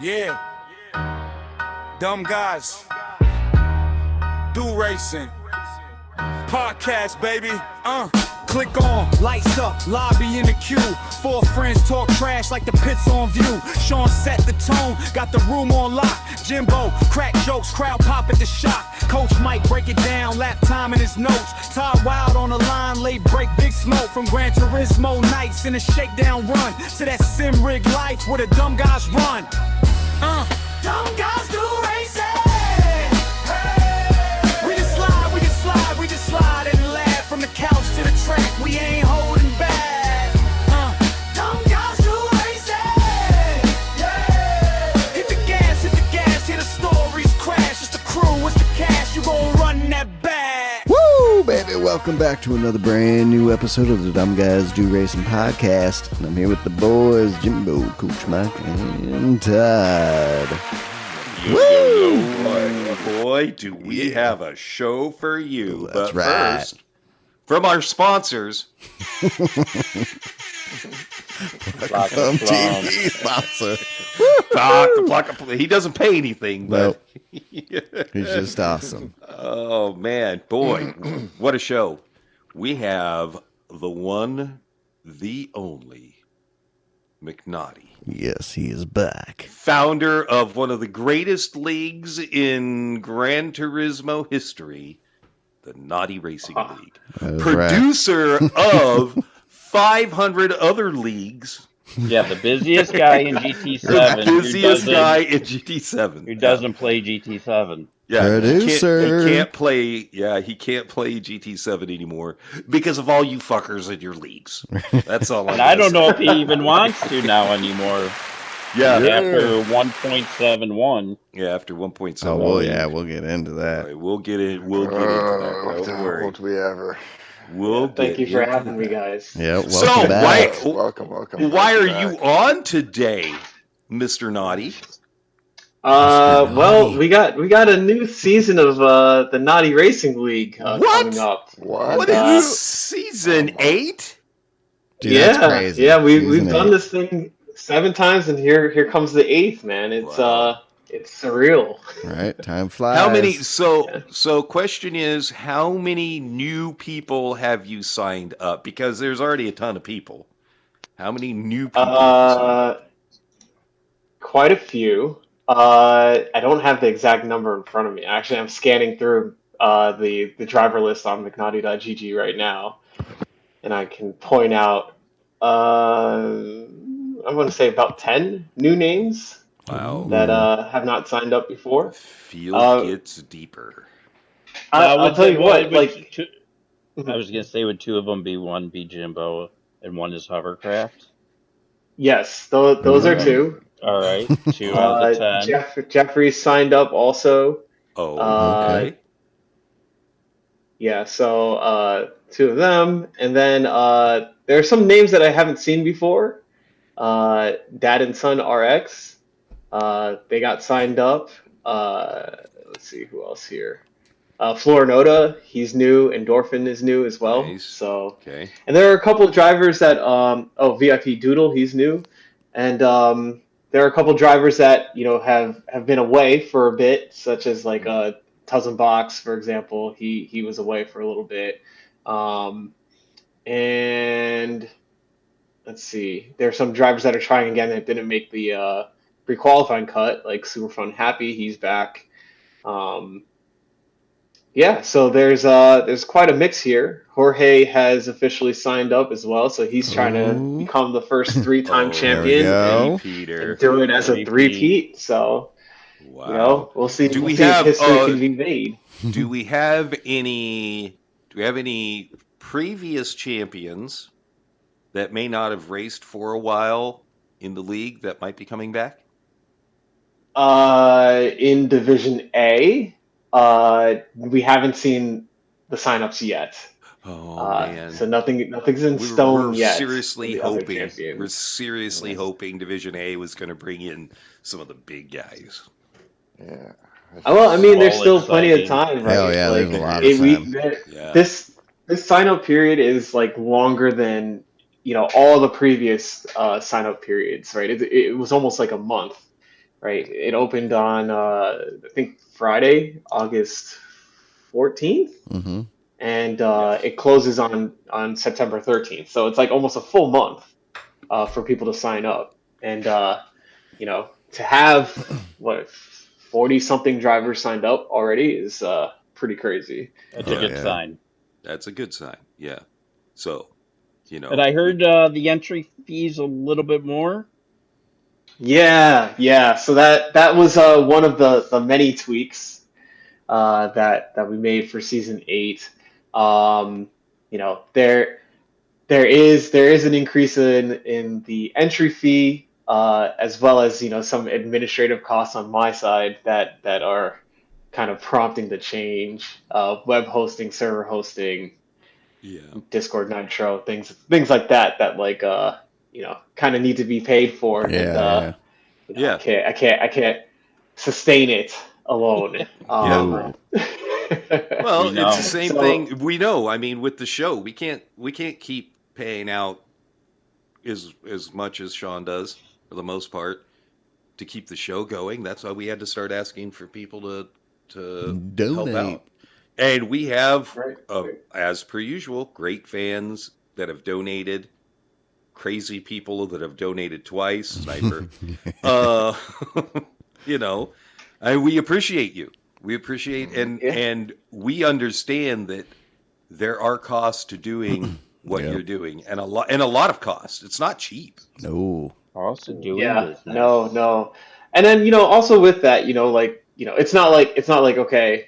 Yeah. Dumb guys. Do racing. Podcast, baby. Click on, lights up, lobby in the queue. Four friends talk trash like the pit's on view. Sean set the tone, got the room on lock. Jimbo, crack jokes, crowd pop at the shop. Coach Mike break it down, lap time in his notes. Todd Wild on the line, late break, big smoke. From Gran Turismo nights in a shakedown run to that sim rig life where the dumb guys run. Dumb guys do racing. We just slide and laugh from the couch to the track. We ain't holding back. Dumb guys do racing. Yeah. Hit the gas, hear the stories crash. It's the crew, it's the cash. You gon' run that back. Woo, baby! Welcome back to another brand new episode of the Dumb Guys Do Racing podcast. And I'm here with the boys, Jimbo, Coach Mike, and Todd. Boy, do we have a show for you. That's but right. First, from our sponsors. TV sponsor. He doesn't pay anything, but nope. He's just awesome. Oh, man. Boy, what a show. We have the one, the only McNaughty. Yes, he is back. Founder of one of the greatest leagues in Gran Turismo history, the Naughty Racing League. That's Producer of 500 other leagues. Yeah, the busiest guy in GT7. The busiest guy in GT7. Who doesn't play GT7. Yeah, Producer. He can't play GT7 anymore because of all you fuckers in your leagues. That's all. And I don't know if he even wants to now anymore. Yeah. After 1.71. Yeah, after 1.7. Oh, well, yeah, we'll get into that. Right, we'll get into that. Don't worry. Won't we ever? Thank you for having me, guys. Yeah, welcome back. Welcome. Why are you on today, Mr. Naughty? Well, we got a new season of the Naughty Racing League coming up. What is this, season 8? Dude, that's crazy. Yeah, we've done this thing 7 times, and here comes the 8th, man. It's it's surreal. Right, time flies. How many? So question is, how many new people have you signed up? Because there's already a ton of people. How many new people? Quite a few. I don't have the exact number in front of me. Actually, I'm scanning through the driver list on McNaughty.gg right now, and I can point out I'm going to say about 10 new names. Wow. That have not signed up before. Field gets deeper. I'll tell you what. Like, I was going to say, would 2 of them be one be Jimbo and one is Hovercraft? Yes, those are 2. All right, 2 out of the 10. Jeffrey signed up also. Oh, okay. Yeah, so 2 of them, and then there are some names that I haven't seen before. Dad and Son RX. They got signed up. Let's see who else here. Florinota, he's new. Endorphin is new as well. Nice. So, okay. And there are a couple of drivers that VIP Doodle, he's new, and there are a couple of drivers that have been away for a bit, such as like Tuzenbox, for example. He was away for a little bit, and let's see. There are some drivers that are trying again that didn't make the pre-qualifying cut, like Super Fun Happy, he's back. Yeah, so there's quite a mix here. Jorge has officially signed up as well, so he's trying to become the first 3-time champion and do it as a 3-peat. So, we'll see. Do we if have history can be made? Do we have any previous champions that may not have raced for a while in the league that might be coming back? In Division A, we haven't seen the signups yet. Oh man! So nothing's in stone yet. We're seriously hoping Division A was going to bring in some of the big guys. Yeah. Well, I mean, there's still plenty of time, right? Hell yeah, like, there's a lot of time. This sign up period is like longer than all the previous sign up periods, right? It was almost like a month. right? It opened on I think Friday, August 14th, Mm-hmm. and it closes on September 13th. So it's like almost a full month for people to sign up, and to have what 40 something drivers signed up already is pretty crazy. That's Oh, a good yeah. sign. That's a good sign. Yeah. So, And I heard the entry fees a little bit more. Yeah. So that was one of the many tweaks that we made for season 8. There is an increase in the entry fee, as well as some administrative costs on my side that are kind of prompting the change. Web hosting, server hosting, yeah. Discord Nitro, things like that like kind of need to be paid for, and Yeah. Yeah. I can't sustain it alone. No. Well, We know. it's the same So- thing. We know. I mean, with the show, we can't keep paying out as much as Sean does for the most part to keep the show going. That's why we had to start asking for people to help Donate. out. And we have, Right. as per usual, great fans that have donated, crazy people that have donated twice, Sniper. We appreciate you. We appreciate and we understand that there are costs to doing what Yeah. you're doing, and a lot of costs. It's not cheap. No. Also doing Yeah, business. no. And then, also with that, it's not like, okay,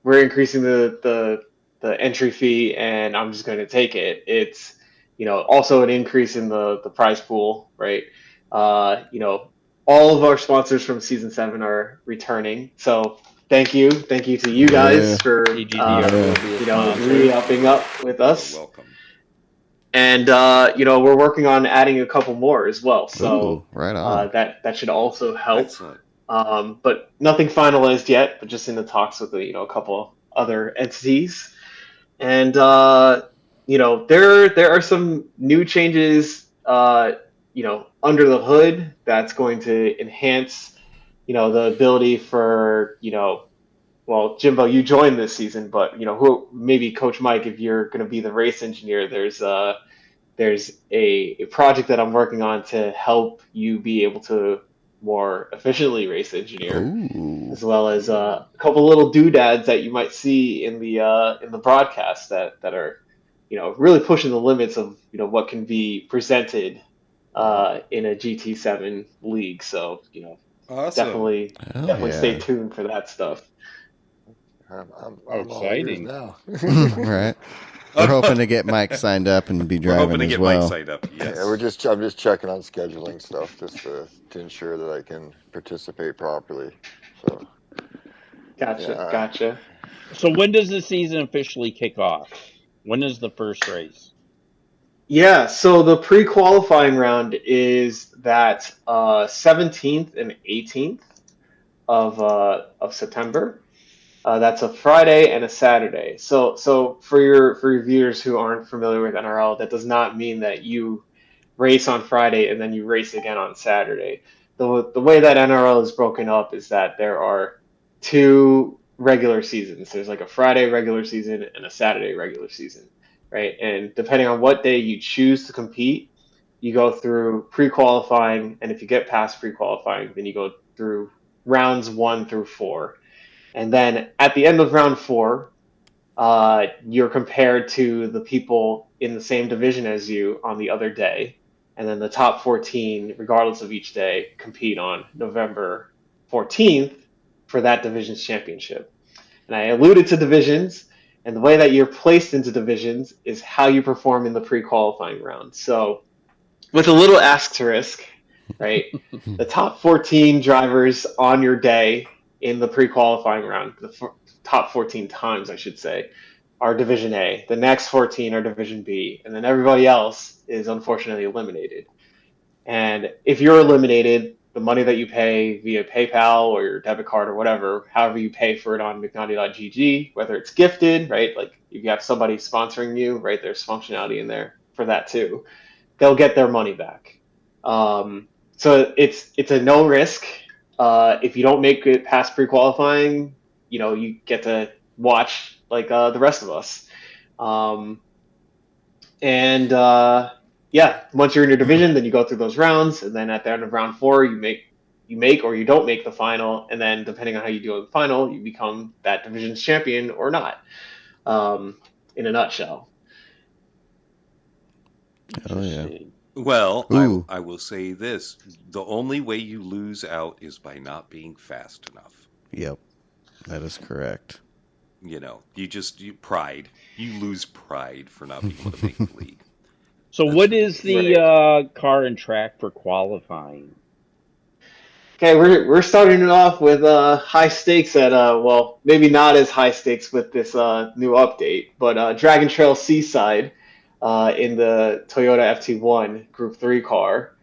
we're increasing the entry fee and I'm just going to take it. It's, also an increase in the prize pool, right? All of our sponsors from season 7 are returning. So thank you to you guys Yeah. for, DGDR will be a sponsor. re-upping up with us. You're welcome. And we're working on adding a couple more as well. So Ooh, right on. that should also help. Excellent. But nothing finalized yet, but just in the talks with a couple other entities. And there are some new changes under the hood that's going to enhance the ability for well, Jimbo, you joined this season, but who maybe Coach Mike, if you're going to be the race engineer, there's a project that I'm working on to help you be able to more efficiently race engineer, Ooh. as well as a couple little doodads that you might see in the broadcast that are really pushing the limits of what can be presented in a GT7 league. So Awesome. definitely Oh, stay yeah. tuned for that stuff. I'm all Exciting. ears now. Right. We're hoping to get Mike signed up and be We're driving hoping to as get well. Mike signed up. Yes. Yeah, I'm just checking on scheduling stuff just to ensure that I can participate properly. So Gotcha. So when does the season officially kick off? When is the first race? Yeah, so the pre-qualifying round is that 17th and 18th of September. That's a Friday and a Saturday. So for your viewers who aren't familiar with NRL, that does not mean that you race on Friday and then you race again on Saturday. The way that NRL is broken up is that there are 2 regular seasons. There's like a Friday regular season and a Saturday regular season, right? And depending on what day you choose to compete, you go through pre-qualifying, and if you get past pre-qualifying, then you go through rounds 1 through 4. And then at the end of round 4, you're compared to the people in the same division as you on the other day. And then the top 14, regardless of each day, compete on November 14th for that division's championship. And I alluded to divisions, and the way that you're placed into divisions is how you perform in the pre-qualifying round. So with a little asterisk, right, the top 14 drivers on your day in the pre-qualifying round, the top 14 times, I should say, are Division A. The next 14 are Division B. And then everybody else is unfortunately eliminated. And if you're eliminated, the money that you pay via PayPal or your debit card or whatever, however you pay for it on McNaughty.gg, whether it's gifted, right, like if you have somebody sponsoring you, right, there's functionality in there for that too, they'll get their money back. So it's a no risk if you don't make it past pre-qualifying, you get to watch like the rest of us. And once you're in your division, then you go through those rounds, and then at the end of round 4, you make or you don't make the final, and then depending on how you do in the final, you become that division's champion or not. In a nutshell. Oh yeah. Well, Ooh. I will say this: the only way you lose out is by not being fast enough. Yep, that is correct. Pride. You lose pride for not being able to make the league. So what is the car and track for qualifying? Okay, we're starting it off with high stakes at maybe not as high stakes with this new update, but Dragon Trail Seaside in the Toyota FT1 Group 3 car,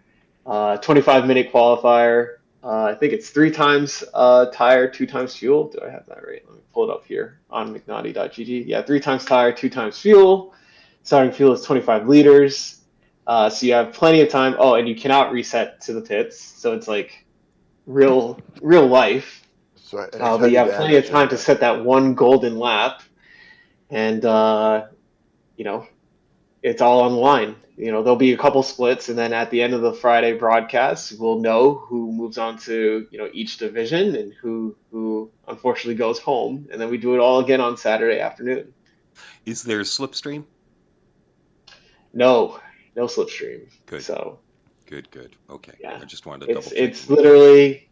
25-minute qualifier. I think it's 3 times tire, 2 times fuel. Do I have that right? Let me pull it up here on McNaughty.gg. Yeah, 3 times tire, 2 times fuel. Starting fuel is 25 liters. So you have plenty of time. Oh, and you cannot reset to the pits. So it's like real life. So But you have plenty of time to set that one golden lap. And, it's all on the line. There'll be a couple splits, and then at the end of the Friday broadcast, we'll know who moves on to, each division and who unfortunately goes home. And then we do it all again on Saturday afternoon. Is there a slipstream? No slipstream. Good. So Good. Okay. Yeah. I just wanted to double check. It's literally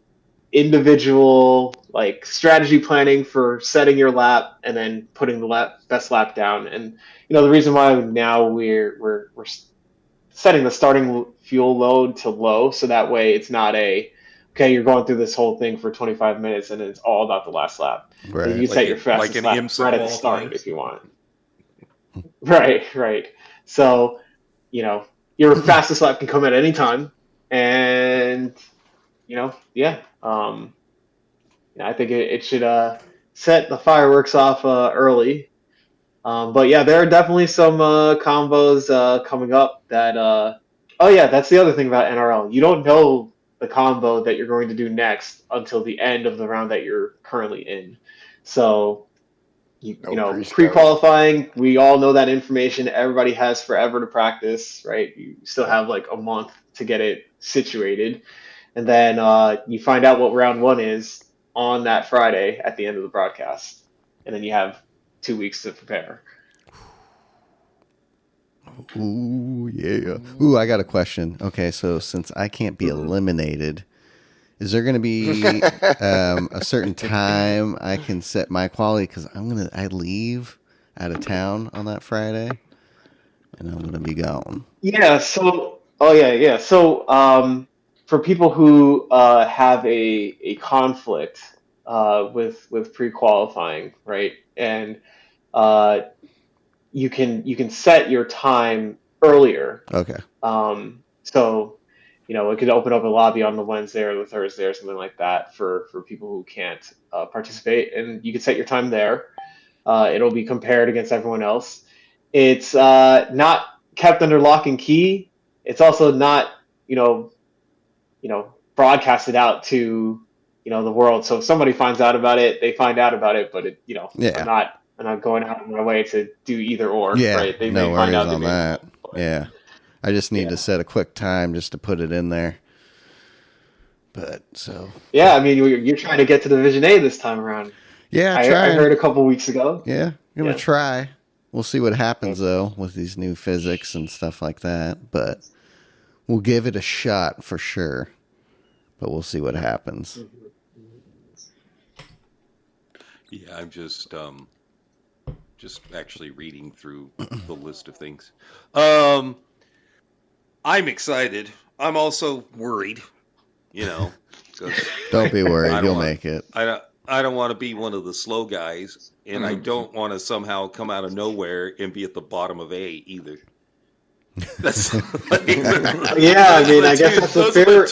individual like strategy planning for setting your lap and then putting the best lap down. And the reason why now we're setting the starting fuel load to low, so that way it's not you're going through this whole thing for 25 minutes and it's all about the last lap. Right. You set your fastest like an lap IMSA right at the start qualifying. if you want. Right. So, your fastest lap can come at any time, and I think it should set the fireworks off early. But yeah, there are definitely some combos coming up that. That's the other thing about NRL. You don't know the combo that you're going to do next until the end of the round that you're currently in. So, pre-qualifying, we all know that information. Everybody has forever to practice, right? You still have like a month to get it situated. And then you find out what round 1 is on that Friday at the end of the broadcast. And then you have 2 weeks to prepare. Ooh, yeah. Ooh, I got a question. Okay, so since I can't be eliminated, is there going to be a certain time I can set my quality? Because I leave out of town on that Friday, and I'm going to be gone. Yeah. So, So, for people who have a conflict with pre-qualifying, right, and you can set your time earlier. Okay. So, it could open up a lobby on the Wednesday or the Thursday or something like that for people who can't participate, and you can set your time there. It'll be compared against everyone else. It's not kept under lock and key. It's also not, broadcasted out to, the world. So if somebody finds out about it, they find out about it. But I'm not going out of my way to do either or. Yeah, right? They no may find worries out. on that. Yeah, I just need to set a quick time just to put it in there. But so. Yeah, I mean, you're trying to get to Division A this time around. Yeah, I heard a couple weeks ago. Yeah, I'm gonna try. We'll see what happens though with these new physics and stuff like that. But we'll give it a shot for sure. But we'll see what happens. Yeah, I'm just actually reading through the list of things. I'm excited. I'm also worried. Don't be worried. You'll make it. I don't want to be one of the slow guys, and I don't want to somehow come out of nowhere and be at the bottom of A either. That's yeah, I mean, I guess that's the fear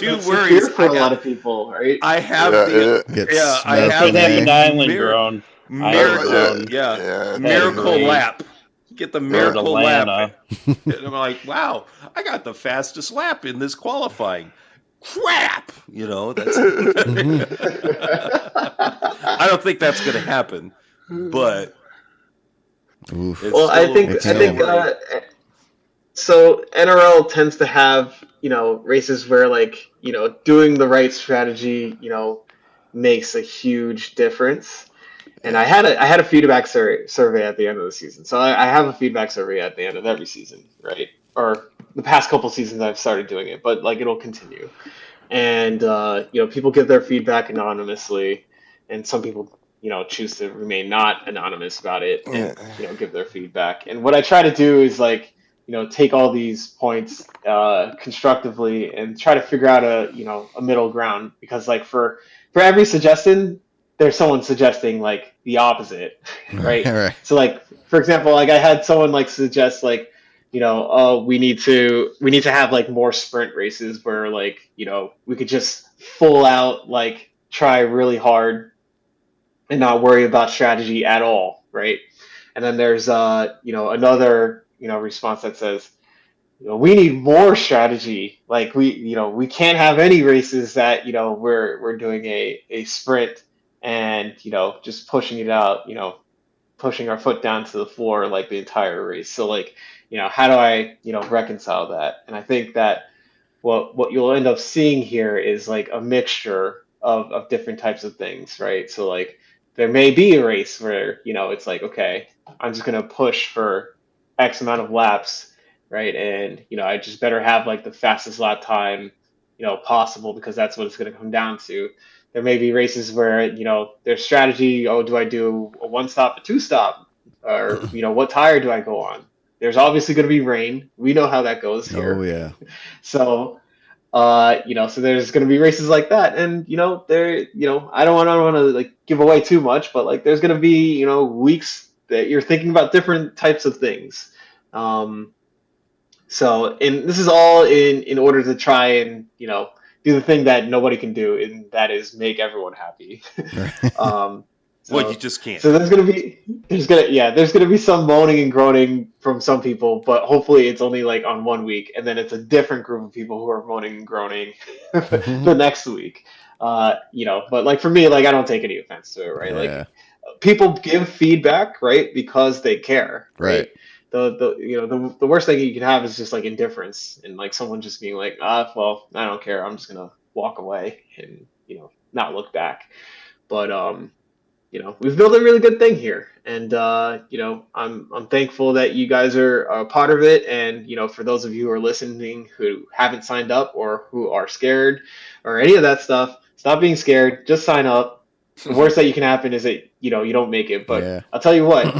for a lot of people, right? I have I have the island grown. Miracle lap. Get the miracle lap. And I'm like, wow, I got the fastest lap in this qualifying. crap. You know, that's. Mhm. I don't think that's going to happen, but Oof. it's Well, I still think It I still think can. worry. so. NRL tends to have races where like doing the right strategy makes a huge difference. And Yeah. I had a feedback survey at the end of the season. So I have a feedback survey at the end of every season, right? Or the past couple seasons I've started doing it, but like it'll continue. And people give their feedback anonymously, and some people choose to remain not anonymous about it and give their feedback. And what I try to do is like take all these points constructively and try to figure out a middle ground, because like for every suggestion there's someone suggesting like the opposite, Right. right? Right. So like for example, like I had someone like suggest like oh, we need to have like more sprint races where like we could just full out like try really hard and not worry about strategy at all, right? And then there's another response that says we need more strategy. Like we can't have any races that we're doing a sprint and just pushing it out, pushing our foot down to the floor like the entire race. So like how do I reconcile that? And I think that what you'll end up seeing here is like a mixture of different types of things, right? So like there may be a race where it's like, okay, I'm just gonna push for X amount of laps, right? And I just better have like the fastest lap time possible, because that's what it's gonna come down to. There may be races where their strategy, oh, do I do a one stop, a two stop, or what tire do I go on? There's obviously going to be rain. We know how that goes Oh here. yeah. So, so there's going to be races like that, and I don't want to like give away too much, but like there's going to be weeks that you're thinking about different types of things. Um, and this is all in order to try and do the thing that nobody can do, and that is make everyone happy. um, Well, you so just can't. so there's gonna be some moaning and groaning from some people, but hopefully it's only like on one week, and then it's a different group of people who are moaning and groaning the next week. But like for me, like I don't take any offense to it, right? Yeah. Like people give feedback, right, because they care, right? Right. The worst thing you can have is just like indifference and like someone just being like, well, I don't care, I'm just gonna walk away and not look back. But we've built a really good thing here, and I'm thankful that you guys are a part of it. And for those of you who are listening who haven't signed up or who are scared or any of that stuff, stop being scared. Just sign up. The worst that you can happen is that you don't make it. But Yeah. I'll tell you what.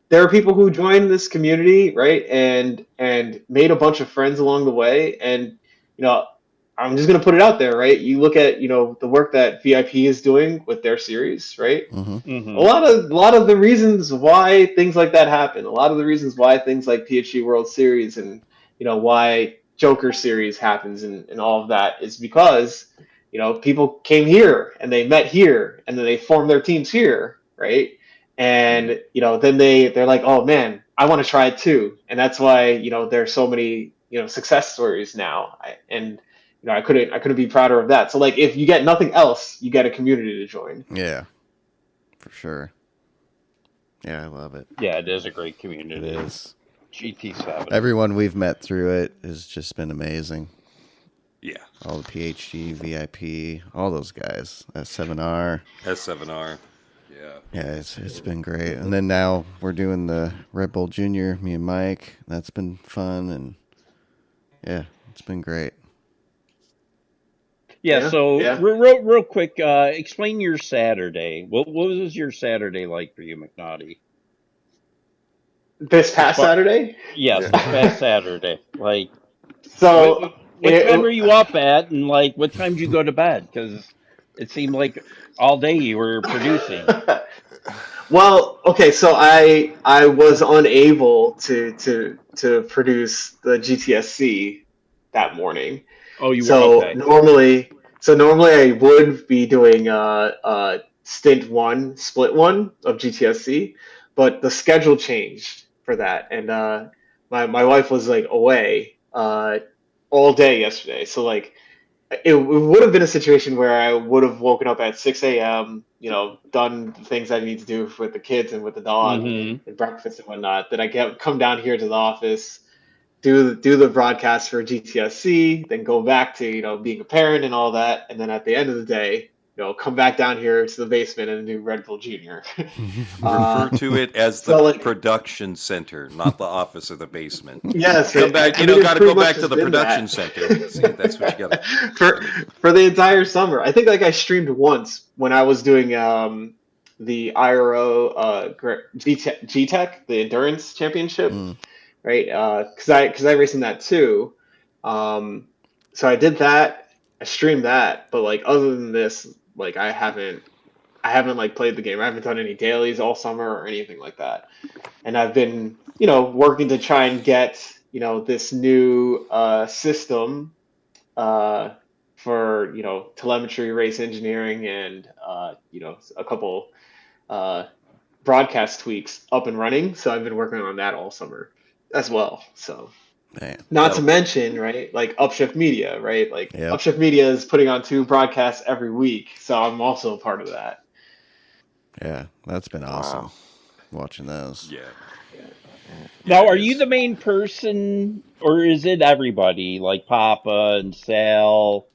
There are people who joined this community, right, and made a bunch of friends along the way, and I'm just gonna put it out there, right? You look at the work that VIP is doing with their series, right? Hmm. A lot of the reasons why things like that happen, a lot of the reasons why things like PhD World Series and why Joker Series happens and all of that is because people came here and they met here and then they formed their teams here, right? And then they're like, oh man, I want to try it too, and that's why there's so many success stories now. I couldn't be prouder of that. So like if you get nothing else, you get a community to join. Yeah. For sure. Yeah, I love it. Yeah, it is a great It community. is. GT7. Everyone we've met through it has just been amazing. Yeah. All the PhD, VIP, all those guys. S7R. S7R. Yeah. Yeah, it's been great. And then now we're doing the Red Bull Junior, me and Mike. That's been fun, and yeah, it's been great. Yeah, so yeah. real quick, explain your Saturday. What was your Saturday like for you, McNaughty? This past Saturday? Yes, Yeah. this past Saturday. Like, So what time were you up at, and like, what time did you go to bed? Because it seemed like all day you were producing. Well, okay, so I was unable to produce the GTSC that morning. Oh, you were So okay. normally I would be doing stint one, split one of GTSC, but the schedule changed for that, and my wife was like away all day yesterday. So like it would have been a situation where I would have woken up at 6 a.m., done the things I need to do with the kids and with the dog Hmm. and breakfast and whatnot. Then I come down here to the office, do the broadcast for GTSC, then go back to, being a parent and all that. And then at the end of the day, come back down here to the basement and do Red Bull Junior. Refer to it as the so like, production center, not the office or the basement. yes, Come back, I mean, got to pretty go much back to has the been production that. center. See, that's what you got to. for the entire summer. I think like I streamed once when I was doing the IRO GTEC, the endurance championship, Mm. right? Because I raced in that too. So I did that. I streamed that, but like other than this, like I haven't like played the game. I haven't done any dailies all summer or anything like that. And I've been, working to try and get, this new system for, telemetry, race engineering, and a couple broadcast tweaks up and running. So I've been working on that all summer as well. So Man. not to mention, right, like Upshift Media, right? Like Yep. Upshift Media is putting on 2 broadcasts every week. So I'm also a part of that. Yeah, that's been awesome Wow. watching those. Yeah. Now, it are is. you the main person, or is it everybody? Like Papa and Sal,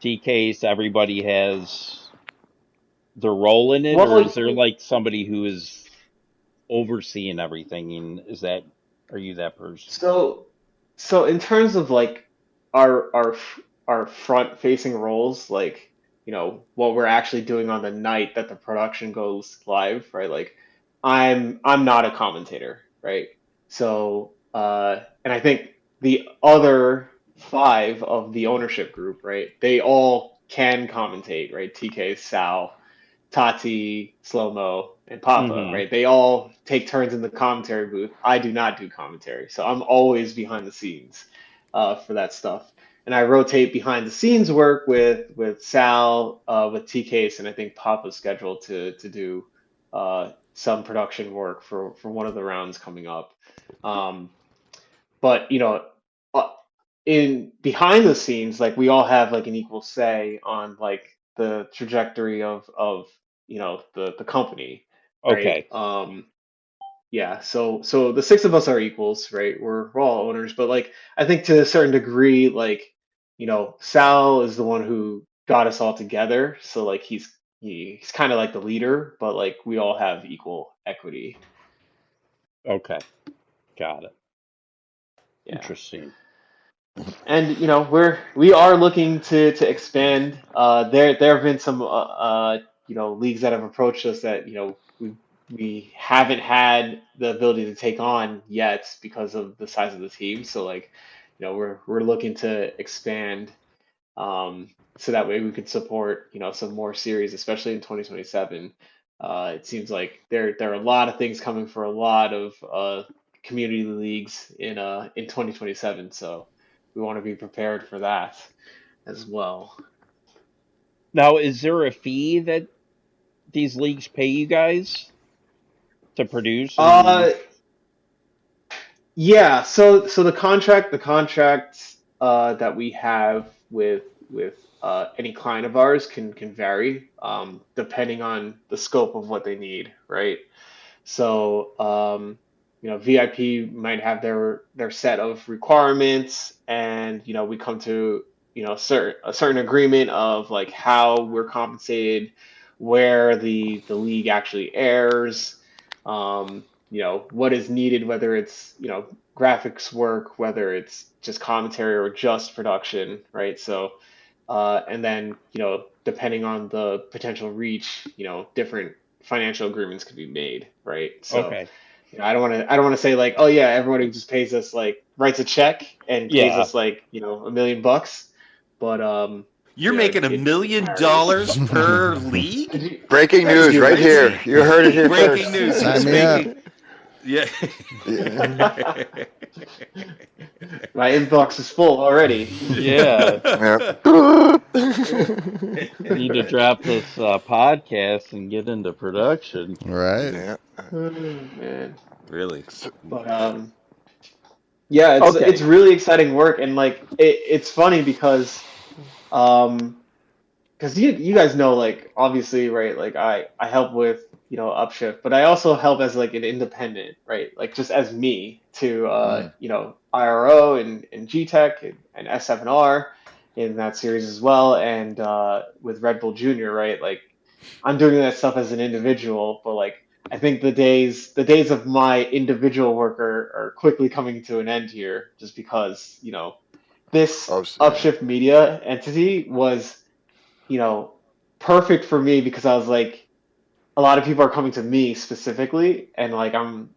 TK's, everybody has their role in it, Well, or is there like somebody who is overseeing everything? And are you that person? So in terms of like our front facing roles, like what we're actually doing on the night that the production goes live, right? Like I'm not a commentator, right? So and I think the other 5 of the ownership group, right? They all can commentate, right? TK, Sal, Tati, Slow Mo, and Papa, Hmm. right? They all take turns in the commentary booth. I do not do commentary, so I'm always behind the scenes for that stuff. And I rotate behind the scenes work with Sal, with TK's, and I think Papa's scheduled to do some production work for one of the rounds coming up. Um, but uh, in behind the scenes, like we all have like an equal say on like the trajectory of the company, right? Okay. Yeah, so the 6 of us are equals, right? We're all owners, but like I think to a certain degree, like Sal is the one who got us all together, so like he's kind of like the leader, but like we all have equal equity. Okay. Got it. Yeah. Interesting. And we are looking to expand. There have been some leagues that have approached us that we haven't had the ability to take on yet because of the size of the team. So like we're looking to expand, so that way we could support some more series, especially in 2027. It seems like there are a lot of things coming for a lot of community leagues in 2027. So we want to be prepared for that as well. Now, is there a fee that these leagues pay you guys to produce? Uh, yeah. So the contract that we have with any client of ours can vary depending on the scope of what they need, right? So VIP might have their set of requirements, and we come to a certain agreement of like how we're compensated, where the league actually airs, what is needed, whether it's graphics work, whether it's just commentary or just production, right? So and then depending on the potential reach, different financial agreements could be made, right? So Okay. I don't want to say like, oh yeah, everybody just pays us, like writes a check and pays Yeah. us like $1 million, but You're making $1 million varies. per league? Did you- Breaking That's news you, right right? here. You heard it here Breaking first. news. Sign He's me up. making. Yeah. Yeah. My inbox is full already. Yeah. Yeah. Need to drop this podcast and get into production. Right? Yeah. Oh, man. Really? But yeah, it's Okay. really exciting work, and like it's funny because Because you guys know, like, obviously, right, like I help with, Upshift, but I also help as like an independent, right, like just as me to Mm. IRO and GTech and S7R in that series as well, and with Red Bull Junior, right, like I'm doing that stuff as an individual, but like I think the days of my individual work are quickly coming to an end here, just because this Yeah. Upshift Media entity was you know, perfect for me because I was like, a lot of people are coming to me specifically, and like I'm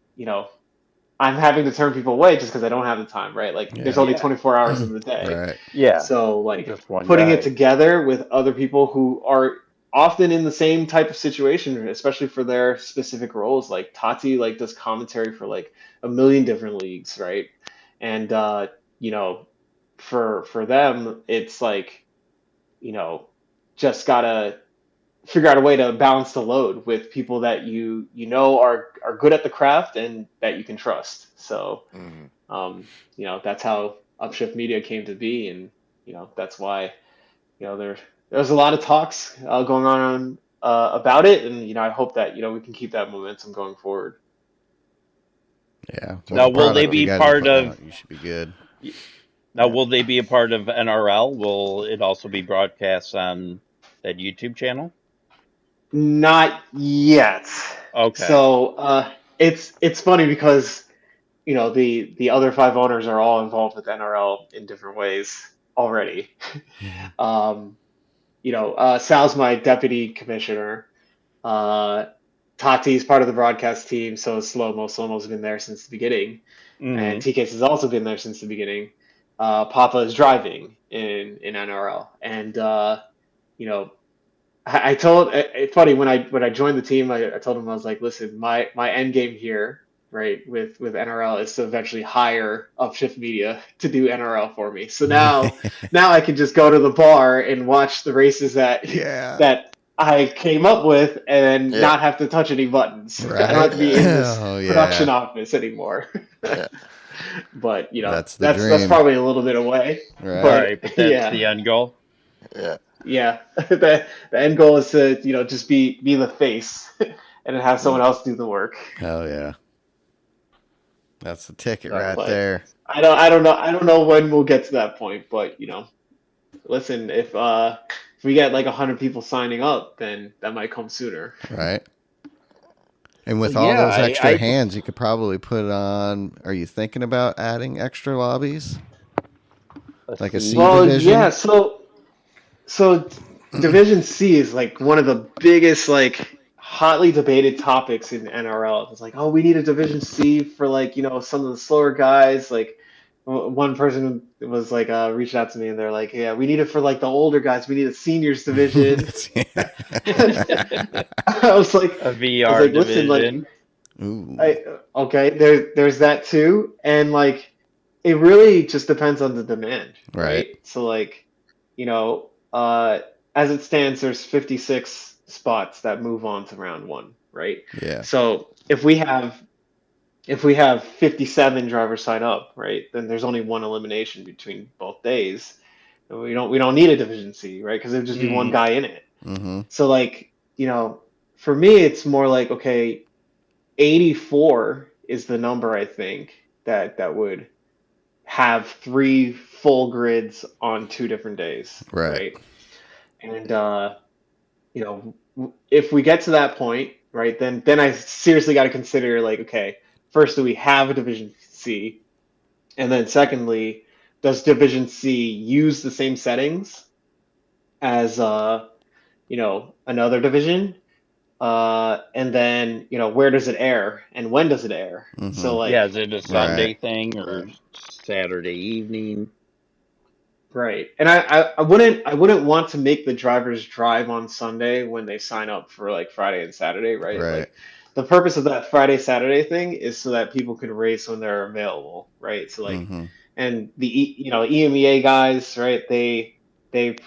having to turn people away just because I don't have the time, right? Like, there's Yeah. only Yeah. 24 hours in the day. Right. Yeah. So, like, Just one putting it guy. together with other people who are often in the same type of situation, especially for their specific roles. Like, Tati, like, does commentary for, like, a million different leagues, right? And, you know, for them, it's like, you know, just gotta figure out a way to balance the load with people that are good at the craft and that you can trust. So, Mm. that's how Upshift Media came to be, and that's why there's a lot of talks going on about it, and I hope that we can keep that momentum going forward. Yeah. So With Now, the will they product you be guys are part putting of? out, you should be good. Now, will they be a part of NRL? Will it also be broadcast on that YouTube channel? Not yet. Okay. So it's funny because the other five owners are all involved with NRL in different ways already. Um, Sal's my deputy commissioner. Uh, Tati's part of the broadcast team, so is Slow-Mo. Slow-Mo's been there since the beginning, and Hmm. TK's has also been there since the beginning. Papa is driving in NRL, and you know, I told it's funny when I joined the team, I told him I was like, listen, my end game here, right, with NRL is to eventually hire Upshift Media to do NRL for me. So now I can just go to the bar and watch the races that Yeah. that I came up with and Yeah. not have to touch any buttons. I don't Right. have to be in this Oh production yeah. office anymore. Yeah. But That's the that's dream. probably a little bit away. Right. But Right, but that's yeah. the end goal. Yeah. Yeah, the end goal is to just be the face and then have someone Mm. else do the work. Hell yeah. That's the ticket So, right But there. I don't know when we'll get to that point. But listen, if we get like 100 people signing up, then that might come sooner. Right. And well, with all yeah, those extra I hands, you could probably put on. Are you thinking about adding extra lobbies, let's like a C see. Well, yeah. division? So Division C is like one of the biggest like hotly debated topics in NRL. It's like, oh, we need a Division C for like some of the slower guys. Like one person was like reached out to me and they're like, yeah, we need it for like the older guys. We need a seniors division. I was like, A I was VR like, listen, like, division. Ooh. okay, there's that too, and like, it really just depends on the demand, Right. right? So like, you know, uh, as it stands, there's 56 spots that move on to round one, right? Yeah. So if we have 57 drivers sign up, right, then there's only one elimination between both days. And we don't need a Division C, right? Because there'd just be one Mm, guy in it. Mm-hmm. So like, for me, it's more like, okay, 84 is the number I think that would have three full grids on two different days, Right. right? And if we get to that point, right, then I seriously got to consider like, okay, first, do we have a Division C? And then secondly, does Division C use the same settings as another division? And then, where does it air and when does it air? Mm-hmm. So yeah, like, is it a Right. Sunday thing Right. or Saturday evening? right. And I wouldn't want to make the drivers drive on Sunday when they sign up for like Friday and Saturday, right? Right. Like the purpose of that Friday Saturday thing is so that people can race when they're available, right? So like, Mm-hmm. and EMEA guys, right? They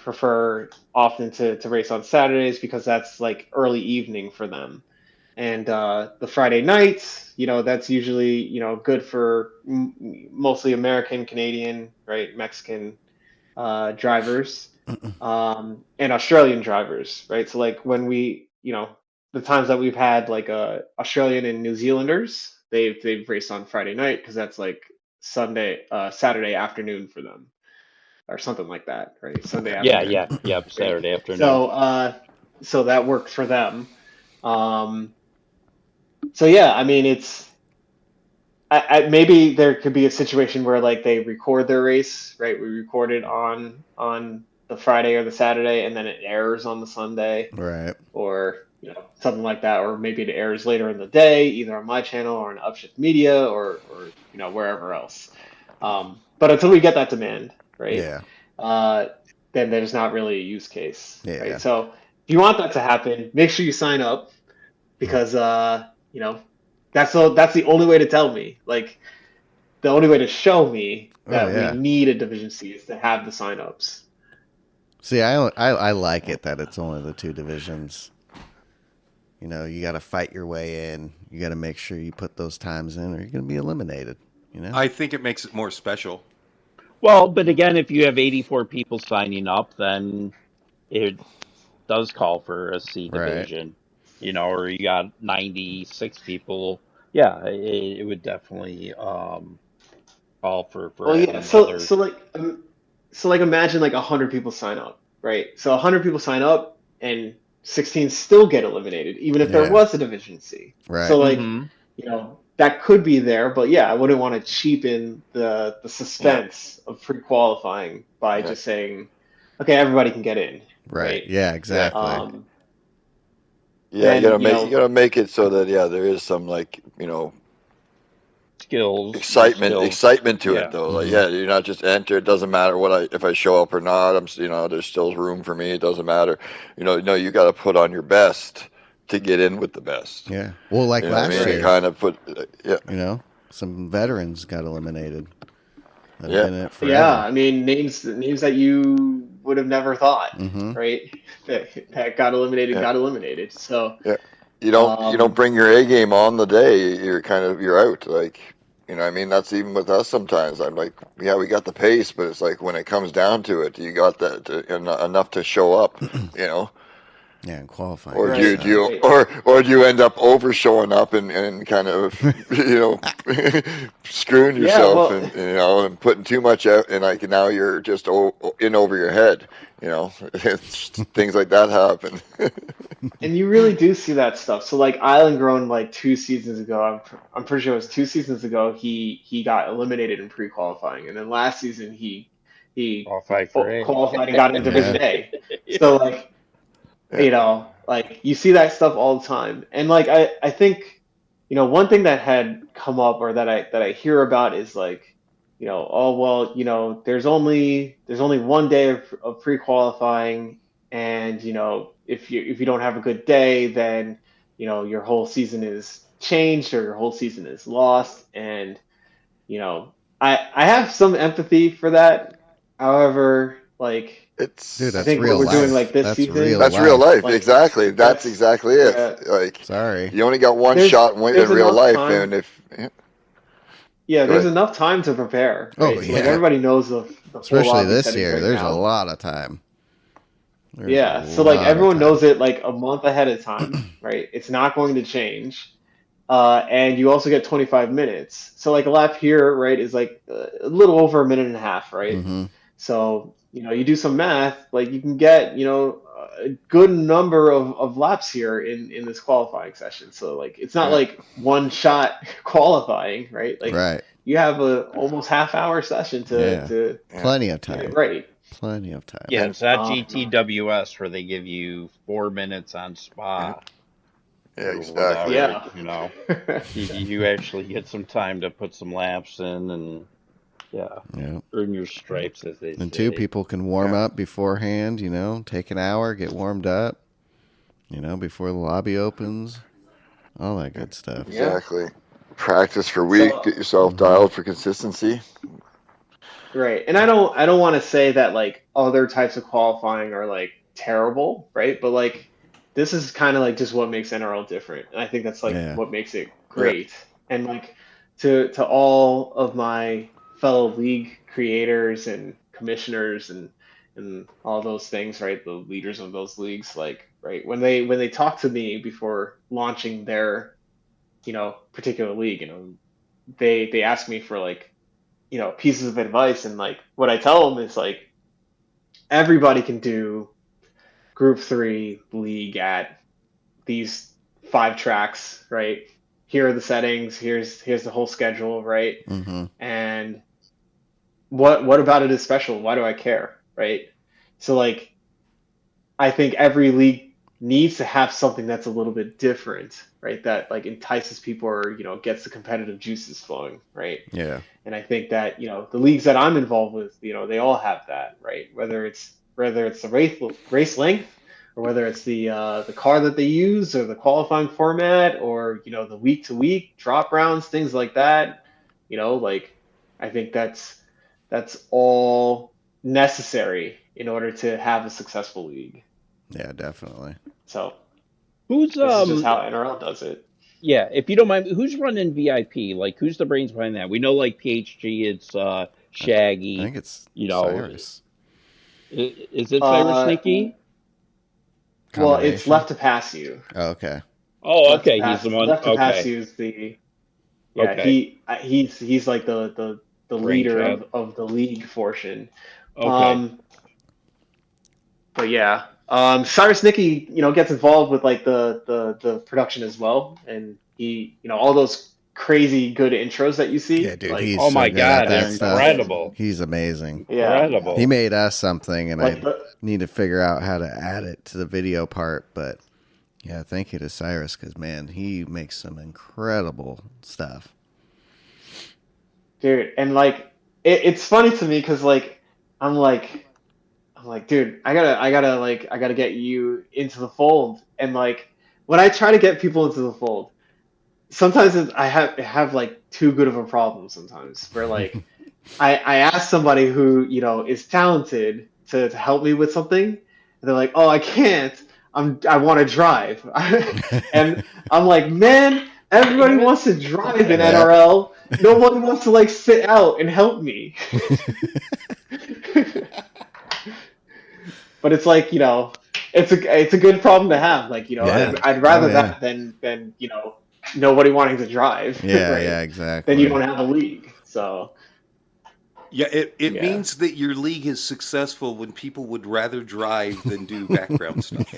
prefer often to race on Saturdays because that's like early evening for them. And the Friday nights, that's usually good for mostly American, Canadian, right, Mexican drivers. and Australian drivers, right? So like when we, the times that we've had like Australian and New Zealanders, they've raced on Friday night because that's like Saturday afternoon for them or something like that, right? Sunday Yeah. Yeah, afternoon, yeah, yep. right? Saturday afternoon. So that worked for them. Um, so yeah, I mean maybe there could be a situation where like they record their race, right? We record it on the Friday or the Saturday, and then it airs on the Sunday, Right. or something like that, or maybe it airs later in the day, either on my channel or on Upshift Media, or wherever else. But until we get that demand, right? Yeah. Then there's not really a use case, Yeah. right? So if you want that to happen, make sure you sign up because that's the only way to tell me. Like the only way to show me that yeah. we need a Division C is to have the signups. See, I like it that it's only the two divisions. You got to fight your way in. You got to make sure you put those times in, or you're going to be eliminated. I think it makes it more special. Well, but again, if you have 84 people signing up, then it does call for a C Right. division, or you got 96 people. Yeah, it would definitely call for Well, yeah. having So another. so like imagine like 100 people sign up, right? So 100 people sign up and 16 still get eliminated, even if there Yeah. was a Division C. Right. So like Mhm. that could be there, but yeah, I wouldn't want to cheapen the suspense of pre-qualifying by just saying, okay, everybody can get in, Right. Yeah, exactly. Yeah, Then, you gotta make it so that there is some like Skills, excitement to Yeah. it though. Mhm. Like you're not just enter. It doesn't matter if I show up or not. There's still room for me. It doesn't matter. No, you got to put on your best to get in with the best. Yeah. Well, like last year, kind of put some veterans got eliminated. That Yeah. have been in it forever. yeah, I mean names that you would have never thought, Mhm. right? That got eliminated. So You don't bring your A game on the day. You're out. Like I mean, that's even with us sometimes. I'm like, yeah, we got the pace, but it's like when it comes down to it, you got that enough to show up. Yeah, and qualifying. Or Right, do you right. or do you end up over showing up and kind of screwing Yeah, yourself well, and putting too much out, and like now you're just in over your head. Things like that happen. and you really do see that stuff. So like Island Grown, like 2 seasons ago, I'm pretty sure it was 2 seasons ago, he got eliminated in pre-qualifying, and then last season he Qualified for A. qualified and got into Division Yeah. A. So like like you see that stuff all the time, and like I think one thing that had come up or that I hear about is like oh well there's only one day of pre-qualifying, and if you don't have a good day, then your whole season is changed or your whole season is lost. And I have some empathy for that. However, like It's Dude, I that's think real what we're doing life. like this That's season, real that's real life. Like, Exactly. That's that's exactly it. yeah. Like Sorry. you only got one There's- shot in there's real enough life, time. and if Yeah, Go there's ahead. enough time to prepare. Oh, Right? So, like yeah. everybody knows the full Especially lobby this settings year, right there's now. a lot of time. There's Yeah, a so like lot of everyone time. knows it like a month ahead of time, right? It's not going to change. And you also get 25 minutes. So like a lap here, right, is like a little over a minute and a half, right? Mhm. So, you do some math, like you can get, a good number of laps here in this qualifying session. So like it's not Yeah. like one shot qualifying, right? Like Right. you have a almost half-hour session Yeah. to Plenty of get time. it right. Plenty of time. Yeah, it's not Um, GTWS where they give you 4 minutes on Spa. Yeah, or exactly. whatever, Yeah. you actually get some time to put some laps in and Yeah. earn your stripes, as they say. And two people can warm Yeah. up beforehand, take an hour, get warmed up, before the lobby opens. All that good stuff. Yeah. Exactly. Practice for week. So- Get yourself dialed for consistency. Right. And I don't want to say that like other types of qualifying are like terrible, right? But like this is kind of like just what makes NRL different. And I think that's like Yeah. what makes it great. And like to all of my fellow league creators and commissioners and and all those things, right? The leaders of those leagues, like, right, when they talk to me before launching their, particular league, they ask me for like, pieces of advice, and like what I tell them is like everybody can do Group 3 league at these 5 tracks, right? Here are the settings. Here's the whole schedule, right? Mm-hmm. And what about it is special? Why do I care, right? So like, I think every league needs to have something that's a little bit different, right? That like entices people, or gets the competitive juices flowing, right? Yeah. And I think that the leagues that I'm involved with, they all have that, right? Whether it's the race length, or whether it's the car that they use, or the qualifying format, or the week to week drop rounds, things like that. Like, I think that's all necessary in order to have a successful league. Yeah, definitely. So Who's this is just how NRL does it. Yeah, if you don't mind, who's running VIP? Like, who's the brains behind that? We know, like, PHG, it's Shaggy. I think it's Cyrus. Is it Cyrus Nicky? Well, it's Left to Pass You. Oh, okay. Oh, okay. He's the one. Left to okay. Pass You is the. Yeah, okay. He's like the leader of the league portion. Okay. But yeah, Cyrus Nicky, gets involved with like the production as well, and he, all those crazy good intros that you see. Yeah, dude. Like, He's oh so my good at God, that they're stuff. incredible. He's amazing. yeah. Incredible. He made us something, and Like I need to figure out how to add it to the video part. But yeah, thank you to Cyrus, because man, he makes some incredible stuff. Dude, and like it's funny to me because like I'm like, dude, I gotta get you into the fold. And like when I try to get people into the fold, sometimes I have like too good of a problem sometimes, where like I ask somebody who is talented to help me with something, and they're like, oh, I can't, I want to drive. And I'm like, man, everybody wants to drive in NRL. No one wants to like sit out and help me. But it's like, it's a good problem to have. Like, I'd rather that than nobody wanting to drive. Yeah, right? yeah, exactly. Then you don't have a league. So Yeah, it means that your league is successful when people would rather drive than do background stuff.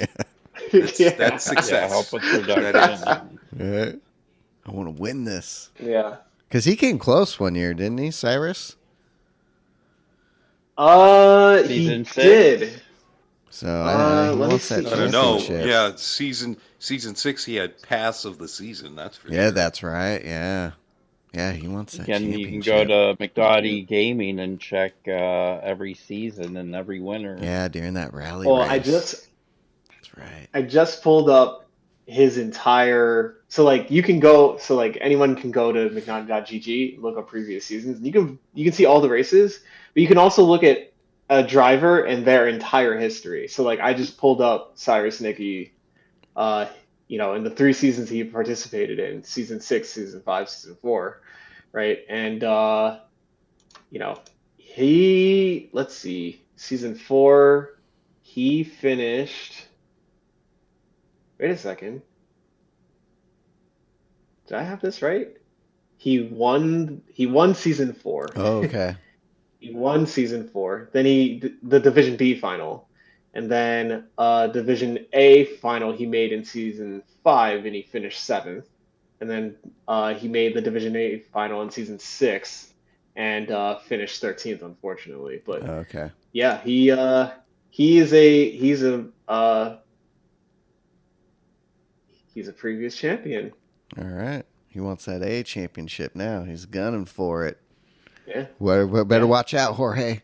That's success. Yeah, help with production. Yeah. I want to win this. Yeah. Because he came close one year, didn't he, Cyrus? He did. So he let me wants that see. I don't know. championship. Yeah, season 6, he had pass of the season. That's for Yeah, sure. that's right. Yeah. Yeah, he wants that championship. You can go to McNaughty Gaming and check every season and every winner. Yeah, during that rally Well, race. That's right. I just pulled up his entire. So like you can go. So like anyone can go to McNaughty.gg, look up previous seasons. And you can see all the races, but you can also look at a driver and their entire history. So like I just pulled up Cyrus Nicky, in the 3 seasons he participated in, season 6, season 5, season 4, right? And let's see, season 4, he finished. Wait a second. Did I have this right? He won season 4. Oh, okay. He won season 4. Then the Division B final, and then Division A final he made in season 5, and he finished 7th. And then he made the Division A final in season 6, and finished 13th, unfortunately. But Okay. yeah, he's a previous champion. All right. He wants that A championship now. He's gunning for it. Yeah. Better watch out, Jorge.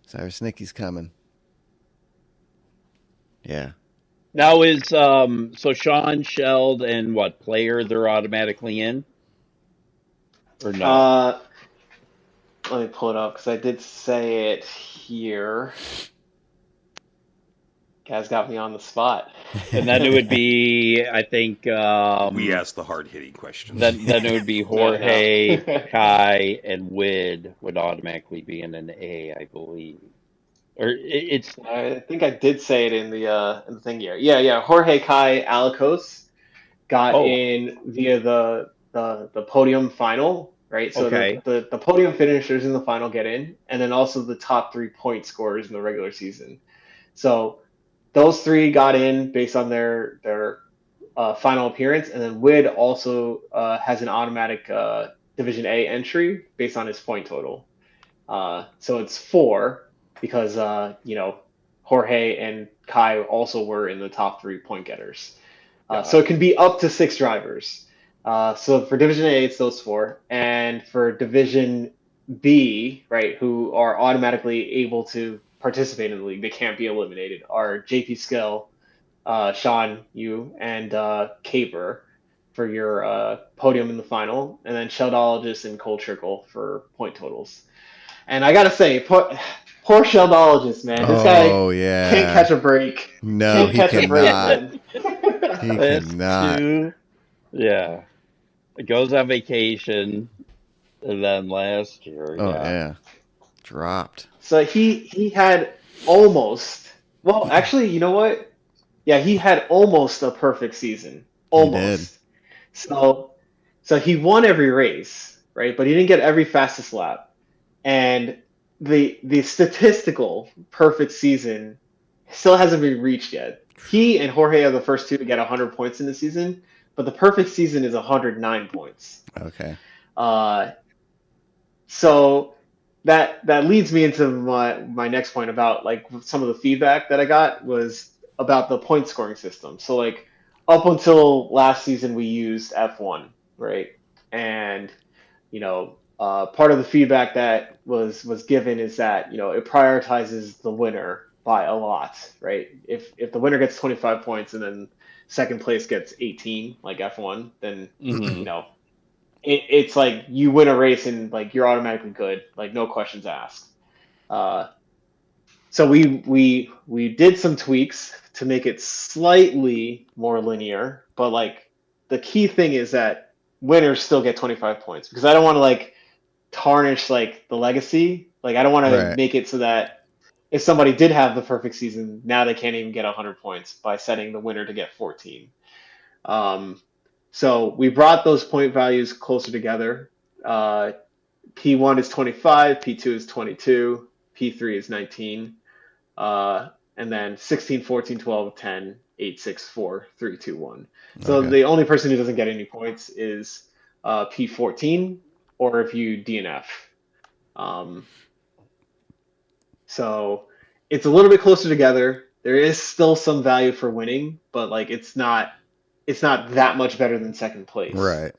Cyrus Nicky's coming. Yeah. Now is so Sean, Sheld, and what player they're automatically in, or no? Let me pull it up because I did say it here. Guys got me on the spot. And then it would be, I think. We asked the hard-hitting questions. Then it would be Jorge, Kai, and Wid would automatically be in an A, I believe. Or it's I think I did say it in the thing here. Yeah. Jorge Kai Alicos got oh, in via the podium final, right? So okay. the podium finishers in the final get in, and then also the top 3 point scorers in the regular season. So those three got in based on their final appearance, and then Wid also has an automatic Division A entry based on his point total. So it's four because Jorge and Kai also were in the top 3 point getters. So it can be up to 6 drivers. So for Division A, it's those four, and for Division B, right, who are automatically able to participate in the league, they can't be eliminated, are JP Skill, Sean, you, and Caper for your podium in the final, and then Sheldologist and Cole Trickle for point totals. And I gotta say, poor Sheldologist, man. This guy Oh can't yeah. catch a break. No, Can't he catch a break, cannot. man. He That's cannot. too. Yeah. It goes on vacation, and then last year, Oh yeah. yeah. Dropped. So he had almost. Well, actually, you know what? Yeah, he had almost a perfect season. He did. Almost. So so he won every race, right? But he didn't get every fastest lap. And the statistical perfect season still hasn't been reached yet. He and Jorge are the first two to get 100 points in the season, but the perfect season is 109 points. Okay. Uh, so that leads me into my next point about like some of the feedback that I got was about the point scoring system. So like up until last season we used F1, right? And part of the feedback that was given is that it prioritizes the winner by a lot, right? If the winner gets 25 points and then second place gets 18, like F1, then Hmm. it's like you win a race and like you're automatically good, like no questions asked. Uh, so we did some tweaks to make it slightly more linear, but like the key thing is that winners still get 25 points because I don't want to like tarnish like the legacy. Like I don't want to Right. make it so that if somebody did have the perfect season, now they can't even get 100 points by setting the winner to get 14. Um, so we brought those point values closer together. Uh, P1 is 25, P2 is 22, P3 is 19, and then 16, 14, 12, 10, 8, 6, 4, 3, 2, 1. So Okay. the only person who doesn't get any points is P14 or if you DNF. Um, so it's a little bit closer together. There is still some value for winning, but like it's not that much better than second place. Right.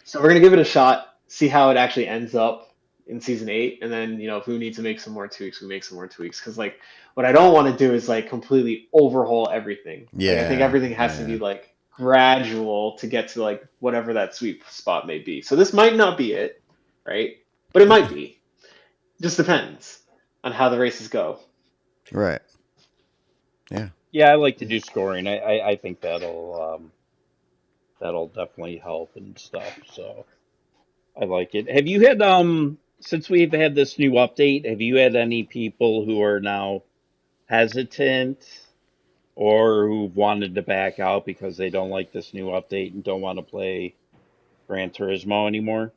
So we're gonna give it a shot, see how it actually ends up in season 8, and then if we need to make some more tweaks, we make some more tweaks. Because like what I don't want to do is like completely overhaul everything. Like I think Yeah. everything has to Yeah. be like gradual to get to like whatever that sweet spot may be. So this might not be it, right? But it might be. Just depends on how the races go. Right. Yeah. Yeah, I like to do scoring. I think that'll definitely help and stuff. So I like it. Have you had since we've had this new update, have you had any people who are now hesitant or who've wanted to back out because they don't like this new update and don't want to play Gran Turismo anymore?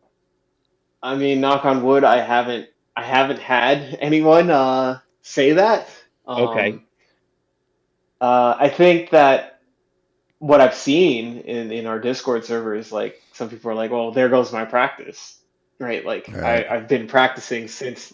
I mean, knock on wood, I haven't had anyone say that. Okay. Um, I think that what I've seen in our Discord server is like some people are like, well, there goes my practice, right? Like Right. I've been practicing since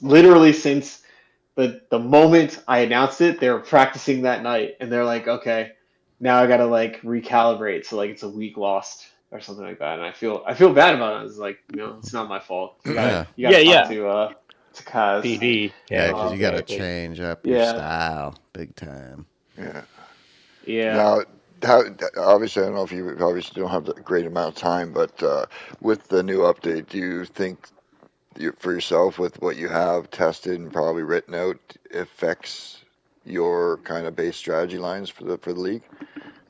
the moment I announced it, they were practicing that night, and they're like, okay, now I gotta like recalibrate, so like it's a week lost or something like that, and I feel bad about it. It's like it's not my fault. You gotta Yeah. you gotta talk Yeah. to Kaz. PD. Yeah, Yeah, because you got to exactly. change up your Yeah, style big time. Yeah. yeah. Now, how, obviously, I don't know if you obviously don't have a great amount of time, but with the new update, do you think for yourself, with what you have tested and probably written out, affects your kind of base strategy lines for the league?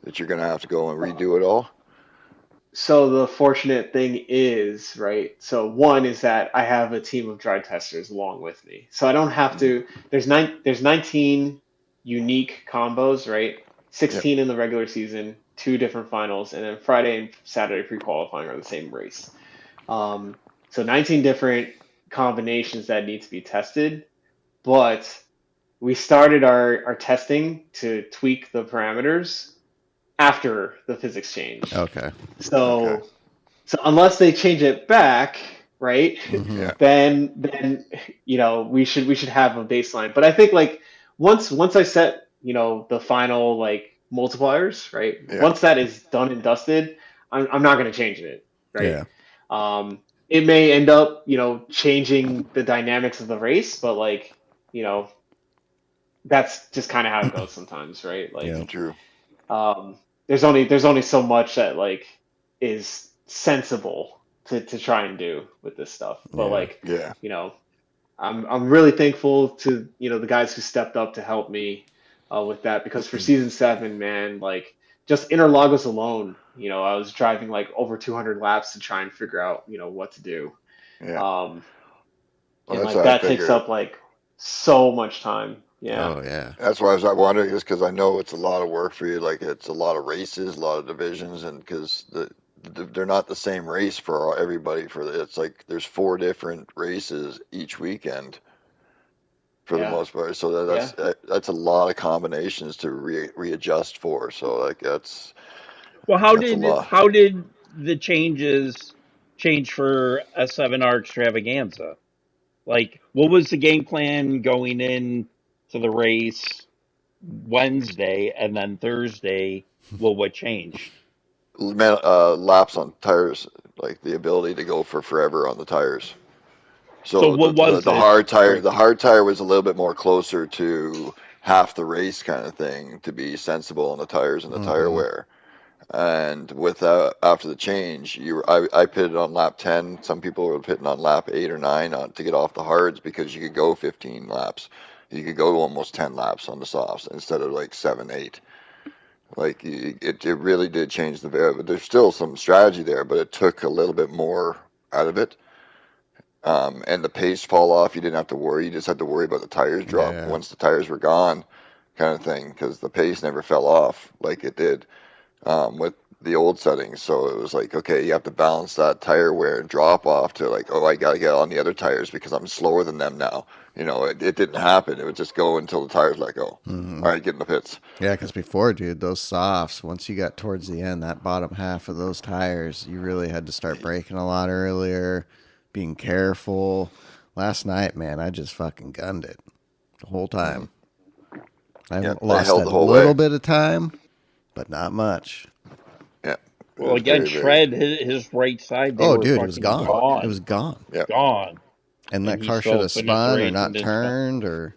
That you're going to have to go and redo it all? So the fortunate thing is, right? So one is that I have a team of dry testers along with me. So I don't have to there's 19 unique combos, right? Yep. 16 in the regular season, two different finals, and then Friday and Saturday pre-qualifying are the same race. So 19 different combinations that need to be tested, but we started our testing to tweak the parameters after the physics change. Okay. Okay. So unless they change it back, right? Mhm. Yeah. Then we should have a baseline. But I think like once I set the final like multipliers, right? Yeah. Once that is done and dusted, I'm not going to change it, right? Yeah. It may end up changing the dynamics of the race, but like that's just kind of how it goes sometimes, right? Like Yeah. True. there's only so much that like is sensible to try and do with this stuff. But Yeah. like Yeah. I'm really thankful to the guys who stepped up to help me with that, because for season 7, man, like just Interlagos alone, I was driving like over 200 laps to try and figure out what to do. Yeah. Um, Well, and that's like what I that takes figured. up like so much time. Yeah. Oh yeah. That's why I was wondering, just because I know it's a lot of work for you. Like it's a lot of races, a lot of divisions, and because they're not the same race for everybody. It's like there's 4 different races each weekend for the Yeah. most part. So Yeah. that's a lot of combinations to readjust for. So like that's Well, a lot. how did the changes change for S7R Extravaganza? Like, what was the game plan going in to the race Wednesday, and then Thursday? Well, what changed? Laps on tires, like the ability to go for forever on the tires. So So what was the it? hard tire was a little bit more closer to half the race kind of thing to be sensible on the tires and the tire Mhm. wear. And after the change, I pitted on lap 10. Some people were pitting on lap 8 or 9 to get off the hards, because you could go 15 laps. You could go almost 10 laps on the softs instead of like 7, 8. Like it really did change the variable. There's still some strategy there, but it took a little bit more out of it. And the pace fall off, you didn't have to worry. You just had to worry about the tires drop Yeah. once the tires were gone, kind of thing, because the pace never fell off like it did with the old settings. So it was like, okay, you have to balance that tire wear and drop off to like, oh, I got to get on the other tires because I'm slower than them now. It didn't happen. It would just go until the tires let go. Mhm. All right, get in the pits. Yeah, because before, dude, those softs, once you got towards the end, that bottom half of those tires, you really had to start braking a lot earlier, being careful. Last night, man, I just fucking gunned it the whole time. I Yeah, they lost held a the whole little way. bit of time, but not much. Yeah. It Well, was again, very, very. Shred his right side. They Oh, were dude, it was fucking gone. It was gone. Yeah. gone. And that he car still should have finished spun or racing not this turned or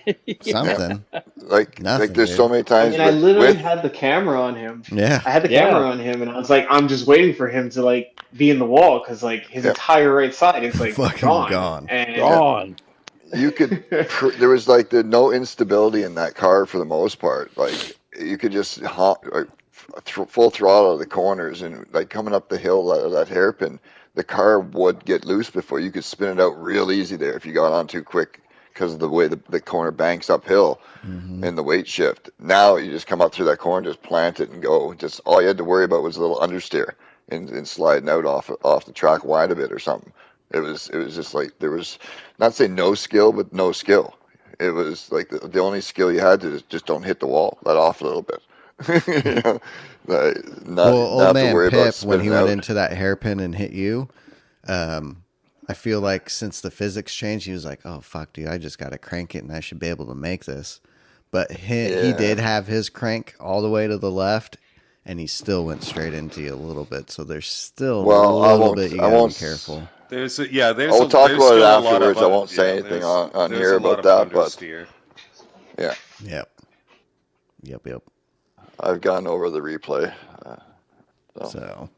Yeah. something. Like Nothing, there's dude. so many I times mean, I literally with had the camera on him. Yeah. I had the Yeah. camera on him, and I was like, I'm just waiting for him to like be in the wall, because like his Yeah. entire right side is like Fucking gone. And Gone. you could there was like no instability in that car for the most part. Like you could just full throttle the corners, and like coming up the hill, that hairpin, the car would get loose before you could spin it out real easy there if you got on too quick, because of the way the corner banks uphill and the weight shift. Now you just come up through that corner, just plant it and go. Just all you had to worry about was a little understeer and sliding out off the track wide a bit or something. It was just like there was, not saying no skill, but no skill. It was like the only skill you had to just don't hit the wall, let off a little bit. You know, like not Well, have old to man worry about Pip, when he spinning went out. into that hairpin and hit you, I feel like since the physics changed, he was like, oh, fuck, dude, I just got to crank it and I should be able to make this. But he Yeah. did have his crank all the way to the left, and he still went straight into you a little bit. So there's still Well, a little bit you got to be won't. careful. There's I'll talk there's about still it a lot afterwards. of I won't say anything there's- on there's here a lot about of that, but understeer. yeah, Yep. Yep. I've gone over the replay. So,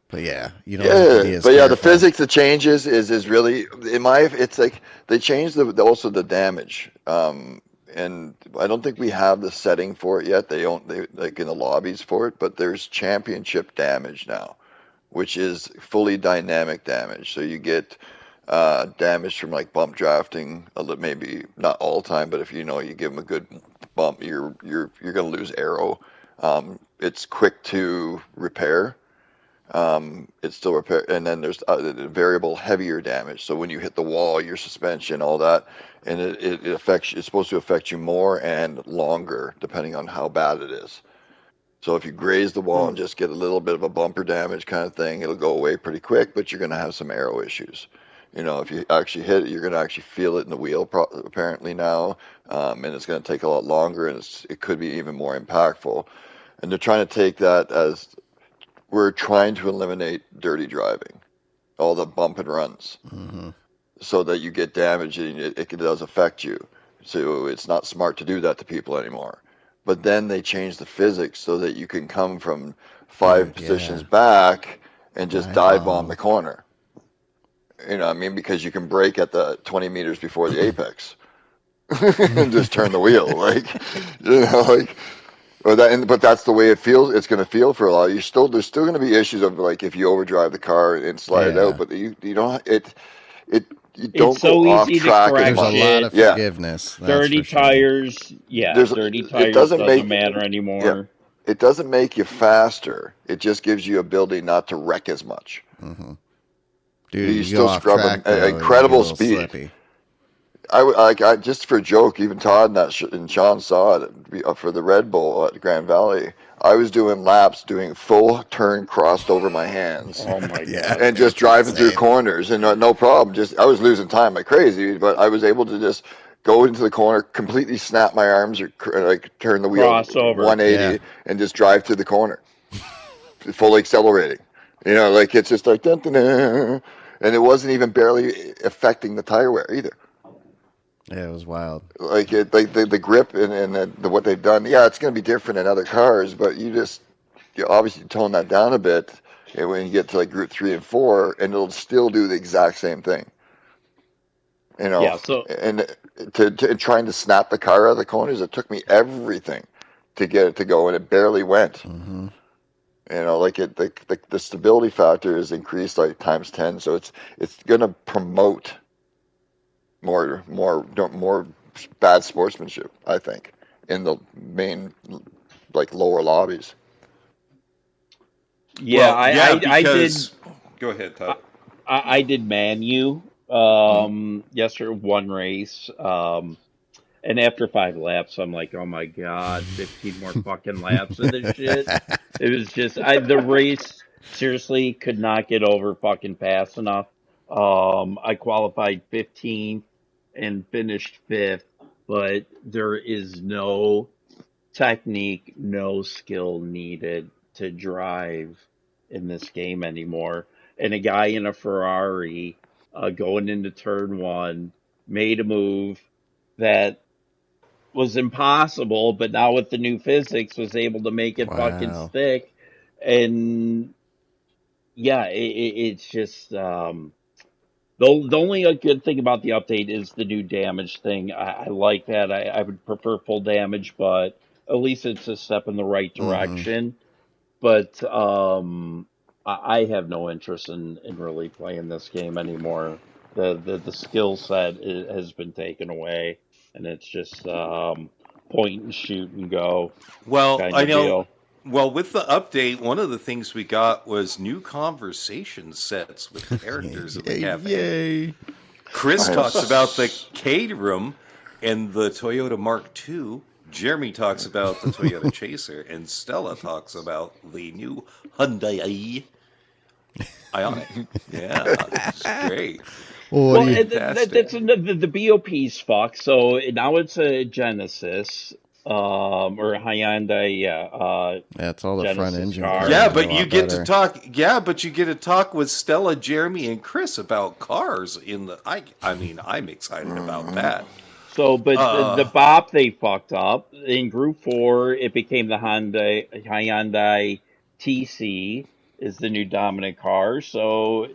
but yeah, you don't have to be Yeah, as but yeah, the careful. physics, the changes is really it's like they changed also the damage. and I don't think we have the setting for it yet. They like in the lobbies for it, but there's championship damage now, which is fully dynamic damage. So you get damage from like bump drafting, maybe not all the time, but if you give them a good bump, you're going to lose aero. It's quick to repair. It's still repair, and then there's variable heavier damage. So when you hit the wall, your suspension, all that, and it affects. It's supposed to affect you more and longer depending on how bad it is. So if you graze the wall and just get a little bit of a bumper damage kind of thing, it'll go away pretty quick, but you're going to have some aero issues. If you actually hit it, you're going to actually feel it in the wheel apparently now, and it's going to take a lot longer, and it could be even more impactful. And they're trying to take that as we're trying to eliminate dirty driving, all the bump and runs, so that you get damage and it does affect you. So it's not smart to do that to people anymore. But then they change the physics so that you can come from 5 positions back and just dive bomb the corner. You know what I mean? Because you can brake at the 20 meters before the apex and just turn the wheel. But that's the way it feels. It's going to feel for a lot. There's still going to be issues of like if you overdrive the car and slide it out, but you don't you don't go off track as There's much. a lot of forgiveness. Dirty tires, dirty tires doesn't matter anymore. Yeah, it doesn't make you faster. It just gives you ability not to wreck as much. Dude, you still scrub incredible speed. Slippy. I just for a joke, even Todd and Sean saw it for the Red Bull at Grand Valley. I was doing laps, doing full turn crossed over my hands. Oh my god! And just driving through corners and no problem. I was losing time like crazy, but I was able to just go into the corner, completely snap my arms or like turn the wheel 180 and just drive through the corner, fully accelerating. It's just like dun, dun, dun, and it wasn't even barely affecting the tire wear either. Yeah, it was wild. Like the grip and what they've done. Yeah, it's going to be different in other cars, but you obviously tone that down a bit when you get to like Group 3 and 4, and it'll still do the exact same thing. Yeah. So and trying to snap the car out of the corners, it took me everything to get it to go, and it barely went. The stability factor is increased like times 10, so it's going to promote more bad sportsmanship, I think, in the main like lower lobbies. Yeah, I did. Go ahead, Todd. I did Manu yesterday, one race, and after 5 laps, I'm like, oh my god, 15 more fucking laps of this shit. It was just the race seriously could not get over fucking fast enough. I qualified 15th and finished 5th, but there is no technique, no skill needed to drive in this game anymore. And a guy in a Ferrari going into turn 1 made a move that was impossible, but now with the new physics was able to make it fucking stick. And yeah, it's just the only good thing about the update is the new damage thing. I like that. I would prefer full damage, but at least it's a step in the right direction. But I have no interest in really playing this game anymore. The skill set has been taken away, and it's just point and shoot and go. Well, kind I of know. deal. Well, with the update, one of the things we got was new conversation sets with the characters of the cafe. Yay! Chris talks about the Caterham and the Toyota Mark II. Jeremy talks about the Toyota Chaser, and Stella talks about the new Hyundai Ioniq. Yeah, it's great. Well, that's the BOP's fucked. So now it's a Genesis. Or Hyundai, that's all the Genesis front engine. car. Yeah, but you get to talk. Yeah, but you get to talk with Stella, Jeremy, and Chris about cars. I'm excited about that. So, but the BOP they fucked up in Group 4. It became the Hyundai TC is the new dominant car. So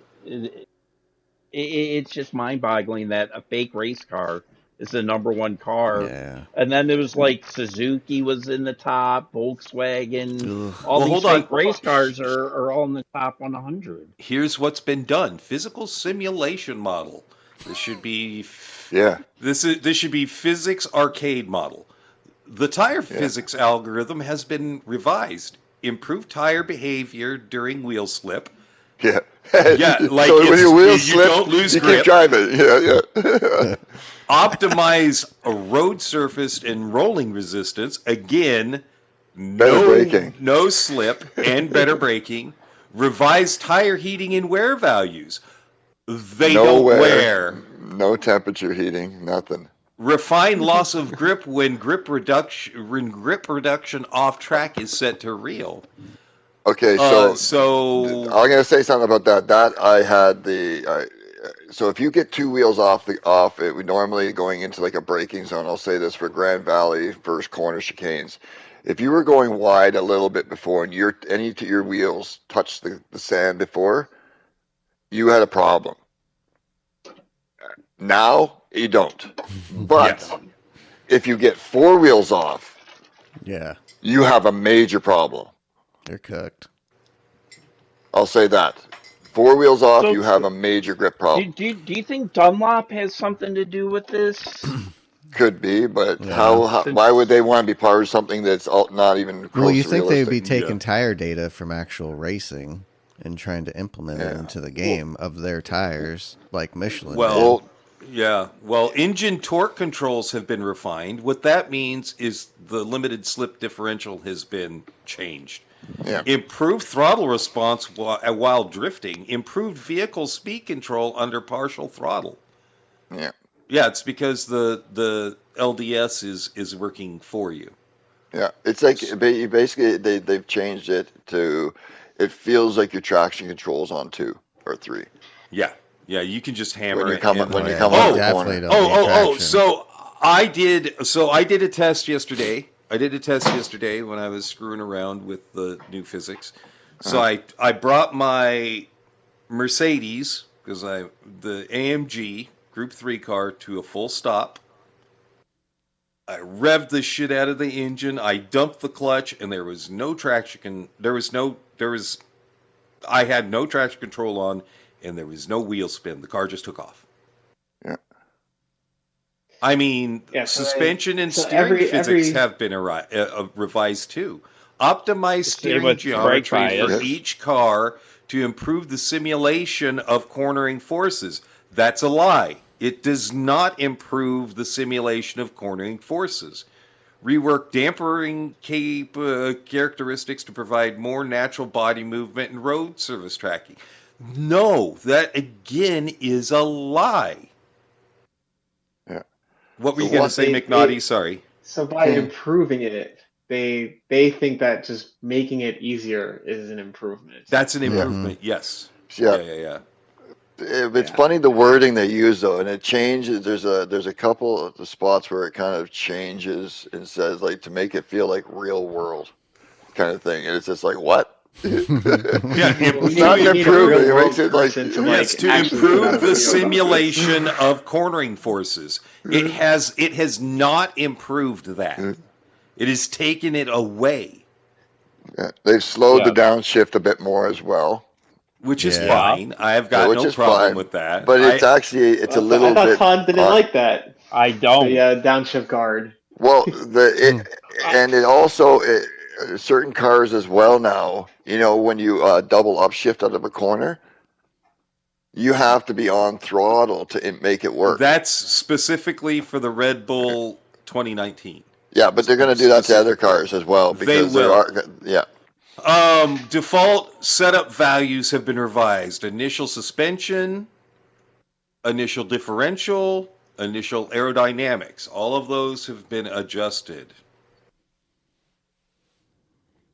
it's just mind-boggling that a fake race car is the number one car. Yeah. And then it was like Suzuki was in the top, Volkswagen. Ugh. All Well, these hold on. fake race cars are all in the top 100. Here's what's been done: physical simulation model. This should be Yeah. this should be physics arcade model. The tire physics algorithm has been revised. Improved tire behavior during wheel slip. Yeah. Yeah, like so when your wheels you slip, don't lose you grip. keep driving. Yeah. Optimize a road surface and rolling resistance. Again, Better braking. no slip and better braking. Revise tire heating and wear values. They No don't wear. wear. No temperature heating, nothing. Refine loss of grip when grip reduction off track is set to real. Okay, So I'm gonna say something about that. That I had so if you get two wheels off, it would normally going into like a braking zone. I'll say this for Grand Valley first corner chicanes. If you were going wide a little bit before and any of your wheels touched the sand before, you had a problem. Now you don't. But Yes. if you get four wheels off, Yeah. you have a major problem. They're cooked. I'll say that. Four wheels off, So- you have a major grip problem. Do you think Dunlop has something to do with this? Could be, but Yeah. why would they want to be part of something that's not even close Well, you to think they'd be realistic? taking tire data from actual racing and trying to implement it Yeah. into the game of their tires, like Michelin. Well, did. yeah. Well, engine torque controls have been refined. What that means is the limited slip differential has been changed. Yeah. Improved throttle response while drifting. Improved vehicle speed control under partial throttle. Yeah. Yeah, it's because the LDS is working for you. Yeah. It's like basically they've changed it to it feels like your traction controls on 2 or 3. Yeah. Yeah, you can just hammer When you it come in. when you yeah, come you out the definitely corner. don't need traction. So I did a test yesterday. I did a test yesterday when I was screwing around with the new physics. So I brought my Mercedes because the AMG Group 3 car to a full stop. I revved the shit out of the engine. I dumped the clutch, and there was no traction. I had no traction control on, and there was no wheel spin. The car just took off. Yeah. I mean, Yeah, so suspension and so steering every- physics every- have been revised too. Optimize steering with geometry brake for bias. each car to improve the simulation of cornering forces. That's a lie. It does not improve the simulation of cornering forces. Rework dampering characteristics to provide more natural body movement and road surface tracking. No, that again is a lie. Yeah. What were So you going to what say, McNaughty? Sorry. So by improving it, they think that just making it easier is an improvement. That's an improvement, yes. Yeah. Yeah. It's funny the wording they use though, and it changes. There's a couple of the spots where it kind of changes and says like to make it feel like real world kind of thing, and it's just like what? Yeah, It's not an improvement. It makes it like Yes, to actually improve put out a the video. simulation of cornering forces. It has not improved that. It has taken it away, yeah, they've slowed the Yeah. downshift a bit more as well. which is Yeah. fine. I have got which no is problem fine, with that. But it's I a little I thought bit. Todd didn't like that. I don't. The downshift guard. Well, and it also certain cars as well now. You know, when you double upshift out of a corner, you have to be on throttle to make it work. That's specifically for the Red Bull 2019. Yeah, but they're going to do that to other cars as well because They there will. are. Yeah, Default setup values have been revised. Initial suspension, initial differential, initial aerodynamics. All of those have been adjusted.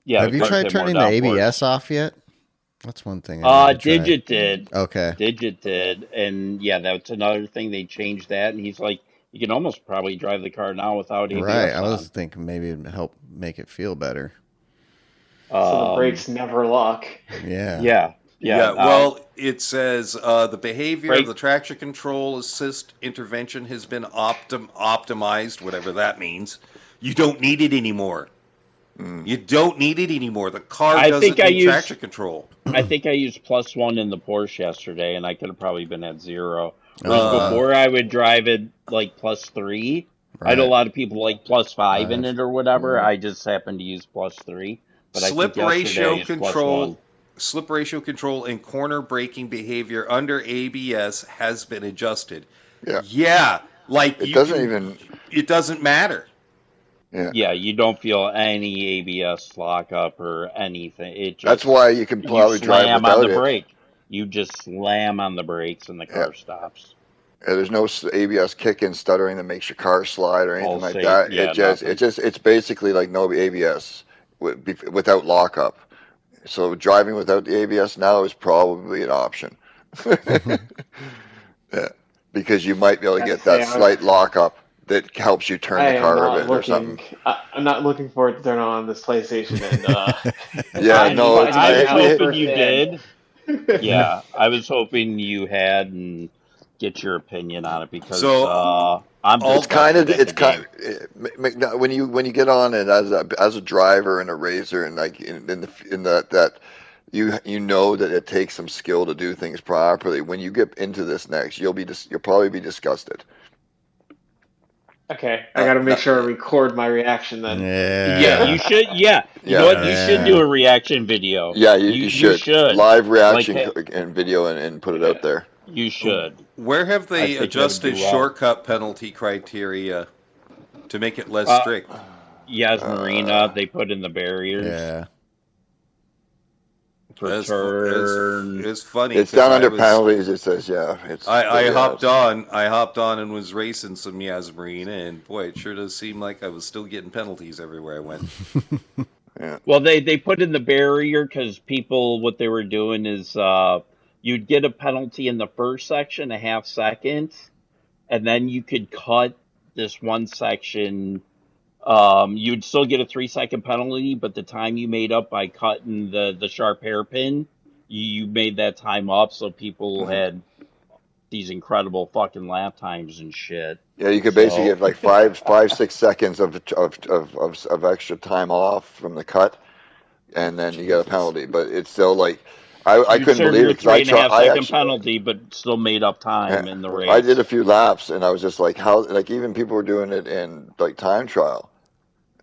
Yeah, Have you cars tried have more turning the downforce. ABS off yet? That's one thing. I need to try. Digit did. Okay. Digit did, and yeah, that's another thing. They changed that, and he's like, you can almost probably drive the car now without ABS Right. I on. was thinking maybe it'd help make it feel better. So the brakes never lock. Yeah. Yeah, Yeah, well, it says the behavior Right. of the traction control assist intervention has been optimized, whatever that means. You don't need it anymore. You don't need it anymore. The car I doesn't think I need used- traction control. I think I used +1 in the Porsche yesterday, and I could have probably been at 0. Whereas before I would drive it like +3. I know a lot of people like +5 in it or whatever. I just happened to use +3. But Slip I think yesterday I ratio used control, +1. slip ratio control, and corner braking behavior under ABS has been adjusted. Yeah. Like It doesn't even. It doesn't matter. Yeah, you don't feel any ABS lockup or anything. It just, That's why you can probably drive slam without on the it. brake. You just slam on the brakes and the car stops. There's no ABS kick-in stuttering that makes your car slide or anything like say- that. yeah, It's basically like no ABS without lockup. So driving without the ABS now is probably an option. Yeah, because you might be able to get that slight lockup that helps you turn the car a bit or something. I'm not looking forward to turn on this PlayStation and Yeah, no, I was hoping first you hand. did. Yeah, I was hoping you had and get your opinion on it because I'm It's kind of game. when you get on it as a driver and a racer and like in that you know that it takes some skill to do things properly. When you get into this next, you'll probably be disgusted. Okay, I got to make sure I record my reaction then. Yeah, you should. Yeah, you know what? You should do a reaction video. Yeah, you should. Live reaction and video and put it out there. You should. Where have they adjusted shortcut penalty criteria to make it less strict? Yes, Marina, they put in the barriers. Yeah. For turn. It's funny. It's down under penalties. It says, I hopped on and was racing some Yas Marina, and boy, it sure does seem like I was still getting penalties everywhere I went. Yeah. Well, they put in the barrier because people, what they were doing is you'd get a penalty in the first section, a half second, and then you could cut this one section. You'd still get a 3-second penalty, but the time you made up by cutting the sharp hairpin, you made that time up, so people had these incredible fucking lap times and shit. Yeah, you could basically get like 5-6 seconds of extra time off from the cut, and then you get a penalty. But it's still like I couldn't believe it because 3.5-second penalty, but still made up time in the race. I did a few laps, and I was just like, how? Like even people were doing it in like time trial,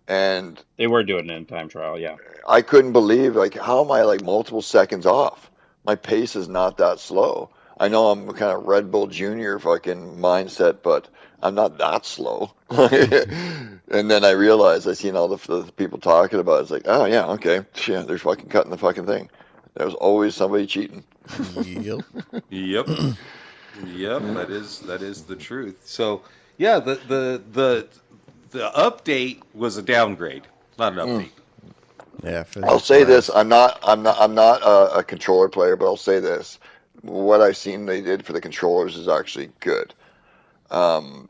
and they were doing it in time trial. Yeah, I couldn't believe like how am I like multiple seconds off? My pace is not that slow. I know I'm kind of Red Bull Junior fucking mindset, but I'm not that slow. And then I realized I seen all the people talking about it. It's like, oh yeah, okay, yeah, they're fucking cutting the fucking thing. There's always somebody cheating. Yep. Yep. That is the truth. So yeah, the update was a downgrade, not an update. Yeah. I'll say this: I'm not a controller player, but I'll say this: what I've seen they did for the controllers is actually good. The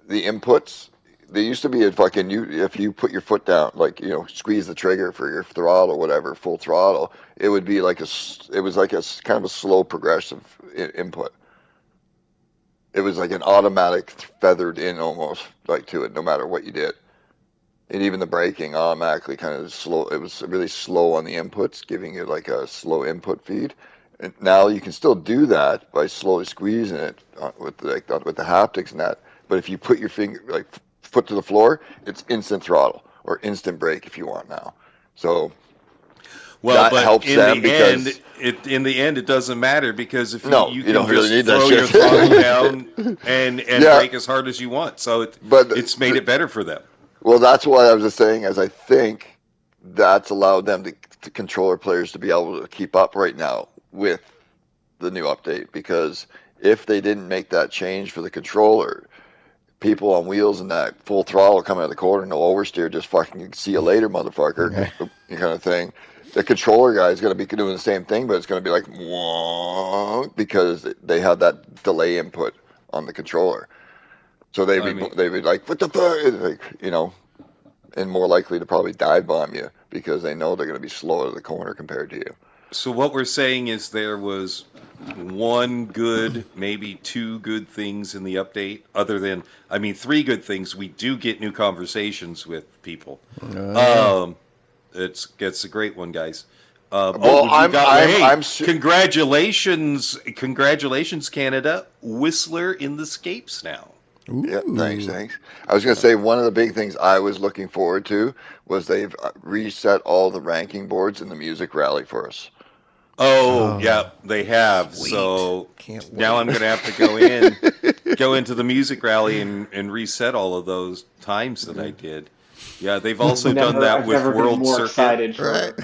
inputs, they used to be if you put your foot down, like squeeze the trigger for your throttle, whatever, full throttle, it would be like it was like a kind of a slow progressive input. It was like an automatic feathered in almost like to it, no matter what you did. And even the braking automatically kind of slow. It was really slow on the inputs, giving you like a slow input feed. And now you can still do that by slowly squeezing it with the haptics and that. But if you put your foot to the floor, it's instant throttle or instant brake if you want now. So that helps them because in the end it doesn't matter because if you don't can really need just throw that your shit. throttle down and brake as hard as you want. So it's made it better for them. Well, that's why I was just saying, as I think that's allowed them to controller players to be able to keep up right now with the new update. Because if they didn't make that change for the controller, people on wheels and that full throttle coming out of the corner, no oversteer, just fucking see you later, motherfucker, kind of thing. The controller guy is going to be doing the same thing, but it's going to be like, whoa, because they have that delay input on the controller. So they'd be like, what the fuck? Like, and more likely to probably dive bomb you because they know they're going to be slow out of the corner compared to you. So what we're saying is there was one good, maybe two good things in the update, other than, I mean, three good things. We do get new conversations with people. It's a great one, guys. Congratulations, Canada, Whistler in the Scapes now. Ooh. Yeah, thanks. I was going to say one of the big things I was looking forward to was they've reset all the ranking boards in the music rally for us. Oh, yeah, they have. Sweet. So Can't now wait. I'm going to have to go into the music rally and reset all of those times that I did. Yeah, they've also done that I've with never been World more Circuit. excited for. Right.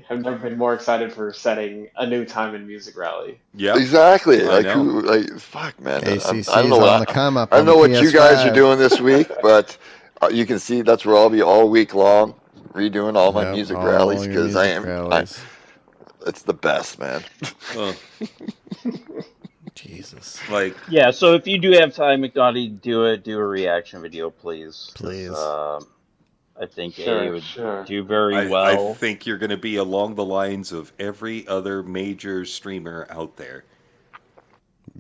I've never been more excited for setting a new time in music rally. Yeah, Exactly. I Like know. who? Like fuck, man. ACC's I don't know on what the come up. I don't know on what you guys are PS5. doing this week, but you can see that's where I'll be all week long, redoing all my music all rallies your because music rallies. it's the best, man. Uh, Jesus. like, Yeah, so if you do have time, McNaughty, do a reaction video, please. Please. I think Sure, would sure. do very I well. think you're going to be along the lines of every other major streamer out there.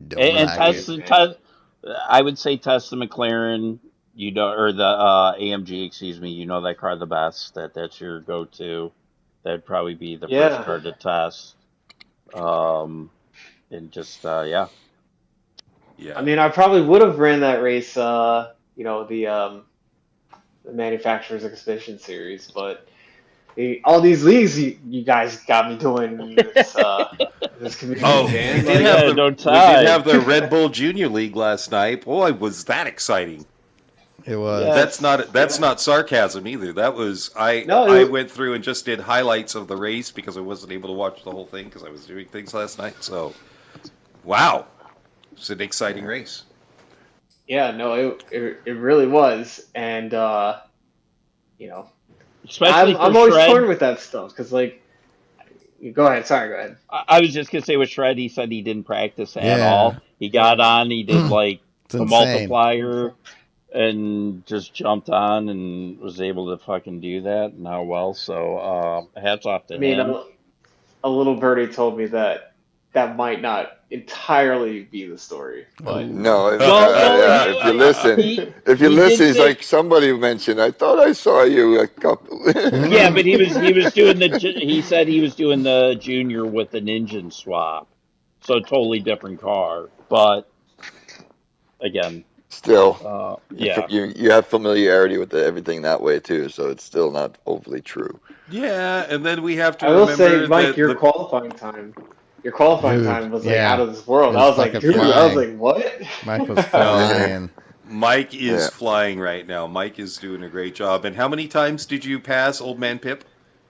Don't And like test, it. I would say test the McLaren, or the AMG, excuse me. You know that car the best. That's your go-to. That'd probably be the first car to test. And just Yeah. I mean, I probably would have ran that race, the Manufacturers Exhibition Series, but all these leagues you guys got me doing this community. Oh, man. we did have no we time. did have the Red Bull Junior League last night. Boy, was that exciting! It was. Yeah. That's not sarcasm either. That was I went through and just did highlights of the race because I wasn't able to watch the whole thing because I was doing things last night. So, wow, it's an exciting race. Yeah, no, it really was, and especially I'm for always Shred. torn with that stuff because go ahead. Sorry, go ahead. I was just gonna say with Shred, he said he didn't practice at Yeah. all. He got on, he did like It's the insane. multiplier, and just jumped on and was able to fucking do that. Now, well, so hats off to I mean, him. a little birdie told me that might not entirely be the story, but No, if you He listen, did he's say- like somebody mentioned. I thought I saw you a couple. Yeah, but he was doing he said he was doing the junior with an engine swap, so a totally different car. But again, Still, yeah. you have familiarity with everything that way too, so it's still not overly true. Yeah, and then we have to I will remember say, Mike, that your qualifying time was like yeah. out of this world. It I was was like, fucking dude, I was flying. like, what? Mike was flying. Mike is Yeah. flying right now. Mike is doing a great job. And how many times did you pass Old Man Pip?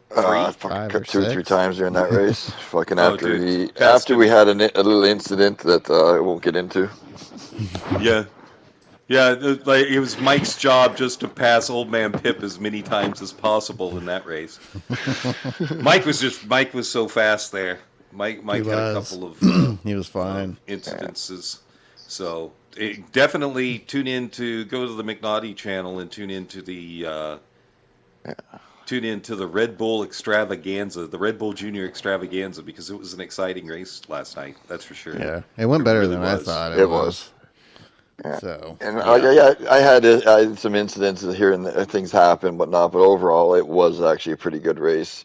Fucking 5 or 2 or 3 6. times during that race. Fucking Oh, after dude. Passed after him. we had a little incident that I won't get into. Yeah. Yeah, like it was Mike's job just to pass Old Man Pip as many times as possible in that race. Mike was so fast there. Mike He had a was. couple of He was fine. incidences. So definitely go to the McNaughty channel and tune into the Red Bull Extravaganza, the Red Bull Junior Extravaganza, because it was an exciting race last night. That's for sure. Yeah. It went better really than I was. thought It it was. was. Yeah. So. And I had some incidents here and there, things happen, whatnot. But overall, it was actually a pretty good race.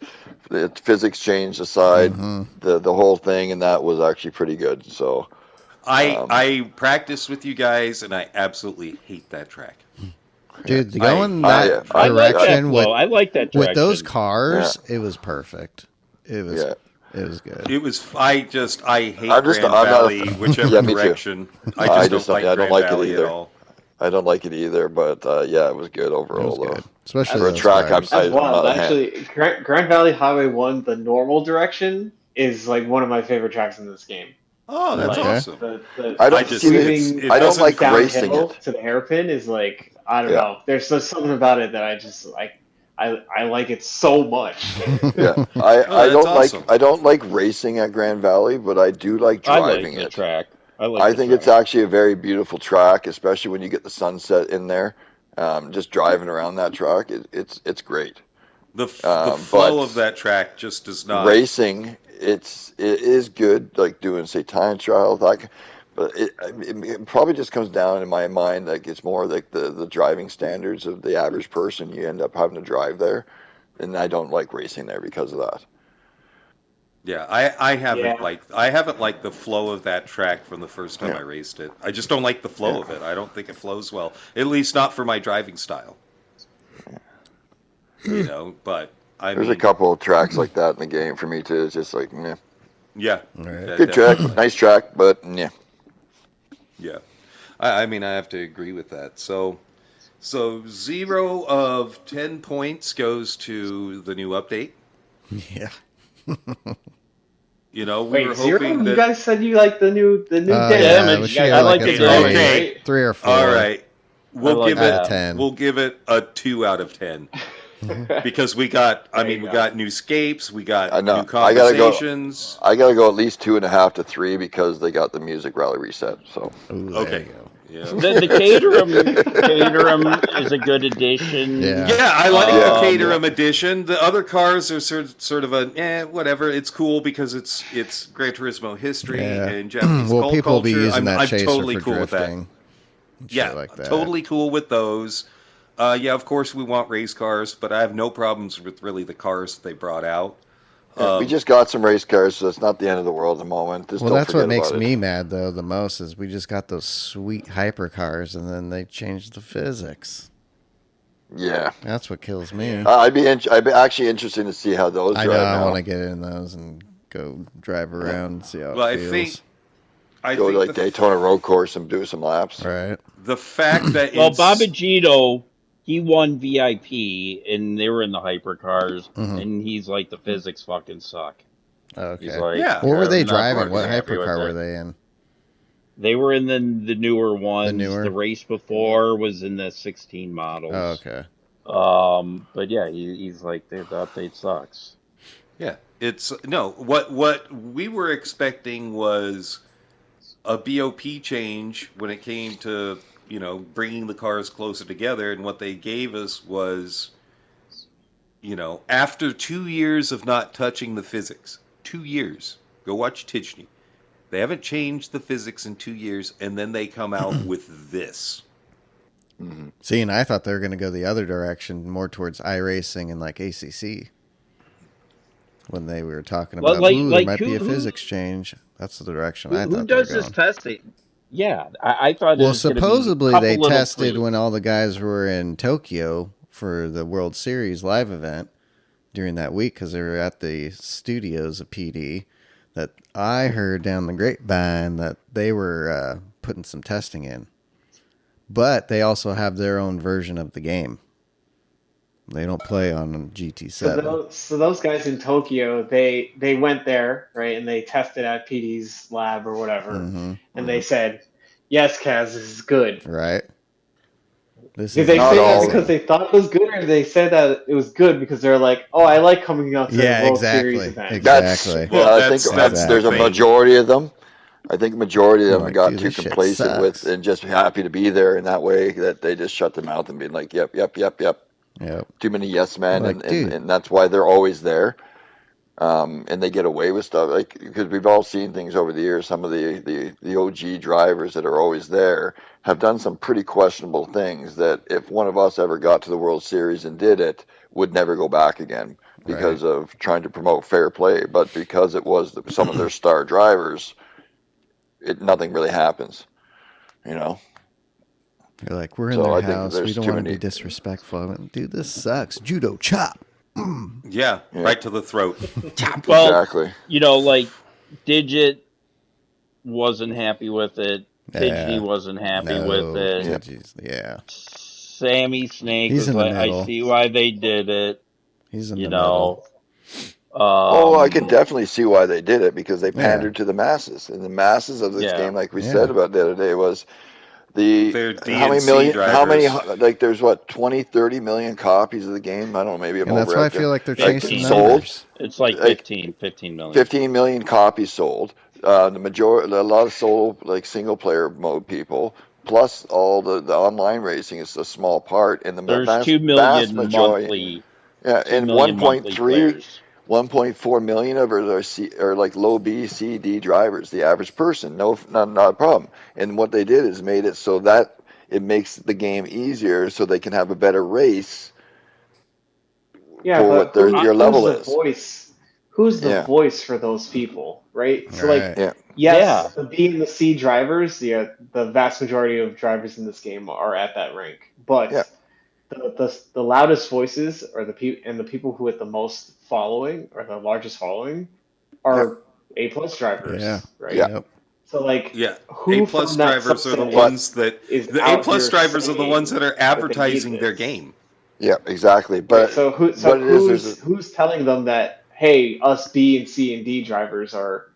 The physics changed aside, the whole thing, and that was actually pretty good. So I practiced with you guys, and I absolutely hate that track. Dude, to go in I that like that direction flow. I like that direction. with those cars, it was perfect. It was good. It was. I hate I'm just- Grand I'm not- Valley, whichever Yeah, me too. direction. I I just don't don't like like it Grand Valley either. at all. I don't like it either, but yeah, it was good It overall. was Though. good. Especially For a those track, tires. I'm That's wild. not a Actually, Grand Valley Highway 1, the normal direction, is like one of my favorite tracks in this game. Oh, that's Okay. awesome. I don't I just- see it's- it. it I don't doesn't like downhill racing it. to the hairpin is like, I don't Yeah. know. There's just something about it that I just like. I like it so much. Yeah, Oh, I that's don't awesome. I don't like racing at Grand Valley, but I do like I driving like the it. track. I think it's actually a very beautiful track, especially when you get the sunset in there. Just driving around that track, it's great. The flow but of that track just does not. Racing, it is good, like doing say time trials, like, but it probably just comes down in my mind like it's more like the driving standards of the average person. You end up having to drive there, and I don't like racing there because of that. Yeah, I haven't Yeah. liked the flow of that track from the first time I raced it. I just don't like the flow of it. I don't think it flows well, at least not for my driving style. But There's a couple of tracks like that in the game for me too. It's just like, meh. Yeah, Right. Good track, nice track, but yeah. Yeah, I mean, I have to agree with that. So 0 of 10 points goes to the new update. Yeah. We were Wait, 0? hoping You that. guys said you like the new Yeah, we should I get like like a the three, damage, Okay. 3 or 4. All right, we'll like give out it of 10. We'll give it a 2 out of 10 because we got. I There mean, you we go. got new scapes, we got I know. new conversations. I gotta go at least 2.5 to 3 because they got the music rally reset. So Ooh, there Okay. you go. Yeah. The Caterham is a good addition. Yeah. Yeah, I like the Um, Caterham edition. The other cars are sort of a whatever. It's cool because it's Gran Turismo history Yeah. and Japanese Well, cult people will be culture. using that I'm chaser totally for cool with that. drifting. and shit Yeah, like that. totally cool with those. Yeah, of course we want race cars, but I have no problems with really the cars that they brought out. we just got some race cars, so it's not the end of the world at the moment. Just Well, don't that's what forget makes about it. me mad though the most is we just got those sweet hypercars and then they changed the physics. Yeah, That's what kills me. I'd be actually interested to see how those I drive know. I now. want to get in those and go drive around and see how Well, it feels. I Go think to like Daytona Road Course and do some laps. Right. the fact that Well, it's Babagito, he won VIP, and they were in the hypercars, Mhm. and he's like, the physics fucking suck. Okay. He's like, Yeah. What were they I'm not driving? fucking What happy with hypercar it. were they in? They were in the newer ones. newer? The race before was in the 16 models. Oh, okay. But yeah, he's like, the update sucks. Yeah, it's no. What we were expecting was a BOP change when it came to bringing the cars closer together, and what they gave us was after 2 years of not touching the physics, 2 years. Go watch Tichney. They haven't changed the physics in 2 years, and then they come out with this. See, and I thought they were going to go the other direction, more towards iRacing and like ACC. When they were talking Well, about, like- there like might be a who- physics change. That's the direction I Who thought does they were this going. testing? Yeah, I thought. Well, it was gonna be a supposedly couple they little tested tweaks. when all the guys were in Tokyo for the World Series live event during that week because they were at the studios of PD. That I heard down the grapevine that they were putting some testing in. But they also have their own version of the game. They don't play on GT7. So those guys in Tokyo, they went there, right, and they tested at PD's lab or whatever, Mhm. and they said, "Yes, Kaz, this is good." Right? This Did is they Not say all that of because them. they thought it was good, or did they say that it was good because they're like, "Oh, I like coming out to Yeah, the World exactly. Series event." Exactly. Well, I that's- think that's there's the a thing. majority of them. I think a majority of them Like, got dude, too this shit complacent with sucks. and just happy to be there in that way that they just shut their mouth and being like, "Yep, yep, yep, yep." Yep. Too many yes men, Like, dude. and that's why they're always there. And they get away with stuff like because we've all seen things over the years. Some of the OG drivers that are always there have done some pretty questionable things that if one of us ever got to the World Series and did it, would never go back again because of trying to promote fair play. But because it was some of their star drivers, nothing really happens. You're like, we're in So their I think house. We there's don't too want to be many- disrespectful. I went, dude, this sucks. Judo chop. Yeah, Yeah. right to the throat. Well, Exactly. like Digit wasn't happy with it. Pidgey Yeah. wasn't happy with it. Yeah. Jeez, yeah. Sammy Snake He's was in the like, middle. I see why they did it. He's in You the know. Oh, I can definitely see why they did it because they Yeah. pandered to the masses, and the masses of this Yeah. game, like we Yeah. said about the other day, was They're how many DNC million? How many? drivers. Like, there's what 20, 30 million copies of the game. I don't know, maybe I'm And that's over why I it. feel like they're Like, chasing sold. numbers. It's like Like, 15 million. 15 million copies sold. The majority, a lot of solo, like single player mode people, plus all the online racing is a small part. And the There's vast, 2 vast million majority, monthly. yeah, 2 and million monthly 1.3. players. 1.4 million of it are like low B, C, D drivers, the average person. No, not a problem. And what they did is made it so that it makes the game easier, so they can have a better race Yeah, for but what your level who's the is. voice? Who's the Yeah, voice for those people, right? So, like, Right. yeah, yes, Yeah. the B and the C drivers, the vast majority of drivers in this game are at that rank. But yeah, the loudest voices are the people who have the most following or the largest following yeah, are A plus Yeah. drivers, right? yeah. Yep. So, like, Yeah, A who plus from that drivers are the subset But ones that is the A out plus here drivers are the ones saying that are that they need advertising their this? game. yeah, exactly. Right. But So what it is, who's telling them that, hey, us B and C and D drivers are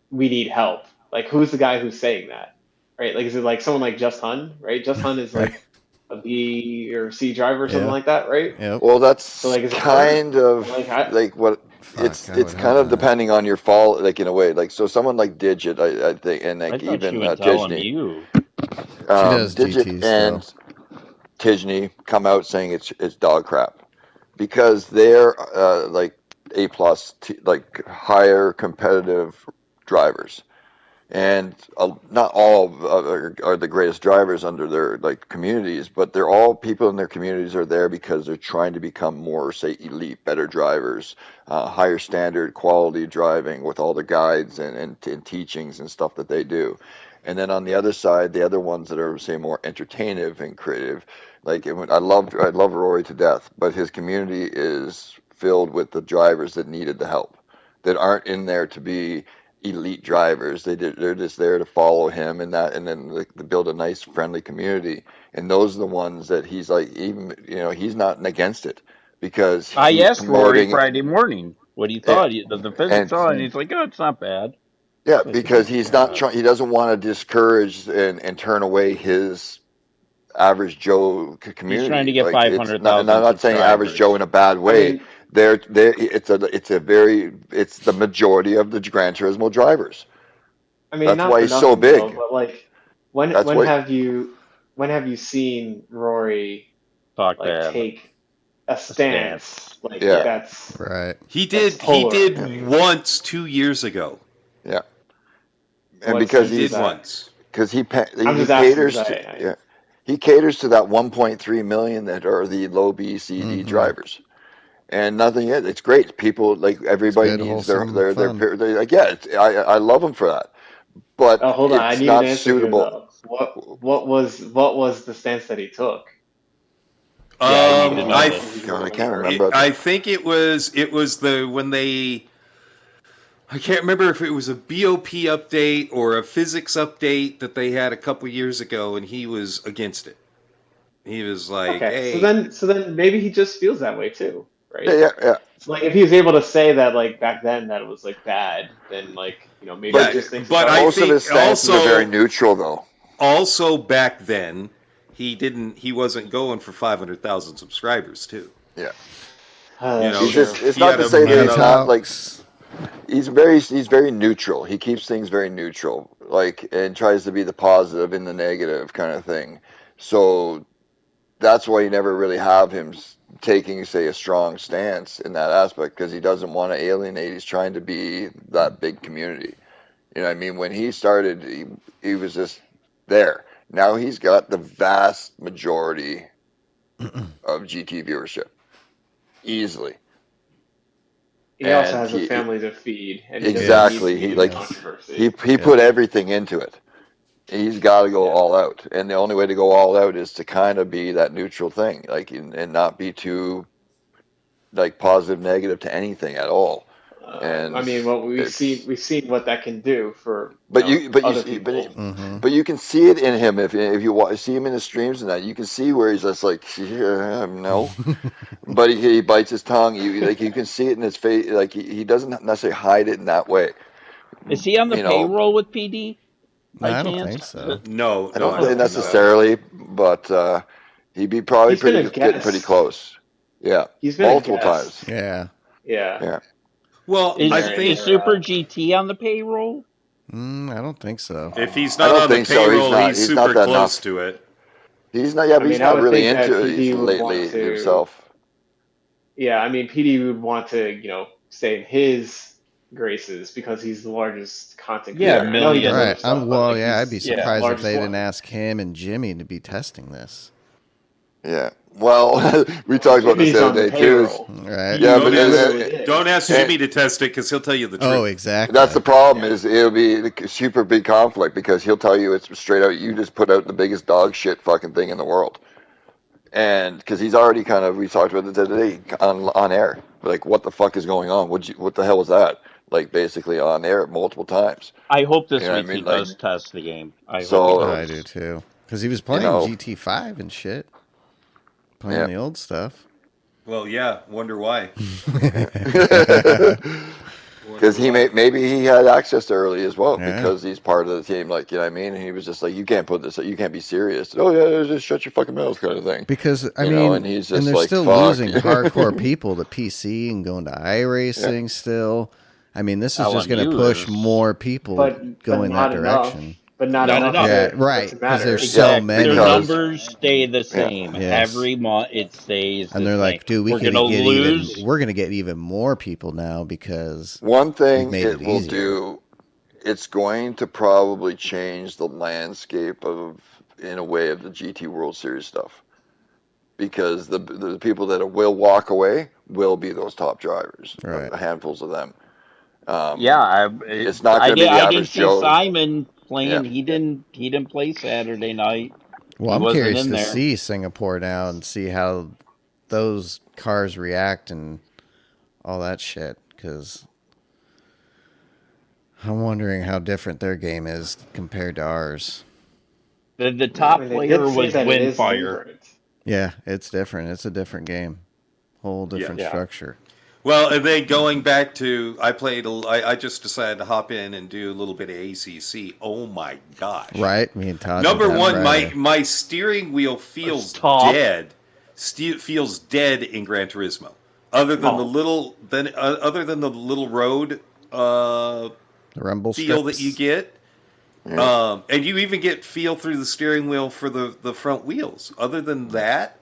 we need help? Like, who's the guy who's saying that? Right? Like, is it like someone like Just Hun? Right? Just Hun is Right. like a B or C driver or something Yeah. like that, right? Yep. well, So, that's like, is it her? kind of Like, like what Fuck, I it's would kind hope of not. depending on your fall, like in a way. Like so, someone like Digit, I think, and I like thought she even would tell him Disney, you. She does Digit GTs and still. Tisney come out saying it's dog crap because they're like A plus, like higher competitive drivers, and not all are the greatest drivers under their like communities, but they're all people in their communities are there because they're trying to become more, say, elite, better drivers, higher standard quality driving with all the guides and teachings and stuff that they do. And then on the other side, the other ones that are, say, more entertaintive and creative, like I love Rory to death, but his community is filled with the drivers that needed the help, that aren't in there to be elite drivers. They're just there to follow him and then like, to build a nice friendly community. And those are the ones that he's like, even he's not against it because I he's asked Rory promoting Friday morning what he it. thought. The physics And on, and he's like, "Oh, it's not bad." yeah, I said, because "Oh he's not God." trying. He doesn't want to discourage and turn away his average Joe He's trying to community. get Like it's not, and I'm 500,000 not saying average Joe subscribers. in a bad I way. mean, It's the majority of the Gran Turismo drivers. That's not why for he's so nothing though, big. but like, when That's why. when have you seen Rory Talk like bad. take a A stance. stance like Yeah, Yeah. that's Right. He that's did. He yeah, did polarizing? once 2 years ago. yeah. And What because He sense is did he's that? once. because I'm he just asking because caters to I yeah, he caters to that 1.3 million that are the low B C D Mm-hmm. drivers. And nothing is. It's great. People like It's everybody good, needs wholesome fun. they're like yeah. I love them for that, but oh, hold on, I it's need an not answer here suitable. though. What was the stance that he took? Yeah, I need to know I When this. he God, I when he can't first. remember. I think it was the when they. I can't remember if it was a BOP update or a physics update that they had a couple years ago, and he was against it. He was like, Okay, so "Hey, then maybe he just feels that way too, Yeah, right? yeah, yeah. So like if he was able to say that like back then that it was like bad, then like maybe he But yeah." just thinks it's But all I right. most of his think stances are very neutral, though. also back then he wasn't going for 500,000 subscribers too. Yeah, That's he's true. just. It's He not had to a say he that had Money he's a not like. talks. He's very neutral. He keeps things very neutral, like and tries to be the positive in the negative kind of thing. So that's why you never really have him taking, say, a strong stance in that aspect because he doesn't want to alienate. He's trying to be that big community. You know what I mean? When he started, he was just there. Now he's got the vast majority of GT viewership easily. He also And has a family to feed, and he doesn't need to exactly be he in like Yes. controversy. he Yep. put everything into it. He's got to go Yeah. all out, and the only way to go all out is to kind of be that neutral thing, like and not be too like positive, negative to anything at all. I And mean, well, it's we've seen what that can do for but you other see people. Mm-hmm. but you can see it in him if you see him in the streams and that you can see where he's just like yeah, no, but he bites his tongue. You can see it in his face. Like he doesn't necessarily hide it in that way. Is he on the You know, payroll with PD? No, By I don't chance? think so. no, I no, don't I think don't think so. necessarily, but he'd be probably He's been a getting pretty guest. close. Yeah, He's been a multiple guest. times. Yeah. Yeah. Yeah, Well, Is I There, think is Super GT on the payroll? I don't think so. if he's I not don't on the think so. payroll, he's He's not super that close enough. to it. He's not. Yeah, I but he's mean, I not would really think that into it PD would want lately to. himself. Yeah, I mean, PD would want to, stay in his graces because he's the largest content Yeah, creator. I know he does other Right. stuff, but like I'd be he's surprised if largest they one. didn't ask him and Jimmy to be testing this. Yeah. Well, we talked about this Jimmy's the on the other day too. payroll. Right. He Yeah, Don't but literally is. Don't ask and- Jimmy to test it because he'll tell you the truth. Oh, exactly. that's the problem is it'll be a super big conflict because he'll tell you it's straight out. You just put out the biggest dog shit fucking thing in the world, and because he's already we talked about it the other day on air. Like, what the fuck is going on? What the hell was that? Like, basically on air multiple times. I hope this You know what week I mean? he does test the game. I So- hope he I does. do too. Because he was playing GT5 and shit. Playing the old stuff. Well, yeah. Wonder why. Because maybe he had access to early as well Yeah. because he's part of the team. Like, you know what I mean? And he was just like, you can't put this. You can't be serious. Oh yeah, just shut your fucking mouth, kind of thing. Because I You mean, know, and he's just they're like, still fuck. losing hardcore people to PC and going to iRacing still. I mean, this is just going to LMU push is- more people going that not enough. direction. But not Not enough. enough. Yeah, to- right, to 'cause matter. there's so many. Their Because- numbers stay the same Yes. every month. It stays, And the they're like, same. dude, we're gonna lose. we're going to get even more people now because One thing We've made it it will easier. do, it's going to probably change the landscape in a way, of the GT World Series stuff. Because the people that will walk away will be those top drivers, Right. handfuls of them. It's not gonna be the I didn't average see Joe. Simon playing. Yeah. He didn't play Saturday night. well, He I'm wasn't curious in to there. see Singapore now and see how those cars react and all that shit because I'm wondering how different their game is compared to ours. The top I mean, they player did say was that it is Windfire. different. Yeah, it's different. It's a different game. Whole different Yeah. structure. Well, and then going back to, I just decided to hop in and do a little bit of ACC. Oh my gosh! Right? Me and Todd. Number did that one, Friday. my steering wheel feels That's tough. dead. Feels dead in Gran Turismo. Other than the little road the rumble feel strips. that you get, and you even get feel through the steering wheel for the front wheels. Other than that,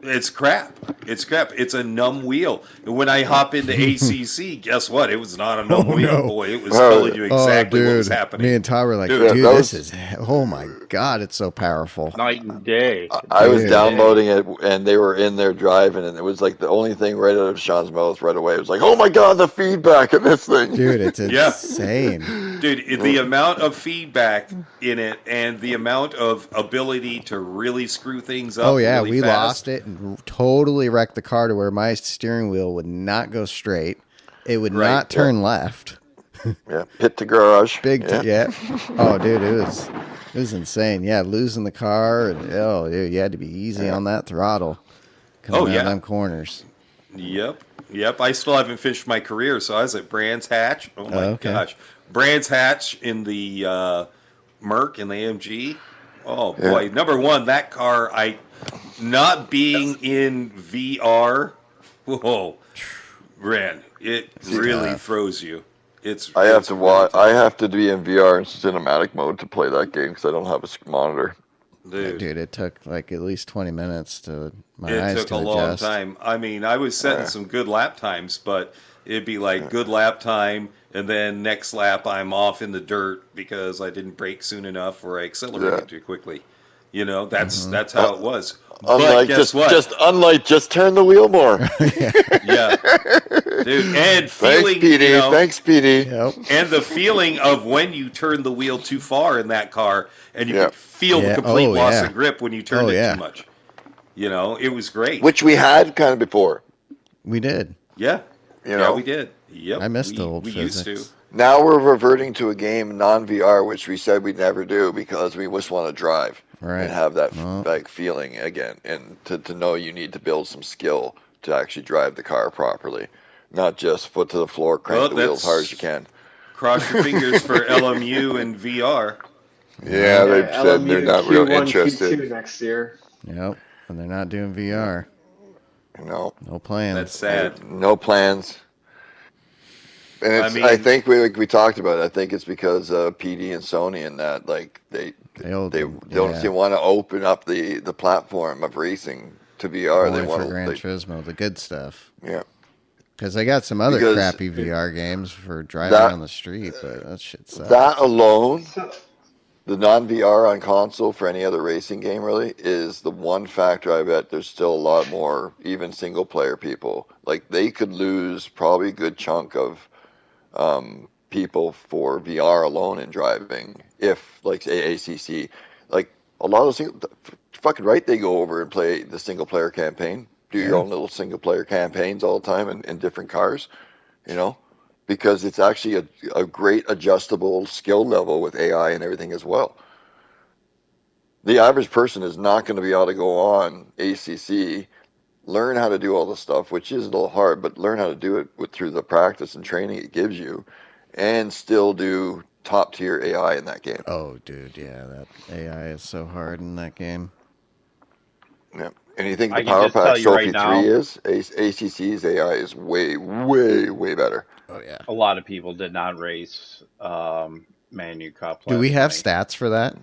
it's crap. It's crap. It's a numb wheel. And when I hop into ACC, guess what? It was not a numb wheel. no. Boy, it was telling you exactly what was happening. Me and Todd were like, Dude, dude, that this was- is, oh my God, it's so powerful. Night and day. I was Dude. downloading it, and they were in there driving, and it was like the only thing right out of Sean's mouth right away. It was like, oh my God, the feedback in this thing. Dude, it's Yeah. insane. Dude, the amount of feedback in it and the amount of ability to really screw things up. Oh, yeah, really we fast. lost it and totally wrecked the car to where my steering wheel would not go straight. It would Right. not turn left. Yeah, pit to garage. Yeah. Oh, dude, it was insane. Yeah, losing the car. And, oh, dude, you had to be easy on that throttle. Coming out of them corners. Yep. I still haven't finished my career, so I was at Brands Hatch. Oh my okay. gosh, Brands Hatch in the Merc and the AMG. Oh boy, number one, that car. Not being in VR. Whoa, Ren, it really throws you. I have it's to really watch. tough. I have to be in VR and cinematic mode to play that game because I don't have a monitor. Dude. Dude, it took like at least 20 minutes to my It eyes took to a long adjust. time. I mean, I was setting some good lap times, but it'd be like good lap time, and then next lap I'm off in the dirt because I didn't brake soon enough or I accelerated too quickly. You know, that's how it was. But Unlike guess what? just turn the wheel more. Yeah, dude, and Thanks, feeling, PD. you know, Thanks, PD. Yep. and the feeling of when you turn the wheel too far in that car, and you Yeah. could feel Yeah. the complete Oh, loss yeah. of grip when you turned Oh, it yeah. too much. You know, it was great. Which we had kind of before. We did. Yeah, You know, we did. Yep, I missed the old we used to. physics. now we're reverting to a game non-VR, which we said we'd never do because we just want to drive Right. and have that Well. like feeling again, and to know you need to build some skill to actually drive the car properly, not just foot to the floor, crank Well, the wheel as hard as that's- you can. Cross your fingers for LMU and VR. Yeah, they've said LMU they're not real Q1, interested. Q2 next year. Yep. And they're not doing VR. No, No plans. That's sad. no plans. And I it's, mean- I think we talked about it. I think it's because PD and Sony and that, like they They'll- don't yeah. want to open up the platform of racing to VR. Only They for want Gran to, Turismo, the good stuff. yeah. Because I got some other Because crappy VR games for driving that on the street, but that shit sucks. that alone, So, the non-VR on console for any other racing game really is the one factor. I bet there's still a lot more even single-player people. Like they could lose probably a good chunk of people for VR alone in driving if, like, say, ACC, like a lot of fucking right, they go over and play the single-player campaign, do your Yeah. own little single-player campaigns all the time in different cars, you know, because it's actually a great adjustable skill level with AI and everything as well. The average person is not going to be able to go on ACC, learn how to do all the stuff, which is a little hard, but learn how to do it through the practice and training it gives you, and still do top tier AI in that game. Oh, dude, yeah, that AI is so hard in that game. Yeah. And you think I the can Power just tell Pack you Trophy right now, 3 is? ACC's AI is way, way, way better. Oh, yeah. a lot of people did not race Manu Cup Do we last have night. stats for that?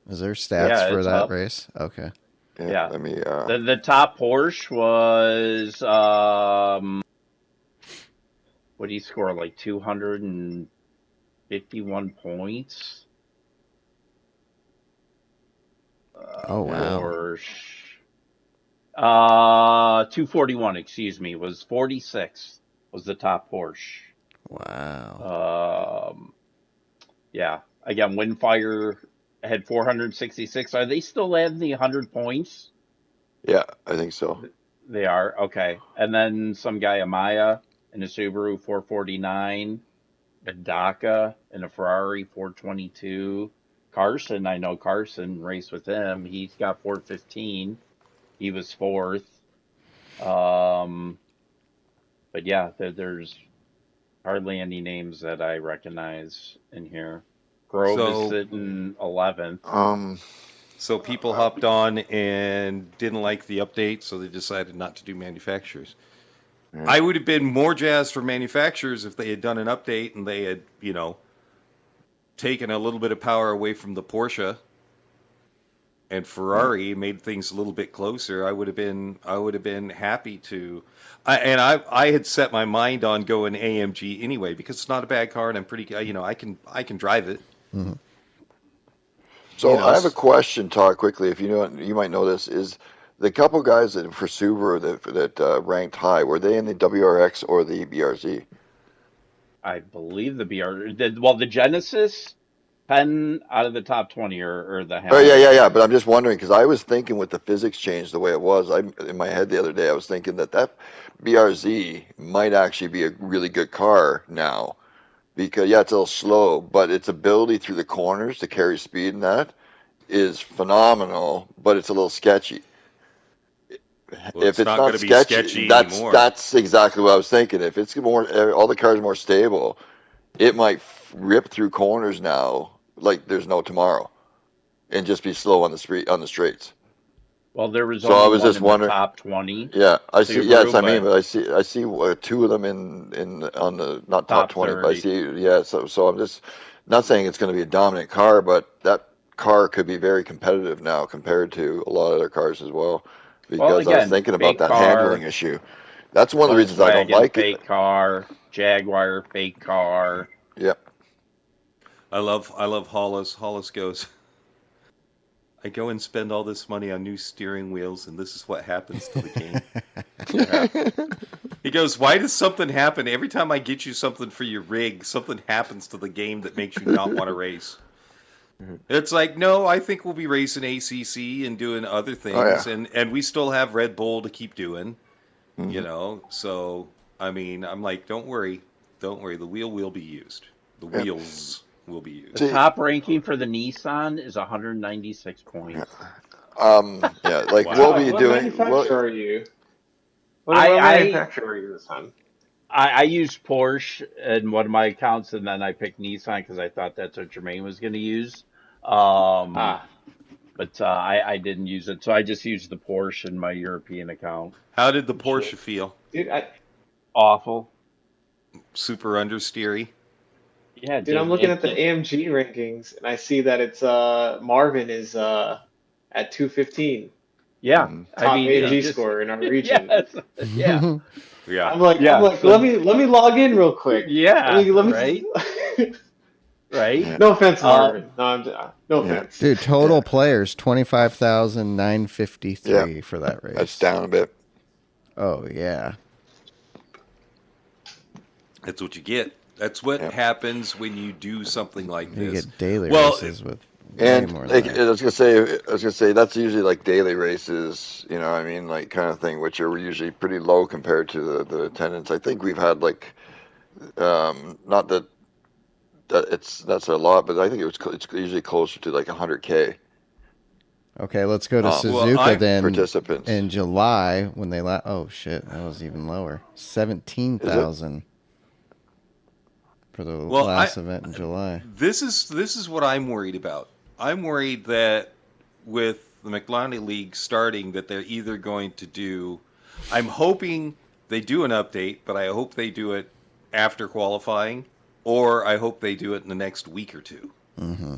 Is there stats Yeah, for it's that up. race? Okay. Yeah. Let me, The top Porsche was what did he score? Like 251 points. Oh, wow. Porsche. 241, excuse me, was 46 was the top Porsche. Wow. Yeah. Again, Windfire had 466. Are they still adding the 100 points? yeah, I think so. They are. Okay. And then some guy, Amaya, in a Subaru 449. Badaka in a Ferrari 422. Carson, I know Carson raced with him. He's got 415. He was fourth. But yeah, there's hardly any names that I recognize in here. Grove is So, sitting 11th. so people hopped on and didn't like the update, so they decided not to do manufacturers. Yeah. I would have been more jazzed for manufacturers if they had done an update and they had, taken a little bit of power away from the Porsche and Ferrari, made things a little bit closer. I would have been happy to. I had set my mind on going AMG anyway because it's not a bad car and I'm pretty, I can drive it. Mm-hmm. So I have a question, Todd, quickly. If you might know this, is the couple guys that for Subaru that ranked high, were they in the WRX or the BRZ? I believe the the Genesis 10 out of the top 20 or the Oh, yeah. But I'm just wondering because I was thinking with the physics change the way it was, in my head the other day I was thinking that BRZ might actually be a really good car now because it's a little slow, but its ability through the corners to carry speed in that is phenomenal, but it's a little sketchy. Well, If it's not not gonna be sketchy, anymore. that's exactly what I was thinking. If it's all the cars are more stable, it might rip through corners now like there's no tomorrow, and just be slow on the straights. Well, there was So only I was one just in wondering. the top 20. Yeah, I see. Subaru, Yes, I mean, but but I see two of them on the not top top 20, but I 30. see. Yeah, so I'm just not saying it's going to be a dominant car, but that car could be very competitive now compared to a lot of other cars as well. Well, Because I was again, thinking about fake that car, handling issue. That's one of the reasons I don't Volkswagen, like it. fake car, Jaguar, fake car. Yep. I love Hollis. Hollis goes, I go and spend all this money on new steering wheels, and this is what happens to the game. He goes, why does something happen? Every time I get you something for your rig, something happens to the game that makes you not want to race. It's like, no, I think we'll be racing ACC and doing other things, and we still have Red Bull to keep doing, So, I mean, I'm like, don't worry, the wheel will be used. The wheels will be used. The top ranking for the Nissan is 196 points. Like Wow. we'll be What doing. manufacturer are you? What I- manufacturer are you this time? I used Porsche in one of my accounts, and then I picked Nissan because I thought that's what Jermaine was going to use. But I didn't use it, so I just used the Porsche in my European account. How did the Porsche feel? Dude, Awful. Super understeery? Yeah, dude, I'm looking at the AMG rankings, and I see that it's Marvin is at 215. Yeah, Mhm. I top mean, AG just- scorer in our region. yes, yeah, Yeah. I'm like, so- let me log in real quick. yeah, Let me right, right. Yeah. No offense, Uh, Marvin. No Yeah. offense. Dude, total Yeah. players 25,953 for that race. That's down a bit. Oh yeah. That's what you get. That's what Yeah. happens when you do something like You this. get daily Well, races with way And more like, than I that. was gonna say that's usually like daily races, you know what I mean, like kind of thing, which are usually pretty low compared to the attendance. I think we've had like, not that that's a lot, but I think it's usually closer to like 100K Okay, let's go to well, Suzuka then. participants. In July when they oh shit, that was even lower. 17,000 for the Well, last event in July. This is what I'm worried about. I'm worried that with the McNaughty League starting, that they're either going to do. I'm hoping they do an update, but I hope they do it after qualifying, or I hope they do it in the next week or two. Mm-hmm.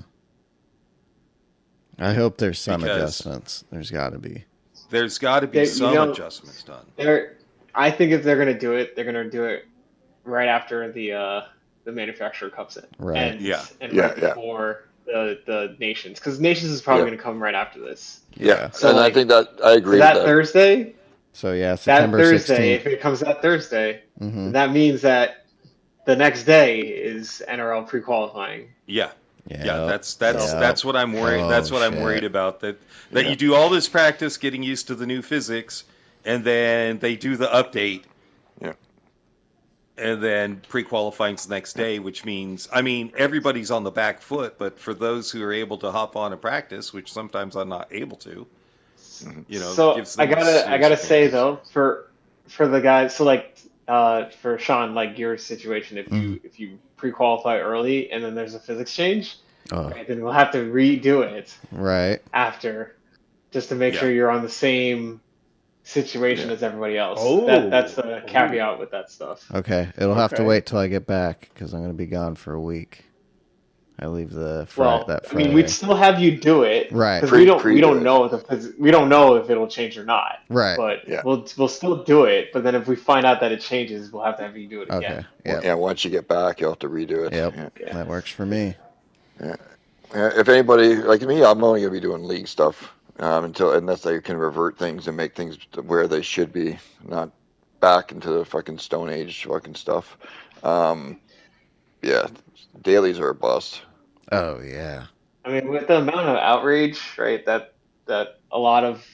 I hope there's some Because- adjustments. There's got to be. There's got to be You some know- adjustments done. I think if they're gonna do it, they're gonna do it right after the manufacturer comes in. Right. And, Yeah. and Yeah, right yeah. before the nations, because nations is probably Yeah. gonna come right after this. Yeah, So, and I like, think that I agree with that that. Thursday, So yeah, that September Thursday, 16th. if it comes that Thursday, Mm-hmm. then that means that the next day is NRL pre-qualifying. Yeah. Yeah, Yeah, that's Yeah. what I'm worried. Oh, That's what I'm shit. worried about. That Yeah. you do all this practice, getting used to the new physics, and then they do the update. Yeah. And then pre-qualifying's the next day, which means, I mean, everybody's on the back foot. But for those who are able to hop on and practice, which sometimes I'm not able to, you know, So gives I them gotta serious say advantages. though, for the guys, so like for Sean, like your situation, if you pre-qualify early and then there's a physics change, Oh, right, then we'll have to redo it right. after, just to make Yeah. sure you're on the same situation Yeah. as everybody else. Oh. That's the caveat with that stuff. Okay, it'll have to Okay. wait till I get back because I'm going to be gone for a week. I leave the Well, that I Friday. mean, we'd still have you do it, Right. Because Pre- we don't pre-do it. know we don't know if it'll change or not. Right. But Yeah. we'll still do it. But then if we find out that it changes, we'll have to have you do it Okay. again. Yep. Yeah, once you get back, you'll have to redo it. Yep. Yeah. Yeah. That works for me. If anybody like me, I'm only gonna be doing league stuff unless they can revert things and make things to where they should be, not back into the fucking Stone Age fucking stuff. Yeah, dailies are a bust. Oh yeah. I mean, with the amount of outrage, right, that a lot of,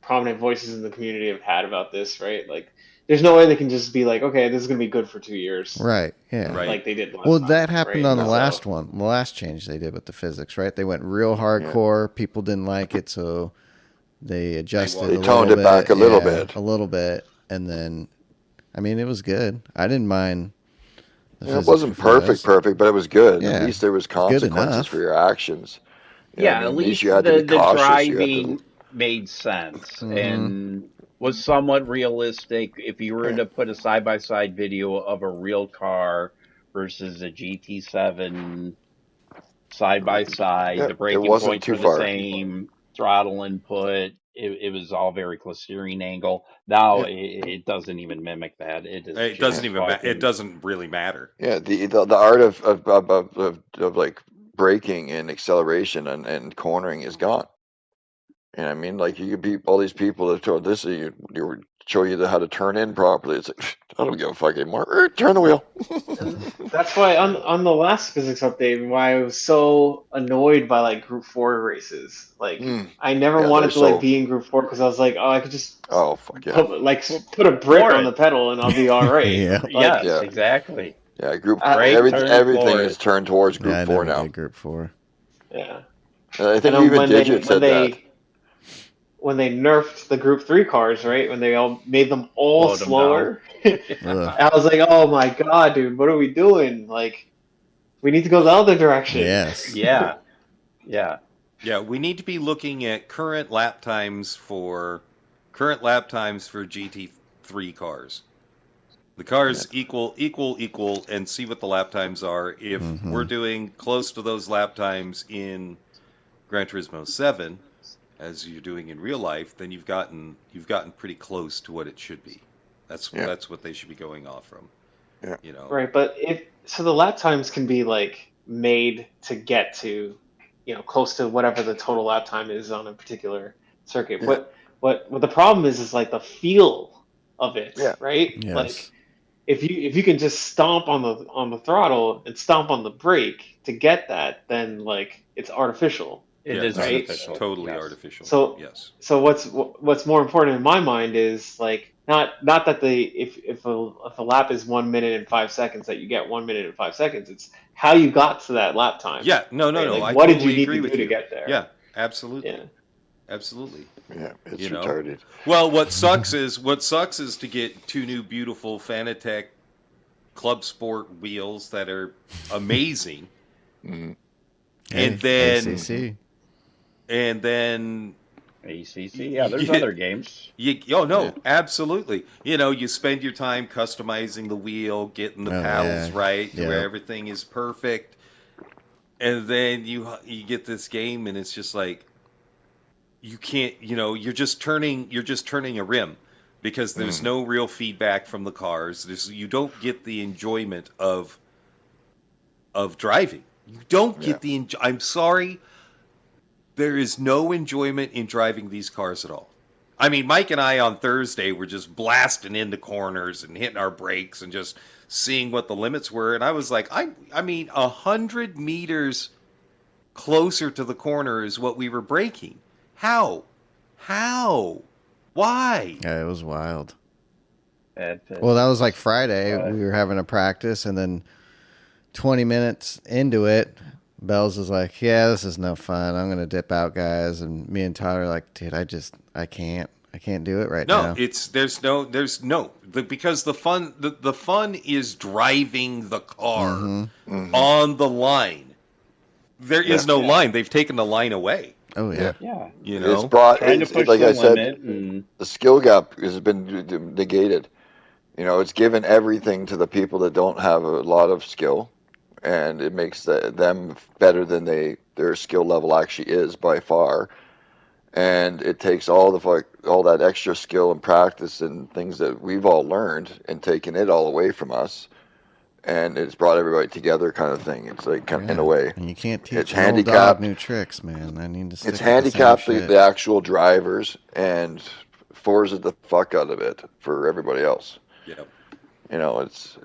prominent voices in the community have had about this, right? Like, there's no way they can just be like, okay, this is gonna be good for 2 years, Right. Yeah. Right. like they did last Well, time, that happened right? on the So- last one, the last change they did with the physics, right? They went real hardcore. People didn't like it, so they adjusted. They a toned little it back bit. a little Yeah, bit. a little bit, and then, I mean, it was good. I didn't mind. The It physics wasn't before this. perfect, but it was good. Yeah. At least there was good consequences enough. for your actions. You know Yeah, what I at mean? least you had the to be cautious. driving made sense Mhm. and was somewhat realistic. If you were to put a side-by-side video of a real car versus a GT7 side-by-side, Yeah, the it braking wasn't points too were the far. same, throttle input, it was all very close, steering angle. Now it doesn't even mimic that. It is It doesn't even fucking- it doesn't really matter. Yeah, the art of like braking and acceleration and cornering is gone. And I mean, like you could be all these people that told this you show you how to turn in properly. It's like I don't give a fuck anymore. Turn the wheel. That's why on the last physics update, why I was so annoyed by like Group 4 races. Like I never Yeah, wanted to they're like so- be in Group 4 because I was like, oh, I could just Oh fuck yeah. put a brick For on it. the pedal and I'll be all right. Yeah. Like, Yes, Yeah. exactly. Yeah, group Right, everything turn everything forward. is turned towards Yeah, group I 4 never now. did Group 4. Yeah. And I think And even when Digit said that. when they nerfed the Group 3 cars, right? When they all made them all Slowed them slower, Ugh. I was like, oh my god, dude, what are we doing? Like, we need to go the other direction. Yes. Yeah. Yeah. Yeah, we need to be looking at current lap times for GT3 cars. The cars equal, and see what the lap times are. If we're doing close to those lap times in Gran Turismo 7, as you're doing in real life, then you've gotten pretty close to what it should be. That's what they should be going off from. Yeah. You know. Right, but so the lap times can be like made to get to, close to whatever the total lap time is on a particular circuit. Yeah. What the problem is like the feel of it, Yeah. right? Yes. Like if you can just stomp on the throttle and stomp on the brake to get that, then like it's artificial. It Yeah, is right? artificial. Totally yes. artificial. So yes. so what's more important in my mind is like not that if a lap is 1 minute and 5 seconds that you get 1 minute and 5 seconds. It's how you got to that lap time. Yeah. No. Right? No. Like, I what totally did you need agree to with do you. to get there? Yeah. Absolutely. Yeah. Absolutely. Yeah, it's You know? retarded. Well, what sucks is to get 2 new beautiful Fanatec Club Sport wheels that are amazing, Mhm. and then ACC. and then ACC. Yeah, there's Yeah. other games. absolutely. You spend your time customizing the wheel, getting the paddles right, Yeah. where everything is perfect, and then you get this game, and it's just like you can't. You're just turning a rim because there's no real feedback from the cars. You don't get the enjoyment of driving. You don't get I'm sorry. There is no enjoyment in driving these cars at all. I mean, Mike and I on Thursday were just blasting into corners and hitting our brakes and just seeing what the limits were. And I was like, I mean, 100 meters closer to the corner is what we were braking. How? Why? Yeah, it was wild. Well, Well, that was like Friday. We were having a practice, and then 20 minutes into it, Bells is like, "Yeah, this is no fun. I'm gonna dip out, guys." And me and Tyler are like, "Dude, I can't do it right now." No, because the fun is driving the car on the line. There is no line. They've taken the line away. Oh yeah. yeah. It's brought, Trying to push like the I said, limit and the skill gap has been negated. It's given everything to the people that don't have a lot of skill, and it makes them better than their skill level actually is by far. And it takes all that extra skill and practice and things that we've all learned and taken it all away from us. And it's brought everybody together, kind of thing. It's like in a way. And you can't teach It's an old dog handicapped. new tricks, man. I need to stick It's with the same handicapped shit. the actual drivers and forces the fuck out of it for everybody else. Yeah. It's.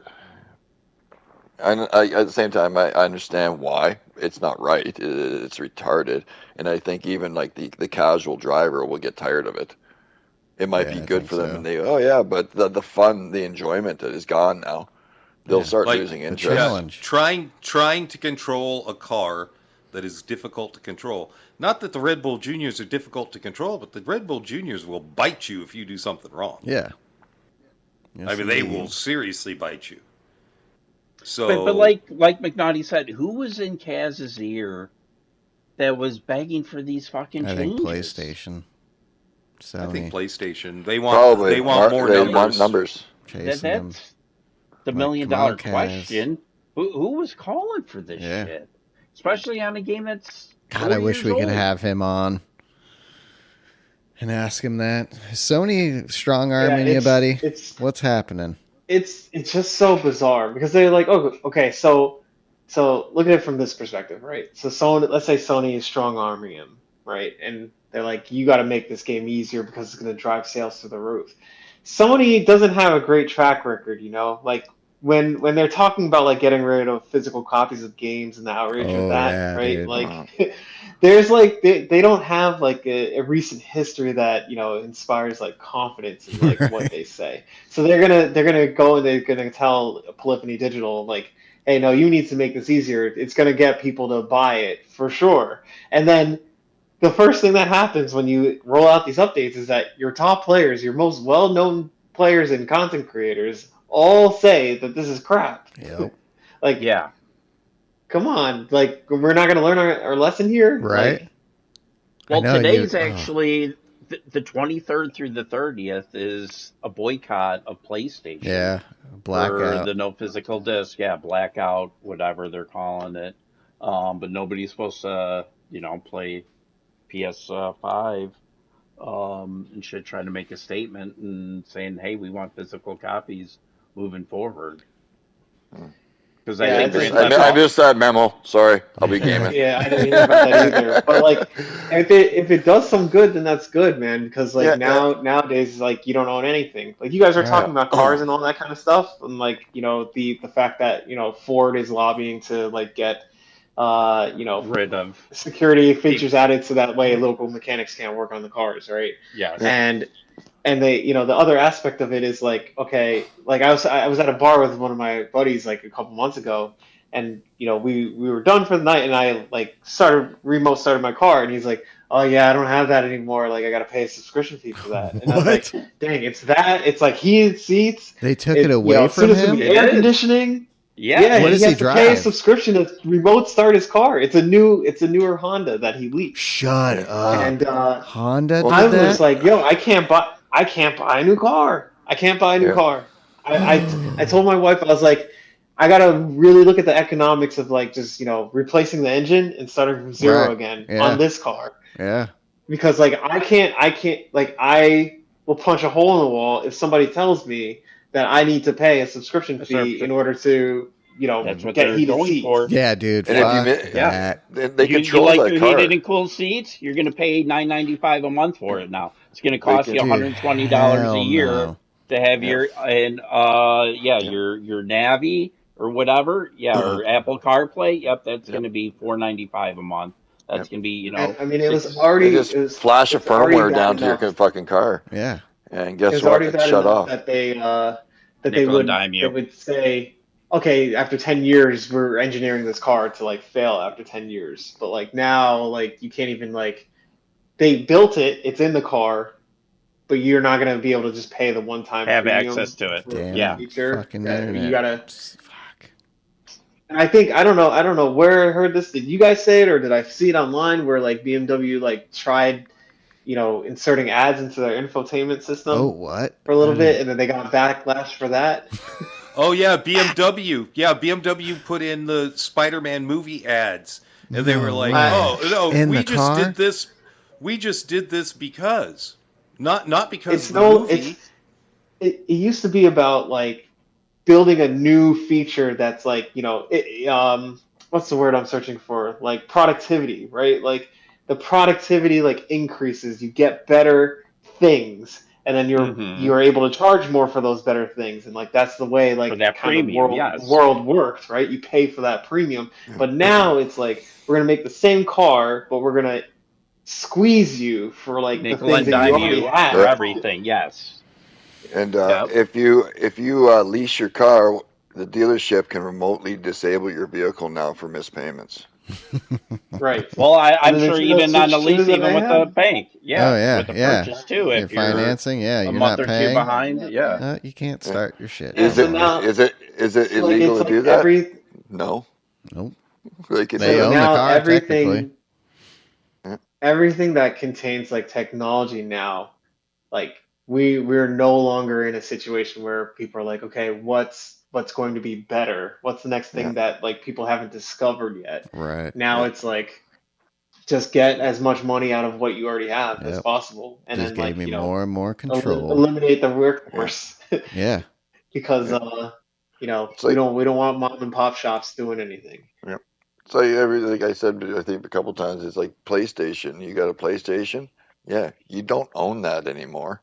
I at the same time, I understand why it's not right. It's retarded, and I think even like the casual driver will get tired of it. It might be I good think for them, so. and but the fun, the enjoyment is gone now. They'll start Like, losing the interest. challenge. Trying to control a car that is difficult to control. Not that the Red Bull Juniors are difficult to control, but the Red Bull Juniors will bite you if you do something wrong. Yeah. Yes, I mean, they indeed. will seriously bite you. So, but like McNaughty said, who was in Kaz's ear that was begging for these fucking I changes? think PlayStation. Sony. I think PlayStation. They Probably want more they numbers. want numbers. chasing them. That's the Like, $1 million come on, Kaz. question. Who was calling for this Yeah. shit? Especially on a game that's God, 4 I wish years we could old. have him on and ask him that. Is Sony strong arming you, buddy? What's happening? It's just so bizarre because they're like, oh, okay, so look at it from this perspective, right? So Sony, let's say Sony is strong arming him, right? And they're like, you got to make this game easier because it's going to drive sales through the roof. Sony doesn't have a great track record, like when they're talking about like getting rid of physical copies of games and the outrage Oh, of that, yeah, right? dude. Like there's like they don't have like a recent history that inspires like confidence in like what they say. So they're gonna go and they're gonna tell Polyphony Digital like, hey, no, you need to make this easier. It's gonna get people to buy it for sure. And then the first thing that happens when you roll out these updates is that your top players, your most well-known players and content creators, all say that this is crap. Yep. Like, Yeah. come on, like we're not going to learn our lesson here, Right? Like, Well, I know today's you- actually the 23rd through the 30th is a boycott of PlayStation. Yeah. For Blackout. the no physical disc. Yeah, blackout, whatever they're calling it. But nobody's supposed to, play PS5 and should try to make a statement and saying, "Hey, we want physical copies moving forward." Because I Yeah, think it's Grand just like Theft I Auto. missed that memo. Sorry, I'll be gaming. yeah, I didn't hear about that either. But like, if it does some good, then that's good, man. Because like Yeah, yeah, nowadays, like you don't own anything. Like you guys are Right. talking about cars and all that kind of stuff, and like the fact that Ford is lobbying to like get Rid of. security features added so that way local mechanics can't work on the cars, right? Yes. yeah. And they the other aspect of it is like, okay, like I was at a bar with one of my buddies like a couple months ago, and we were done for the night, and I like started my car, and he's like, oh yeah, I don't have that anymore, like I gotta pay a subscription fee for that. And I was like, What? dang, it's like heated seats, They took it away as soon from as it him? be It air is. conditioning. Yeah. Yeah, What he does he has to pay a drive? subscription to remote start his car. It's a newer Honda that he leased. Shut up. And Honda Well, I did was that? like, yo, I can't buy a new car. I can't buy a new Yeah. car. I told my wife, I was like, I gotta really look at the economics of like just, replacing the engine and starting from zero Right. again Yeah. on this car. Yeah. Because like I can't like I will punch a hole in the wall if somebody tells me that I need to pay a subscription fee in order to, That's what get they're heated going seats. for. Yeah, dude. And if you Fuck mi- that. They You control like that your car. heated and cooled seats? You're going to pay $9.95 a month for it now. It's going to cost can- you Dude, $120 a hell year no. to have Yeah. your your Navi or whatever, or Apple CarPlay. Yep, that's going to be $4.95 a month. That's Yep. going to be And I mean, They just flash a it's already firmware bad down to your enough. fucking car, Yeah. and It guess was what? already It's bad shut enough off. that they nickel and dime you. would say, okay, after 10 years we're engineering this car to like fail after 10 years. But like now, like you can't even like they built it, it's in the car, but you're not gonna be able to just pay the one-time Have premium access to it. for Damn the Yeah. feature. fucking Yeah, internet. you gotta. Fuck. And I don't know where I heard this. Did you guys say it or did I see it online where like BMW like tried, inserting ads into their infotainment system Oh, what? for a little bit, and then they got backlash for that? Oh yeah, BMW. Yeah, BMW put in the Spider-Man movie ads, and they were No like, way. "Oh no, In we the just car? did this. We just did this because, not because It's of the no, movie." it used to be about like building a new feature that's like what's the word I'm searching for, like productivity, right? Like the productivity like increases, you get better things, and then you're able to charge more for those better things, and like that's the way For like that kind of premium, yes. world works, right? You pay for that premium. But now it's like we're gonna make the same car, but we're gonna squeeze you for like the Nickel things and that you dime already you have. for everything. Yes. And Yep. if you lease your car, the dealership can remotely disable your vehicle now for missed payments. Right. Well, I'm And then sure they even on the switch to lease, the even with van. the bank. Yeah. Oh, yeah, With the yeah. purchase too. You're If you're financing, yeah. a You're month not or two paying. behind. Yeah. No, you can't start your shit. Yeah, Is so it now is it so like illegal it's to do like that? No. Nope. Like it's They so own the now car, technically. everything that contains like technology now, like we're no longer in a situation where people are like, okay, what's going to be better? What's the next thing that like people haven't discovered yet? Right. Now it's like just get as much money out of what you already have as Yep. possible, and Just then gave like me more and more control. eliminate the workforce Yeah. because It's we like don't want mom and pop shops doing anything. it's like everything. Like I said, I think a couple times. It's like PlayStation. You got a PlayStation. Yeah, you don't own that anymore.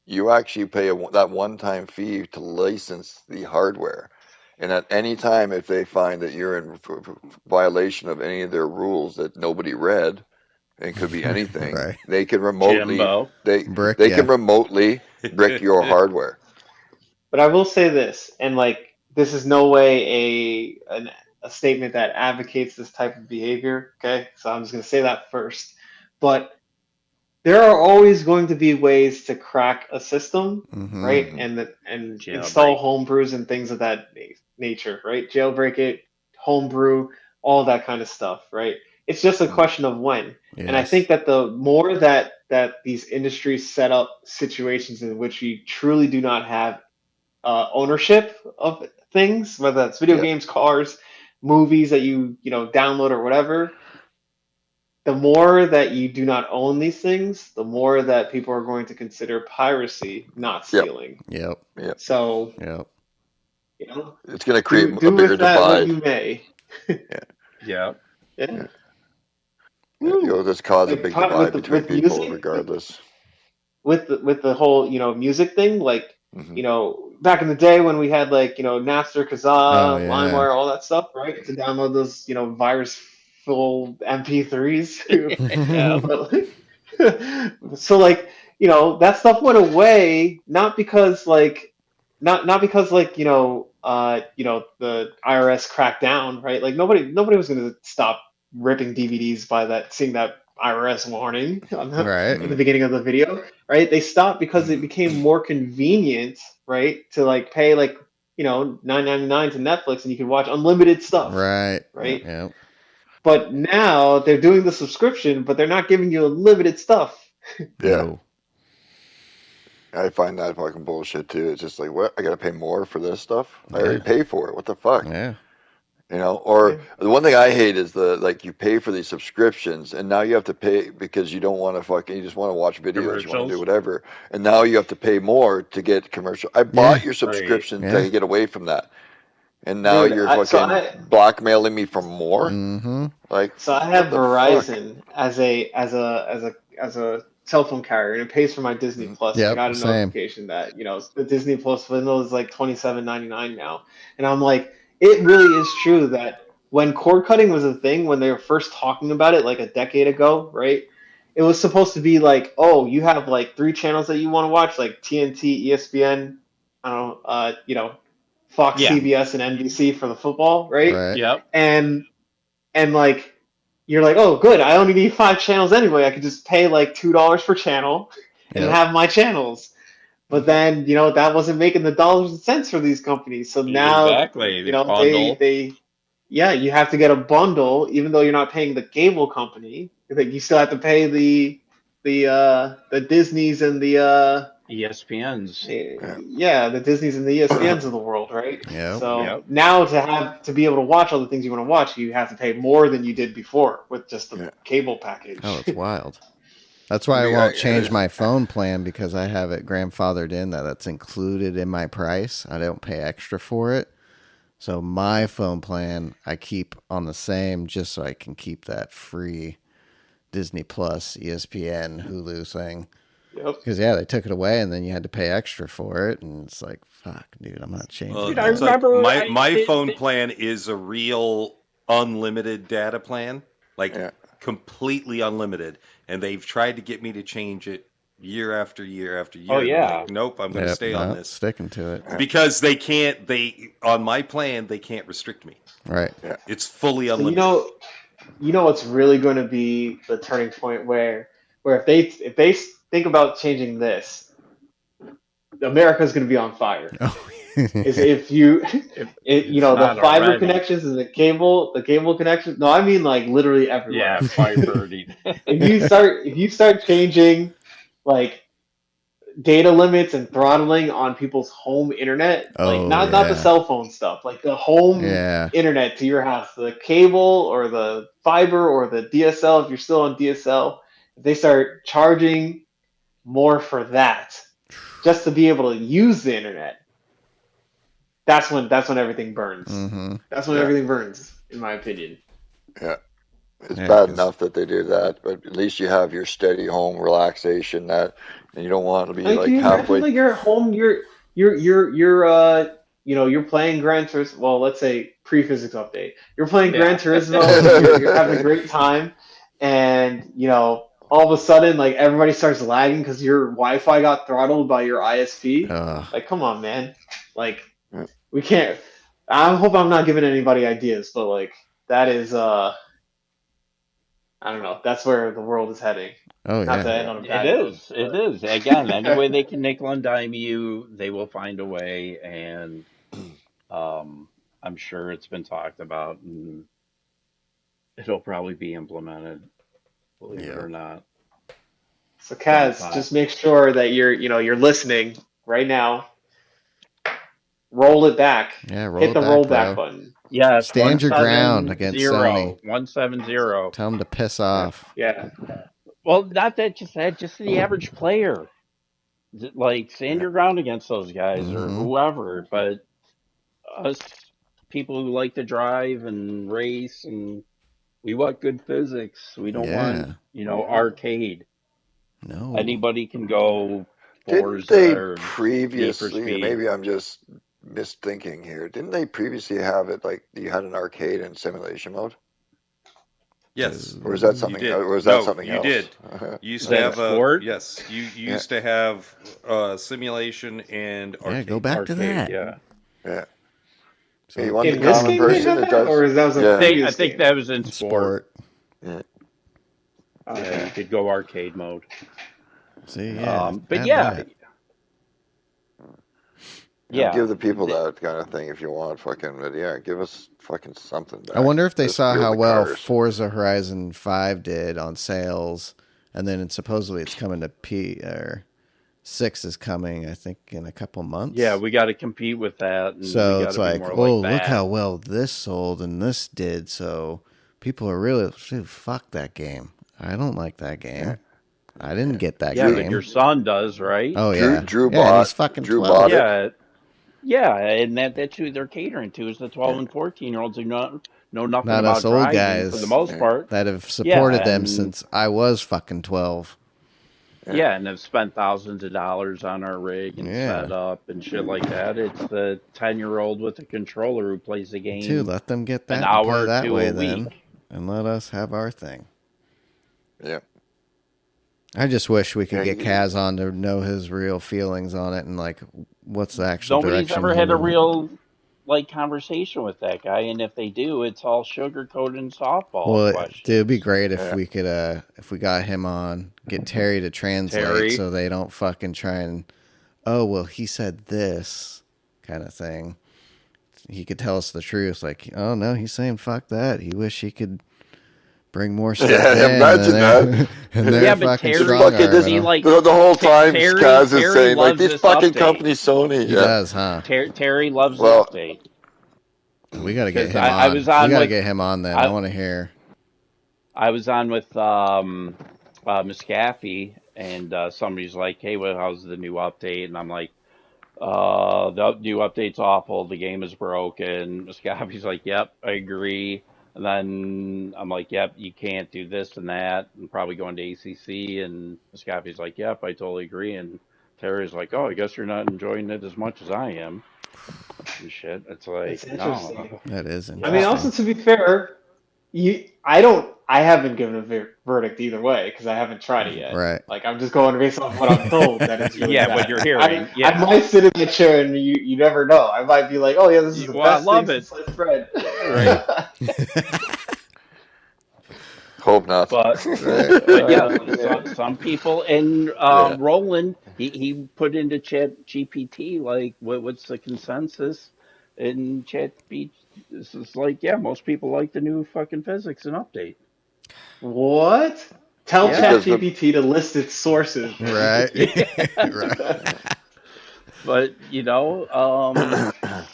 You actually pay that one-time fee to license the hardware. And at any time, if they find that you're in violation of any of their rules that nobody read, and could be anything, Right. they can remotely Jimbo. Brick, they yeah. can remotely brick your hardware. But I will say this, and like this is no way a statement that advocates this type of behavior. Okay, so I'm just going to say that first. But there are always going to be ways to crack a system, Mhm. right? And Jailbreak. install homebrews and things of that nature, right? Jailbreak it, homebrew, all that kind of stuff, right? It's just a question of when. And I Yes. think that the more that these industries set up situations in which you truly do not have ownership of things, whether that's video Yep. games, cars, movies that you download or whatever, the more that you do not own these things, the more that people are going to consider piracy, not Yep. stealing. Yep. Yep. So, Yep. you know, It's going to create a do bigger with that what divide. you may. Yeah. Yeah. Yeah. Woo. It'll just cause a Like big divide between with people, music, regardless. with the whole music thing, like Hmm. back in the day when we had like Napster, Oh Kazaa, yeah. LimeWire, all that stuff, right? To download those virus full MP3s. Yeah. So like that stuff went away not because like the IRS cracked down, right? Like nobody was going to stop ripping DVDs by seeing that IRS warning Right. in the beginning of the video, right? They stopped because it became more convenient, right, to like pay like $9.99 to Netflix and you can watch unlimited stuff, Right. right? Yep. But now they're doing the subscription, but they're not giving you unlimited stuff. Yeah. No. I find that fucking bullshit too. It's just like, what? I gotta pay more for this stuff? I already Yeah. pay for it. What the fuck? Yeah. Or the one thing I hate is you pay for these subscriptions and now you have to pay because you don't want to you just want to watch videos, you want to do Commercials. whatever. And now you have to pay more to get commercial. I bought your subscription Yeah. to get away from that. And now Dude, you're so fucking blackmailing me for more? Mm-hmm. Like, So I have what the Verizon as a cell phone carrier, and it pays for my Disney Mhm. Plus. Yep, I got a same. notification that the Disney Plus bundle is like $27.99 now, and I'm like, it really is true that when cord cutting was a thing, when they were first talking about it like a decade ago, right? It was supposed to be like, oh, you have like 3 channels that you want to watch, like TNT, ESPN, I don't know, Fox, Yeah. CBS, and NBC for the football, right? Right. Yep. And like you're like, oh, good, I only need 5 channels anyway. I could just pay like $2 per channel and Yep. have my channels. But then that wasn't making the dollars and cents for these companies. So now Exactly. Bundle. they you have to get a bundle, even though you're not paying the cable company. Like you still have to pay the Disneys and the ESPNs. the Disneys and the ESPNs of the world, right? Yep. So Yep. now to be able to watch all the things you want to watch, you have to pay more than you did before with just the cable package. Oh, it's wild. That's why I won't change my phone plan because I have it grandfathered in that's included in my price. I don't pay extra for it. So my phone plan I keep on the same just so I can keep that free Disney Plus, ESPN, Hulu thing. Yep. Because they took it away and then you had to pay extra for it, and it's like, fuck, dude, I'm not changing. Well, Dude, I it's like remember my phone plan is a real unlimited data plan, like completely unlimited, and they've tried to get me to change it year after year after year. Oh, and I'm yeah. like, nope, I'm going to stay on this Sticking to it. because on my plan they can't restrict me. Right. It's fully So unlimited. you know what's really going to be the turning point where if they think about changing this, America's going to be on fire. Oh. Is if the not fiber already. connections and the cable connections. No, I mean like literally everywhere. Yeah, fiber. If you start changing like data limits and throttling on people's home internet, like not the cell phone stuff, like the home internet to your house, the cable or the fiber or the DSL, if you're still on DSL, if they start charging more for that just to be able to use the internet, that's when everything burns. Mm-hmm. That's when everything burns, in my opinion. Yeah. It's bad enough that they do that, but at least you have your steady home relaxation and you don't want to be Like, like can you halfway. imagine, like you're at home, you're playing Gran Turismo. Well, let's say pre-physics update. You're playing Gran Turismo. You're having a great time, and all of a sudden, like everybody starts lagging because your Wi-Fi got throttled by your ISP. Like, come on, man. Like, we can't. I hope I'm not giving anybody ideas, but like that is I don't know. That's where the world is heading. Oh, Not to yeah. end on a bad note, It is. Again, any way they can nickel and dime you, they will find a way, and I'm sure it's been talked about, and it'll probably be implemented, believe it or not. So Kaz, just make sure that you're listening right now. Roll it back. Yeah, Hit the roll back button. Yeah, it's Stand your ground against 170. Sony. 170. Tell them to piss off. Yeah. Well, not that, just the average player. Like, stand your ground against those guys or Mhm. whoever. But us people who like to drive and race, and we want good physics. We don't want, arcade. No. Anybody can go Didn't Forza they or Need for previously, Speed. maybe I'm just misthinking here, didn't they previously have it like you had an arcade and simulation mode? Yes. Or is that You something did. or is that No, something you else? did. You used Is to that have sport? yes. You Yeah. used to have simulation and Yeah, arcade. go back to Arcade, that. yeah. Yeah. So You want In the this common game they person have that that, does. or that was a Yeah. I previous think game? that was in sport. sport. Yeah. Yeah, you could go arcade mode. See, yeah. But add yeah, that. Give the people that kind of thing if you want. Fucking, yeah, give us fucking something back. I wonder if they Just saw build how the well cars. Forza Horizon 5 did on sales, and then supposedly it's coming to or 6 is coming, I think, in a couple months. Yeah, we got to compete with that. And So we it's gotta like, be more oh, like look that. how well this sold and this did. So people are really, dude, fuck that game. I don't like that game. I didn't get that Yeah, game. but your son does, right? Oh, Drew- yeah. Drew yeah, and bought- he's fucking Drew 12. bought it. Yeah, yeah, and that's who they're catering to is the 12 and 14-year-olds who know nothing Not about us old driving guys. for the most part. That have supported Yeah, them and- since I was fucking 12. Yeah, and have spent thousands of dollars on our rig and Yeah. set up and shit like that. It's the 10-year-old with a controller who plays the game Dude, let them get that an and hour play or that two way a then. week. And let us have our thing. Yeah. I just wish we could Yeah, get you- Kaz on to know his real feelings on it and like what's the actual Nobody's direction. ever he had a would want. real conversation with that guy, and if they do, it's all sugar-coated and softball Well, questions. dude, it'd be great if Yeah. we could, if we got him on, get Terry to translate Terry. so they don't fucking try and, oh, well, he said this kind of thing. He could tell us the truth. Like, oh, no, he's saying fuck that. He wish he could bring more stuff Yeah, in. imagine that. And they're Yeah, but fucking Terry- strong Fucking this- arming him. like The whole time Terry- Kaz is Terry saying, like, loves this this fucking update. company, Sony. He Yeah. does, huh? Terry loves Well- the update. We got to get 'Cause him I on. was on We got to with- get him on then. I want to hear. I was on with McNaughty, and somebody's like, "Hey, how's the new update?" And I'm like, "The new update's awful. The game is broken." McNaughty's like, "Yep, I agree." And then I'm like, "Yep, you can't do this and that." And probably going to ACC. And McNaughty's like, "Yep, I totally agree." And Terry's like, "Oh, I guess you're not enjoying it as much as I am." And shit. It's like, It's no. interesting. That is I interesting. mean, also to be fair, I haven't given a verdict either way because I haven't tried it yet. Right. Like I'm just going based on what I'm told that it's really Yeah, bad. what you're hearing, yeah. I might sit in the chair and you never know. I might be like, oh yeah, this is the Well, I best love thing it. since sliced bread. Hope not. But yeah, some people, and Roland, he put into Chat GPT like, what's the consensus? And Chat GPT is like, yeah, most people like the new fucking physics and update. What? Tell Yeah. ChatGPT to list its sources. Right. Right. But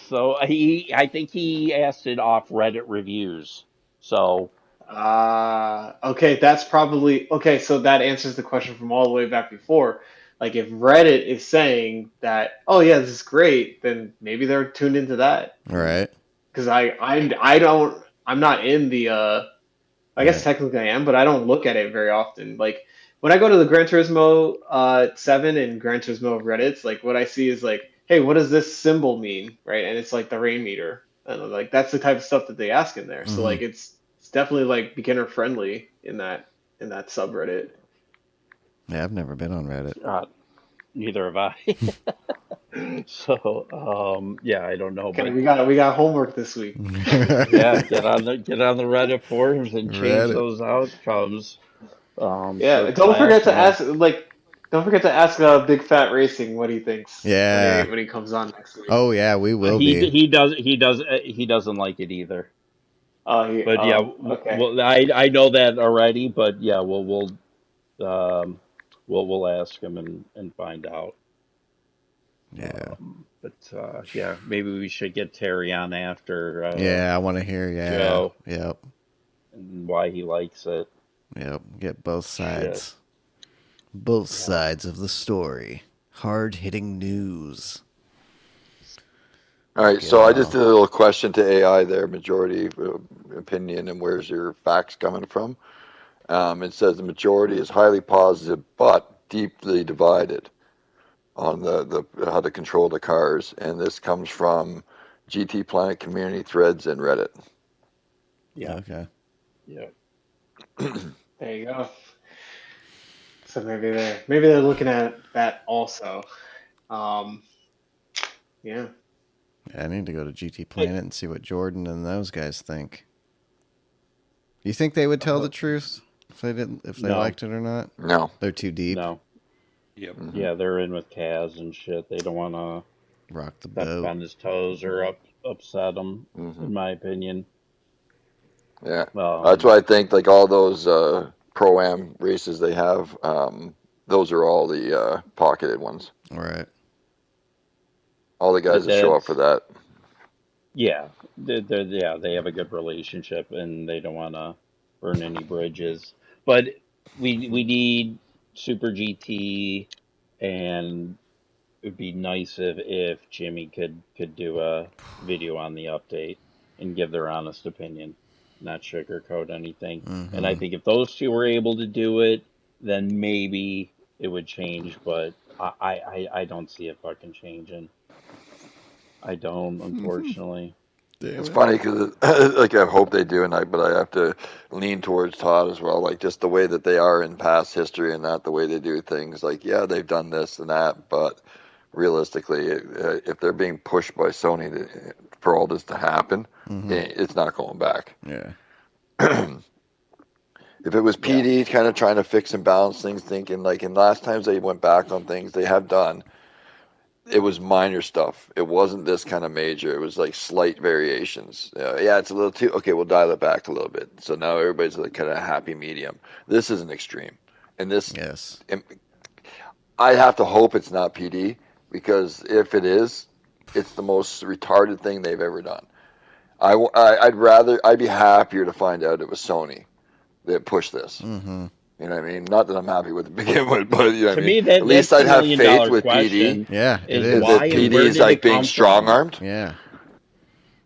so I think he asked it off Reddit reviews. So Okay, that's probably okay. So that answers the question from all the way back before. Like, if Reddit is saying that, oh yeah, this is great, then maybe they're tuned into that. Right. Because I'm not in the. I guess technically I am, but I don't look at it very often. Like when I go to the Gran Turismo 7 and Gran Turismo Reddits, like what I see is like, hey, what does this symbol mean, right? And it's like the rain meter, and like that's the type of stuff that they ask in there. So like it's definitely like beginner friendly in that subreddit. Yeah, I've never been on Reddit. neither have I. So yeah, I don't know. Okay, But we got homework this week. yeah, get on the Reddit forums and change Reddit. those outcomes. Yeah, for don't forget to class. ask Big Fat Racing what he thinks. Yeah. when he comes on next week. Oh yeah, we will be. He doesn't like it either. But yeah, okay. well, I know that already. But yeah, we'll ask him and find out. Yeah. But yeah, maybe we should get Terry on after Yeah, I want to hear. Yeah. Joe Yep. and why he likes it. Yep. Get both Shit. sides. Both Yeah. sides of the story. Hard hitting news. All right, Okay, so I well. just did a little question to AI there, majority opinion, and where's your facts coming from? It says the majority is highly positive but deeply divided on the how to control the cars, and this comes from GT Planet community threads and Reddit. Yeah. Okay. Yeah. There you go. So maybe they're looking at that also. Um, yeah. I need to go to GT Planet and see what Jordan and those guys think. You think they would tell the truth if they didn't, if they No. liked it or not? No. They're too deep. No. Yep. Yeah, they're in with Kaz and shit. They don't want to Rock the step boat. on his toes or upset him, in my opinion. Yeah, that's why I think like all those pro-am races they have, those are all the pocketed ones. All right. All the guys that show up for that. Yeah, they have a good relationship and they don't want to burn any bridges. But we need Super GT, and it'd be nice if Jimmy could do a video on the update and give their honest opinion, not sugarcoat anything. Mm-hmm. And I think if those two were able to do it, then maybe it would change. But I don't see it fucking changing. I don't, unfortunately. It's funny because like I hope they do, but I have to lean towards Todd as well. Like just the way that they are in past history and not the way they do things. Like yeah, they've done this and that, but realistically, if they're being pushed by Sony for all this to happen, it's not going back. Yeah. If it was PD kind of trying to fix and balance things, thinking like in last times they went back on things they have done, it was minor stuff. It wasn't this kind of major. It was like slight variations. Yeah, it's a little too, okay, we'll dial it back a little bit. So now everybody's like kind of happy medium. This is an extreme. And this, Yes. I have to hope it's not PD, because if it is, it's the most retarded thing they've ever done. I'd be happier to find out it was Sony that pushed this. Mm-hmm. You know what I mean? Not that I'm happy with it to begin with, but you know what I To me, mean? that, At least that's I'd the have million-dollar faith with question. PD. Yeah, it Is is. why That and PD where is did like it being come strong-armed. Yeah.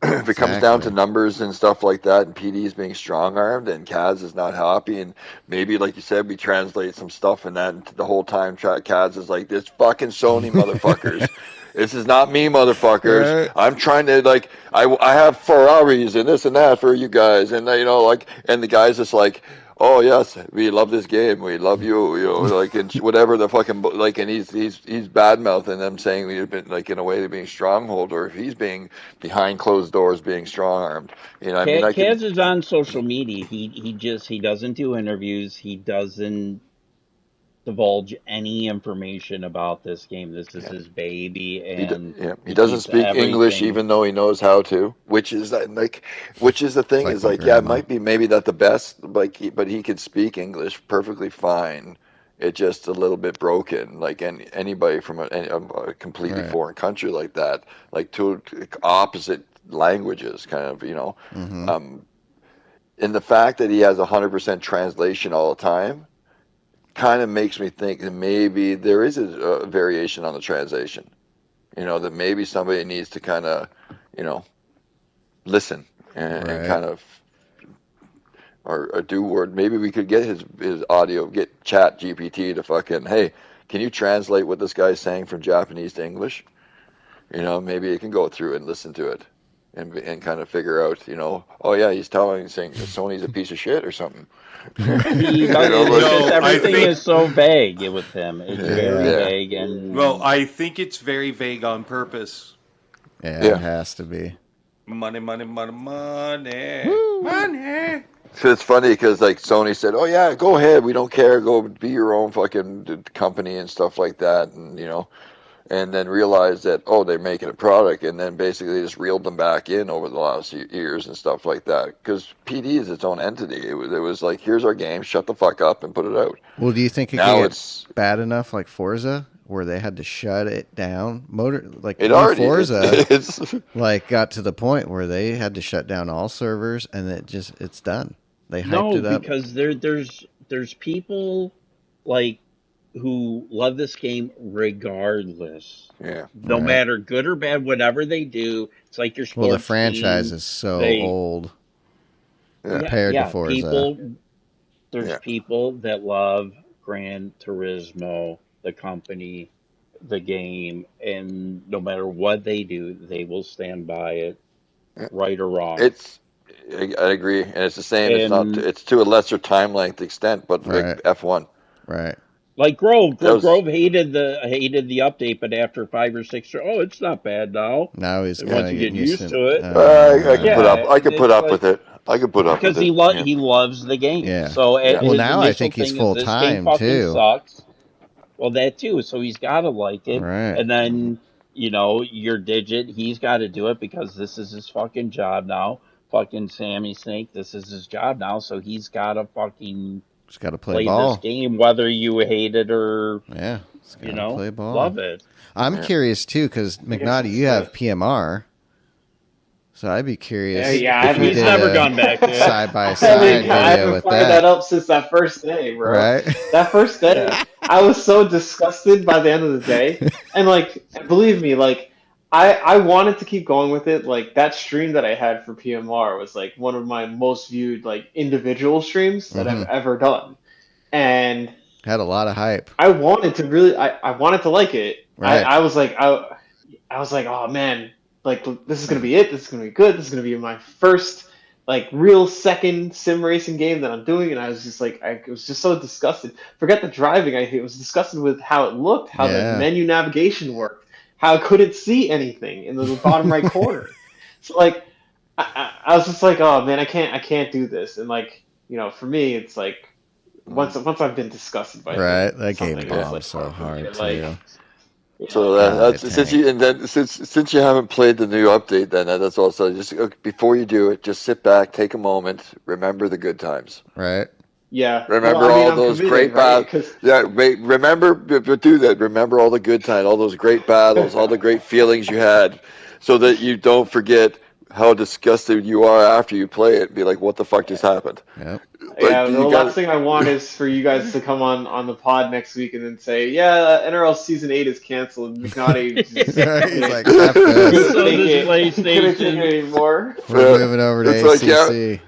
If it comes down to numbers and stuff like that, and PD is being strong-armed, and Kaz is not happy, and maybe, like you said, we translate some stuff in that, and the whole time Kaz is like, this fucking Sony motherfuckers. This is not me, motherfuckers. Right. I'm trying to, like, I have Ferraris and this and that for you guys, and, you know, like, and the guy's just like, oh, yes, we love this game. We love you, you know, like, and whatever the fucking, like, and he's bad-mouthing them, saying we've been, like, in a way, being stronghold, or if he's being behind closed doors, being strong-armed. You know, I mean, Kaz is on social media. He doesn't do interviews. He doesn't divulge any information about this game. This is his baby, and he doesn't speak English, even though he knows how to. Which is the thing, like is my like, yeah, it grandma. might be maybe not the best, like, but he could speak English perfectly fine. It's just a little bit broken, like anybody from a completely Right. foreign country like that, like two opposite languages, kind of, you know. Mm-hmm. And the fact that he has 100% translation all the time kind of makes me think that maybe there is a variation on the translation. You know, that maybe somebody needs to kind of, you know, listen and Right. kind of, or do word. Maybe we could get his audio, get Chat GPT to fucking, hey, can you translate what this guy's saying from Japanese to English? You know, maybe it can go through and listen to it. And kind of figure out, you know, oh yeah, he's saying that Sony's a piece of shit or something. Everything is so vague with him. It's very vague, and Well, I think it's very vague on purpose. Yeah, Yeah. it has to be. Money, money, money, money, Woo. money. So it's funny because like Sony said, oh yeah, go ahead, we don't care, go be your own fucking company and stuff like that, and you know, and then realized that, oh, they're making a product, and then basically just reeled them back in over the last years and stuff like that. Because PD is its own entity. It was like, here's our game, shut the fuck up and put it out. Well, do you think it Now could it's get bad enough like Forza where they had to shut it down. It already Forza, it's like got to the point where they had to shut down all servers, and it's done. They hyped No, it up. because there's people like who love this game regardless. yeah. No Right. matter good or bad, whatever they do, it's like your sports Well, the franchise team, is so they- old Yeah. compared to Forza. There's Yeah. people that love Gran Turismo, the company, the game, and no matter what they do, they will stand by it, Yeah. right or wrong. I agree, and it's the same. And- It's to a lesser time length extent, but Right. like F1. Right. Like Grove That was- hated the update, but after 5 or 6, it's not bad now. Now he's And kind once of you getting get used to it, I can Yeah, put up. I can put it's up like- with it. I can put up because with he it. he loves the game. Yeah. So Yeah. Well, his now I initial think he's thing is, full-time, this game fucking too. Sucks. Well, that too. So he's got to like it, Right. and then your Digit, he's got to do it because this is his fucking job now. Fucking Sammy Snake, this is his job now. So he's got to fucking Just got to play play ball. this game, whether you hate it or Yeah. Just gotta play ball. love it. I'm curious too, because McNaughty, you have PMR, so I'd be curious. Yeah, if you He's did never a gone back there. side by I side haven't video with fired that that, up since that first day, bro. right? That first day, I was so disgusted by the end of the day. And, like, believe me, like, I wanted to keep going with it. Like, that stream that I had for PMR was, like, one of my most viewed, like, individual streams that I've ever done. And Had a lot of hype. I wanted to really, I wanted to like it. Right. I was like, oh man, like this is gonna be it. This is gonna be good. This is gonna be my first like real second sim racing game that I'm doing. And I was just like, I was just so disgusted. Forget the driving. I was disgusted with how it looked, how Yeah. the menu navigation worked, how I couldn't see anything in the bottom right corner. So like, I was just like, oh man, I can't do this. And like, for me, it's like. Once I've been disgusted by Right, it, that game something bombs like, so hard like, too. So God, that's since you haven't played the new update, then that's also just before you do it, just sit back, take a moment, remember the good times. Right. yeah. Remember Well, I mean, all I'm those committed, great right? battles. 'Cause- Yeah, remember, but do that. Remember all the good times, all those great battles, all the great feelings you had, so that you don't forget how disgusted you are after you play it. Be like, what the fuck just happened? Yep. yeah, Like, the you last gotta- thing I want is for you guys to come on the pod next week and then say, yeah, NRL season 8 is canceled. McNaughty just, He's like, couldn't F this. So take this it. Couldn't take PlayStation- it anymore. We're moving over to It's like, ACC.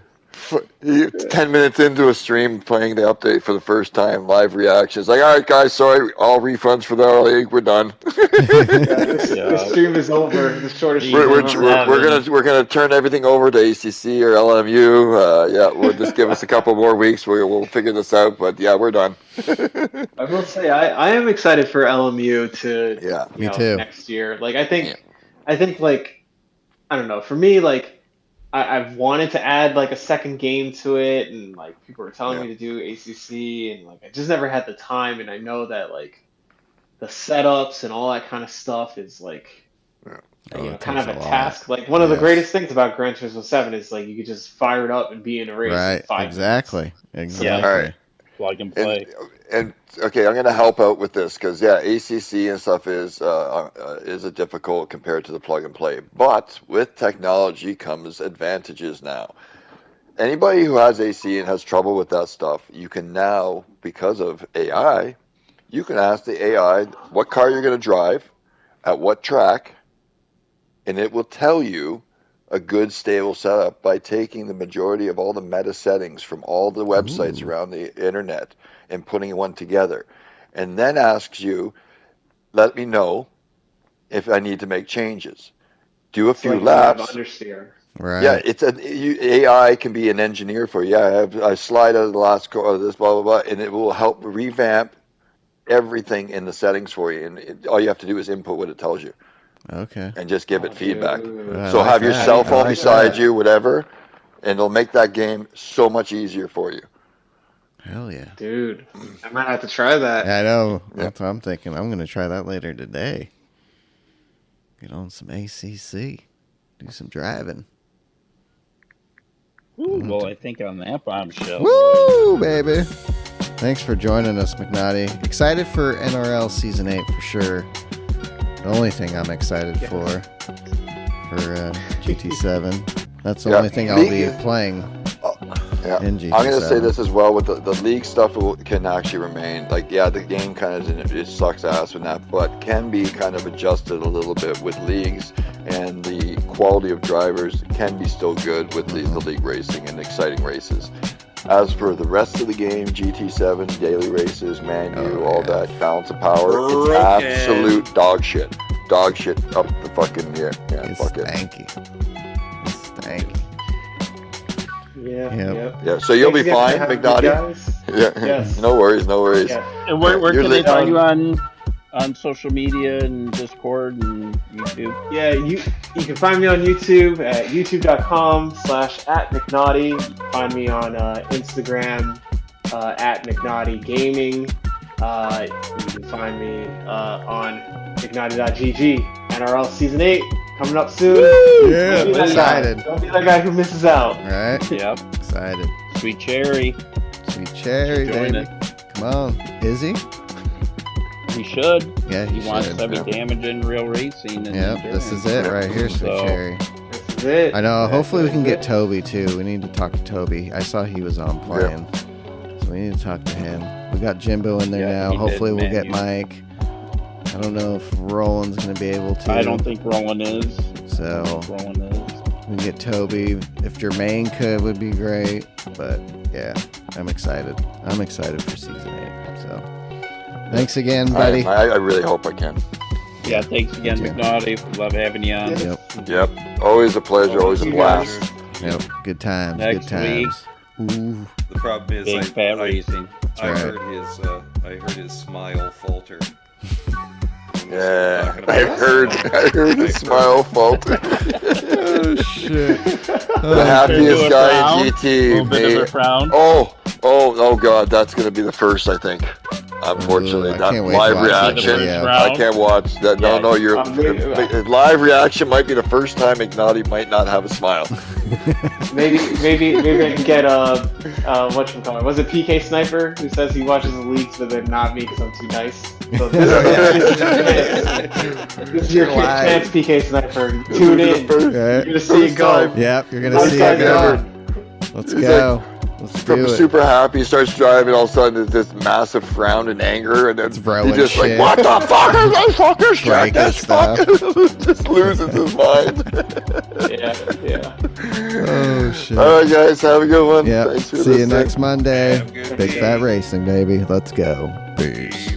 10 minutes into a stream playing the update for the first time, live reactions. Like, all right, guys, sorry, all refunds for the RL League, we're done. The stream is over. The shortest stream we're, I've we're, ever we're had. gonna we're gonna turn everything over to ACC or LMU. Yeah, we'll just give us a couple more weeks. We'll figure this out. But yeah, we're done. I will say I am excited for LMU to Yeah. Me too. next year. Like I think like I don't know. For me, like I've wanted to add like a second game to it, and like people were telling me to do ACC, and like I just never had the time. And I know that like the setups and all that kind of stuff is like Oh, it kind of takes a a lot. task. Like one of the Yes. greatest things about Gran Turismo 7 is like you could just fire it up and be in a race. in Right. 5 Exactly. Exactly. All right. Plug and play. And okay, I'm going to help out with this because ACC and stuff is a difficult compared to the plug and play. But with technology comes advantages now. Anybody who has AC and has trouble with that stuff, you can now, because of AI, you can ask the AI what car you're going to drive, at what track, and it will tell you a good stable setup by taking the majority of all the meta settings from all the websites around the internet and putting one together, and then asks you, let me know if I need to make changes. Do a It's few like laps. understeer. Right. Yeah, AI can be an engineer for you. Yeah, I slide out of the last car, this blah blah blah, and it will help revamp everything in the settings for you. And all you have to do is input what it tells you, Okay. and just give it feedback. Dude. I So like have your that. cell I phone like beside that. you, whatever, and it'll make that game so much easier for you. Hell yeah. Dude, I might have to try that. I know. That's what I'm thinking. I'm going to try that later today. Get on some ACC. Do some driving. Ooh, well, I think on that bombshell, Woo, baby. Thanks for joining us, McNaughty. Excited for NRL Season 8 for sure. The only thing I'm excited for GT7. That's the only thing I'll be playing Yeah. in GT7. I'm going to say this as well, with the league stuff can actually remain. Like, yeah, the game kind of it sucks ass with that, but can be kind of adjusted a little bit with leagues, and the quality of drivers can be still good with the league racing and exciting races. As for the rest of the game, GT7, daily races, all that balance of power, it's absolute dog shit. Dog shit up the fucking It's fuck it. stanky. It's stanky. Yeah, so you'll be fine, McNaughty. Yeah, Yes. no worries. Yeah. And where You're can they lit- find you on social media and Discord and YouTube? Yeah, you can find me on YouTube at youtube.com/@McNaughty. You can find me on Instagram at McNaughty Gaming. You can find me on McNaughty.gg. NRL Season 8 coming up soon. Yeah, Don't be that guy. excited. Don't be that guy who misses out. All right, Yep. excited. Sweet Cherry. Sweet cherry, Join baby. it. Come on. Is he? He should. Yeah, He wants should. to be damaging real racing. And Yep, this is it right here, Sweet So- Cherry. This is it. I know. Hopefully we can This get is Toby too. We need to talk to Toby. I saw he was on playing, so we need to talk to him. We got Jimbo in there Yeah, now. he did, Hopefully we'll man. get Mike. I don't know if Roland's gonna be able to. I don't think Roland is. so. Roland is. We can get Toby. If Jermaine could, would be great. But yeah, I'm excited. I'm excited for season 8. So thanks again, buddy. I really hope I can. Yeah, thanks again, Me too. McNaughty. Love having you on. Yep. Yep, always a pleasure, always a You blast. guys. Yep. Good times. Next good times. Ooh. The problem is Big fat racing. I right. heard his smile falter. Yeah, I heard his smile falter. Oh shit. The happiest a guy frown? in A GT. little bit me. of a frown. Oh God, that's gonna be the first, I think. Unfortunately, Ooh, I that can't wait to live watch that reaction. video. I can't watch that. No, Yeah. no, your live reaction might be the first time McNaughty might not have a smile. Maybe I can get whatchamacallit. Was it PK Sniper who says he watches the leagues, but then not me because I'm too nice. So this is your chance, PK Sniper. Tune in. You're Right. gonna see it go. Yep. You're gonna First see time it go. ever. Let's He's go. Let's From do it. super happy, starts driving, all of a sudden there's this massive frown and anger, and then throwing he just shit. like, what the fuck is this fucking shit? Breaking This stuff. fucking just loses his mind. Yeah. Oh shit. All right, guys, have a good one. Yep. Thanks for See you listening. next Monday. Have a good Big day. Fat Racing, baby. Let's go. Peace.